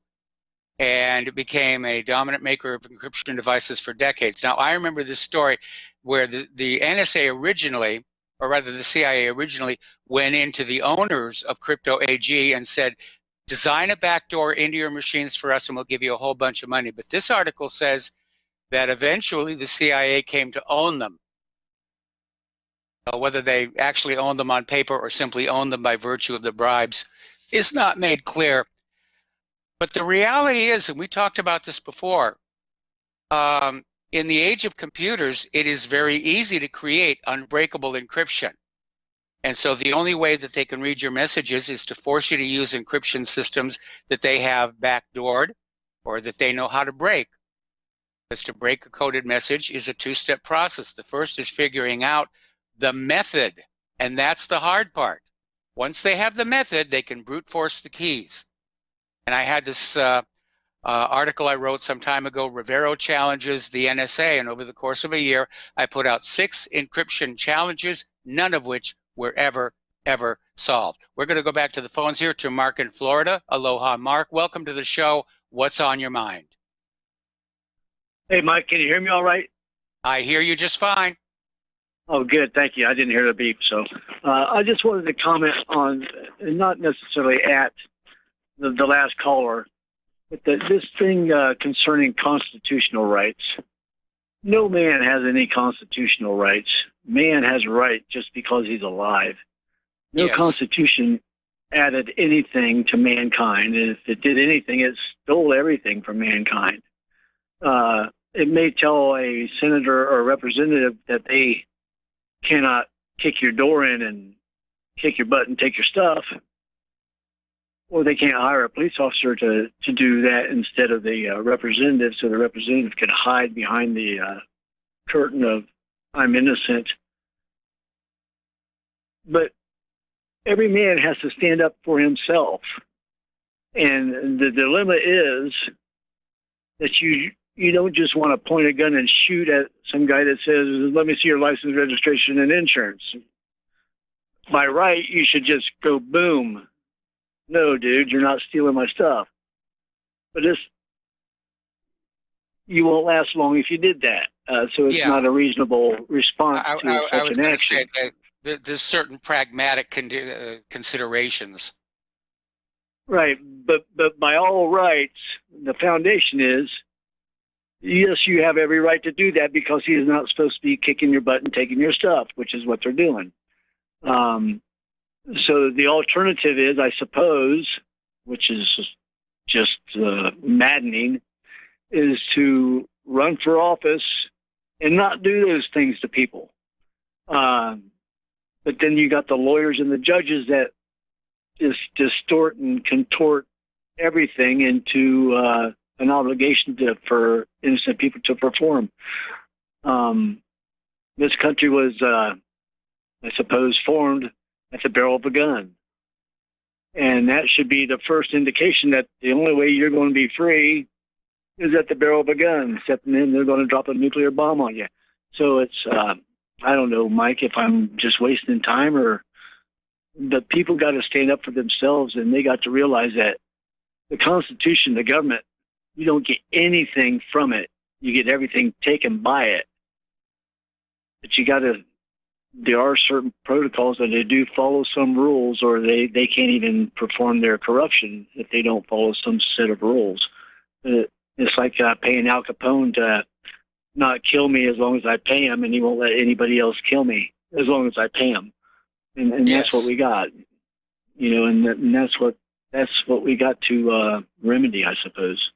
and it became a dominant maker of encryption devices for decades. Now, I remember this story where the NSA originally, or rather the CIA originally, went into the owners of Crypto AG and said, design a backdoor into your machines for us and we'll give you a whole bunch of money. But this article says that eventually the CIA came to own them. Whether they actually owned them on paper or simply owned them by virtue of the bribes is not made clear. But the reality is, and we talked about this before, in the age of computers, it is very easy to create unbreakable encryption. And so the only way that they can read your messages is to force you to use encryption systems that they have backdoored or that they know how to break. Because to break a coded message is a two-step process. The first is figuring out the method, and that's the hard part. Once they have the method, they can brute force the keys. And I had this article I wrote some time ago, Rivero challenges the NSA, and over the course of a year, I put out 6 encryption challenges, none of which were ever solved. We're going to go back to the phones here to Mark in Florida. Aloha, Mark. Welcome to the show. What's on your mind? Hey, Mike, can you hear me all right? I hear you just fine. Oh, good. Thank you. I didn't hear the beep. So I just wanted to comment on, not necessarily at the last caller, but this thing concerning constitutional rights. No man has any constitutional rights. Man has a right just because he's alive. No Yes. Constitution added anything to mankind. And if it did anything, it stole everything from mankind. It may tell a senator or a representative that they cannot kick your door in and kick your butt and take your stuff, or they can't hire a police officer to do that instead of the representative, so the representative can hide behind the curtain of I'm innocent. But every man has to stand up for himself, and the dilemma is that you don't just want to point a gun and shoot at some guy that says, let me see your license, registration, and insurance. By right, you should just go boom. No, dude, you're not stealing my stuff. But you won't last long if you did that. So it's not a reasonable response to such an action. Say that there's certain pragmatic considerations. Right, but by all rights, the foundation is, yes, you have every right to do that because he is not supposed to be kicking your butt and taking your stuff, which is what they're doing. So the alternative is, I suppose, which is just maddening, is to run for office and not do those things to people. But then you got the lawyers and the judges that just distort and contort everything into an obligation for innocent people to perform. This country was, I suppose, formed at the barrel of a gun. And that should be the first indication that the only way you're going to be free is at the barrel of a gun, except then they're going to drop a nuclear bomb on you. So it's, I don't know, Mike, if I'm just wasting time or... But people got to stand up for themselves, and they got to realize that the Constitution, the government, you don't get anything from it. You get everything taken by it. But you got to there are certain protocols that they do follow some rules, or they can't even perform their corruption if they don't follow some set of rules. It's like paying Al Capone to not kill me as long as I pay him, and he won't let anybody else kill me as long as I pay him. And Yes. that's what we got, and that's what we got to remedy, I suppose.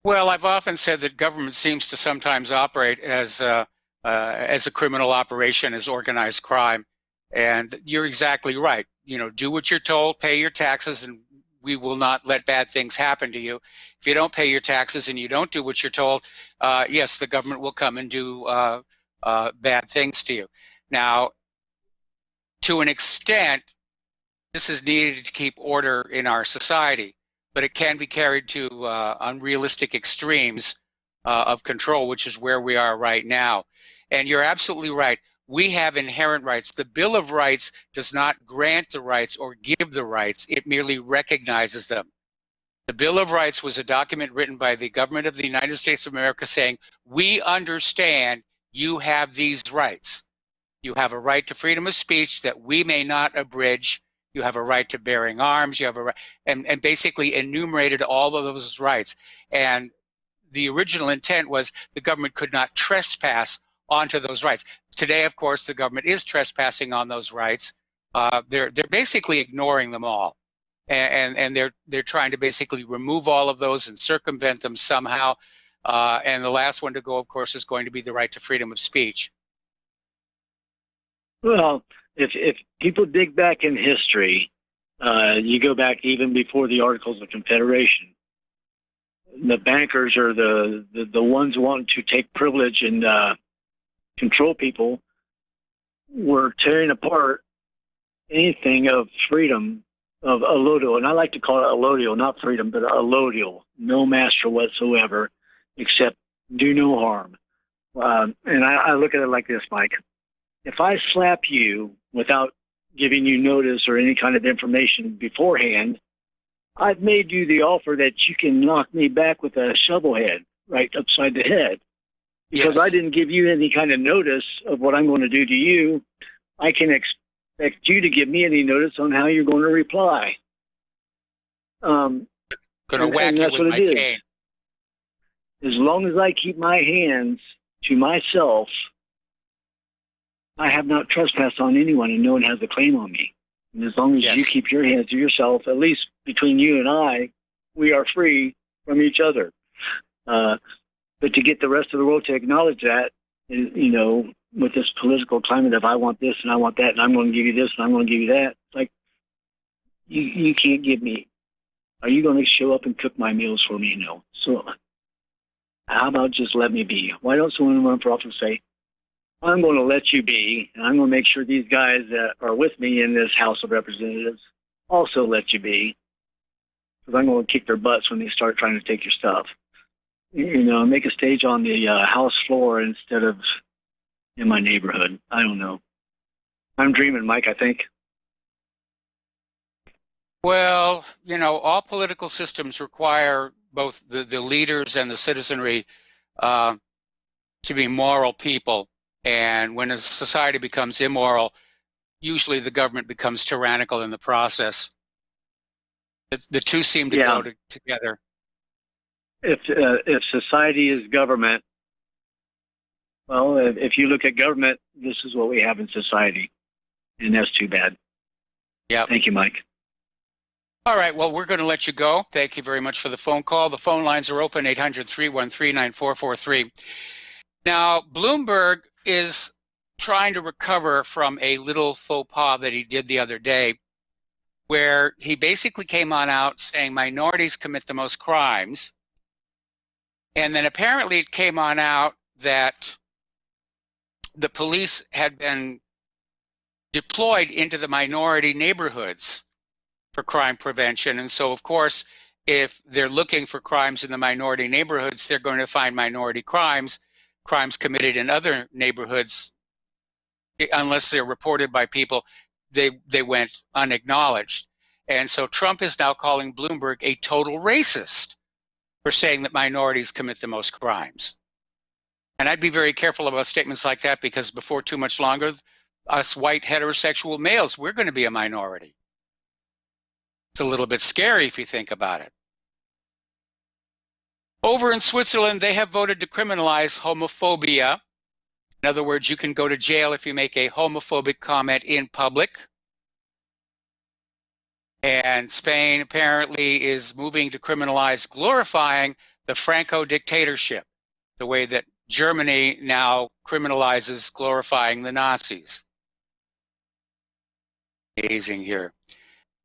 Well, I've often said that government seems to sometimes operate as a criminal operation, as organized crime. And you're exactly right. Do what you're told, pay your taxes, and we will not let bad things happen to you. If you don't pay your taxes and you don't do what you're told, yes, the government will come and do bad things to you. Now, to an extent, this is needed to keep order in our society, but it can be carried to unrealistic extremes of control, which is where we are right now. And you're absolutely right. We have inherent rights. The Bill of Rights does not grant the rights or give the rights. It merely recognizes them. The Bill of Rights was a document written by the government of the United States of America saying, we understand you have these rights. You have a right to freedom of speech that we may not abridge. You have a right to bearing arms. You have a right, and basically enumerated all of those rights. And the original intent was the government could not trespass onto those rights. Today, of course, the government is trespassing on those rights. They're basically ignoring them all, and they're trying to basically remove all of those and circumvent them somehow. And the last one to go, of course, is going to be the right to freedom of speech. Well, if people dig back in history, you go back even before the Articles of Confederation. The bankers are the ones wanting to take privilege and control people were tearing apart anything of freedom, of allodial. And I like to call it allodial, not freedom, but allodial. No master whatsoever, except do no harm. And I look at it like this, Mike. If I slap you without giving you notice or any kind of information beforehand, I've made you the offer that you can knock me back with a shovel head right upside the head. Because Yes. I didn't give you any kind of notice of what I'm going to do to you, I can expect you to give me any notice on how you're going to reply. Going to whack you with my cane. As long as I keep my hands to myself, I have not trespassed on anyone, and no one has a claim on me. And as long as Yes. you keep your hands to yourself, at least between you and I, we are free from each other. But to get the rest of the world to acknowledge that, with this political climate of I want this and I want that, and I'm going to give you this and I'm going to give you that, it's like, you can't give me. Are you going to show up and cook my meals for me? No. So how about just let me be? Why don't someone run for office and say, I'm going to let you be, and I'm going to make sure these guys that are with me in this House of Representatives also let you be, because I'm going to kick their butts when they start trying to take your stuff. Make a stage on the House floor instead of in my neighborhood. I don't know. I'm dreaming, Mike, I think. Well, all political systems require both the leaders and the citizenry to be moral people. And when a society becomes immoral, usually the government becomes tyrannical in the process. The two seem to go together. If society is government, well, if you look at government, this is what we have in society. And that's too bad. Yeah. Thank you, Mike. All right. Well, we're going to let you go. Thank you very much for the phone call. The phone lines are open, 800-313-9443. Now, Bloomberg is trying to recover from a little faux pas that he did the other day, where he basically came on out saying minorities commit the most crimes. And then apparently it came on out that the police had been deployed into the minority neighborhoods for crime prevention. And so, of course, if they're looking for crimes in the minority neighborhoods, they're going to find minority crimes committed in other neighborhoods, unless they're reported by people, they went unacknowledged. And so Trump is now calling Bloomberg a total racist for saying that minorities commit the most crimes. And I'd be very careful about statements like that, because before too much longer, us white heterosexual males, we're going to be a minority. It's a little bit scary if you think about it. Over in Switzerland, they have voted to criminalize homophobia. In other words, you can go to jail if you make a homophobic comment in public. And Spain apparently is moving to criminalize glorifying the Franco dictatorship, the way that Germany now criminalizes glorifying the Nazis. Amazing here.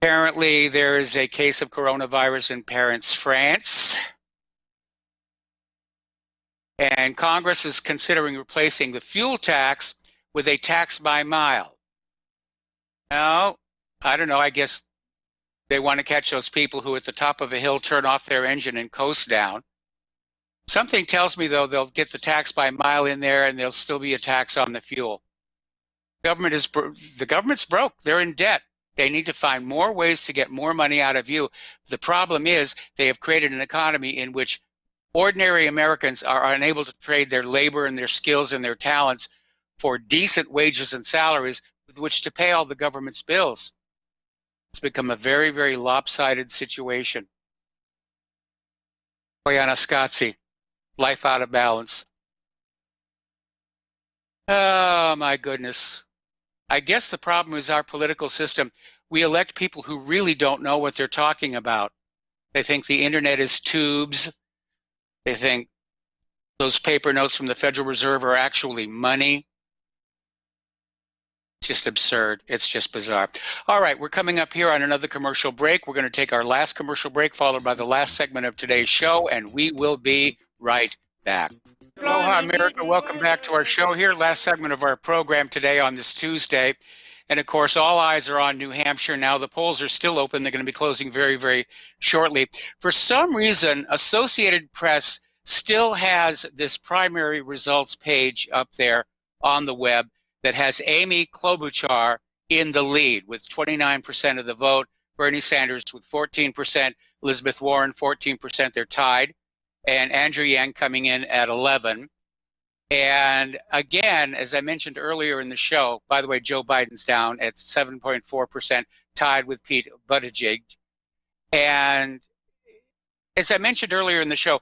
Apparently, there is a case of coronavirus in Paris, France. And Congress is considering replacing the fuel tax with a tax by mile. Now, I don't know, I guess they want to catch those people who at the top of a hill turn off their engine and coast down. Something tells me, though, they'll get the tax by mile in there and there'll still be a tax on the fuel. The government's broke. They're in debt. They need to find more ways to get more money out of you. The problem is they have created an economy in which ordinary Americans are unable to trade their labor and their skills and their talents for decent wages and salaries with which to pay all the government's bills. It's become a very, very lopsided situation. Oyana Scotzi, life out of balance. Oh, my goodness. I guess the problem is our political system. We elect people who really don't know what they're talking about. They think the internet is tubes. They think those paper notes from the Federal Reserve are actually money. It's just absurd. It's just bizarre. All right, we're coming up here on another commercial break. We're going to take our last commercial break, followed by the last segment of today's show, and we will be right back. Aloha, America. Welcome back to our show here. Last segment of our program today on this Tuesday. And of course, all eyes are on New Hampshire now. The polls are still open. They're going to be closing very, very shortly. For some reason, Associated Press still has this primary results page up there on the web that has Amy Klobuchar in the lead with 29% of the vote, Bernie Sanders with 14%, Elizabeth Warren 14%. They're tied, and Andrew Yang coming in at 11%. And again, as I mentioned earlier in the show, by the way, Joe Biden's down at 7.4%, tied with Pete Buttigieg. And as I mentioned earlier in the show,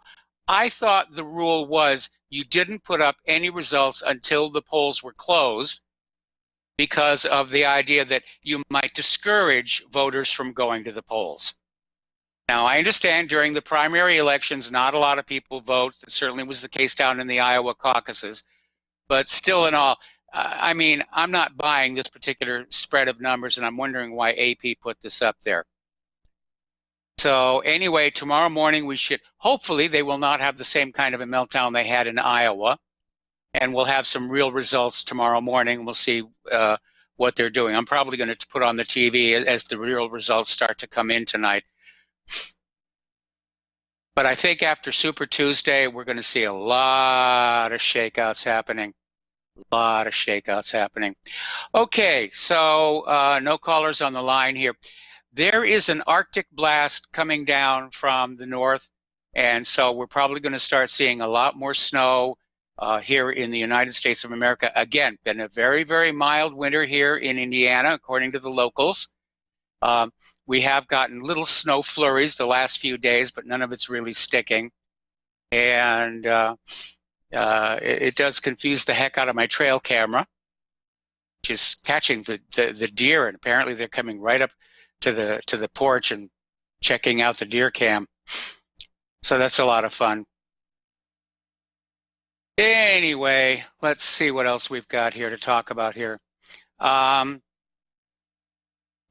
I thought the rule was you didn't put up any results until the polls were closed because of the idea that you might discourage voters from going to the polls. Now, I understand during the primary elections, not a lot of people vote. It certainly was the case down in the Iowa caucuses. But still in all, I mean, I'm not buying this particular spread of numbers, and I'm wondering why AP put this up there. So anyway, tomorrow morning we should, hopefully they will not have the same kind of a meltdown they had in Iowa. And we'll have some real results tomorrow morning. We'll see what they're doing. I'm probably going to put on the TV as the real results start to come in tonight. But I think after Super Tuesday, we're going to see a lot of shakeouts happening. A lot of shakeouts happening. Okay, so no callers on the line here. There is an Arctic blast coming down from the north, and so we're probably going to start seeing a lot more snow here in the United States of America. Again, been a very, very mild winter here in Indiana, according to the locals. We have gotten little snow flurries the last few days, but none of it's really sticking. And it does confuse the heck out of my trail camera, which is catching the deer, and apparently they're coming right up to the porch and checking out the deer cam. So that's a lot of fun. Anyway, let's see what else we've got here to talk about here.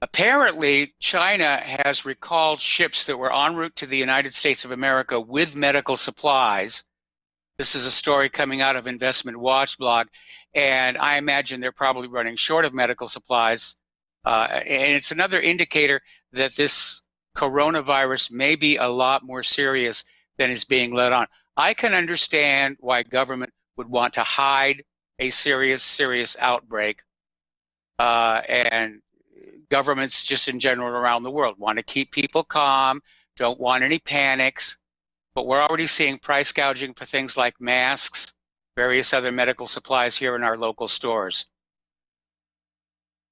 Apparently, China has recalled ships that were en route to the United States of America with medical supplies. This is a story coming out of Investment Watch blog, and I imagine they're probably running short of medical supplies. And it's another indicator that this coronavirus may be a lot more serious than is being let on. I can understand why government would want to hide a serious outbreak, and governments just in general around the world want to keep people calm, don't want any panics, but we're already seeing price gouging for things like masks various other medical supplies here in our local stores.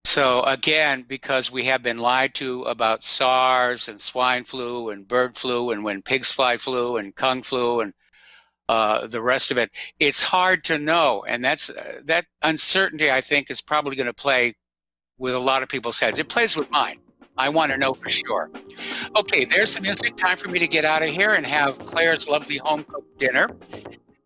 So again, because we have been lied to about SARS and swine flu and bird flu and when pigs fly flu and kung flu and the rest of it, it's hard to know. And that uncertainty, I think, is probably going to play with a lot of people's heads. It plays with mine. I want to know for sure. Okay, there's some music. Time for me to get out of here and have Claire's lovely home-cooked dinner.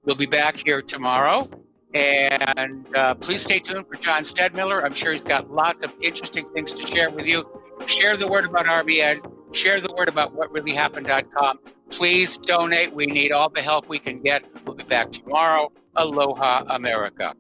We'll be back here tomorrow. And please stay tuned for John Stedmiller. I'm sure he's got lots of interesting things to share with you. Share the word about RBN. Share the word about whatreallyhappened.com. Please donate. We need all the help we can get. We'll be back tomorrow. Aloha, America.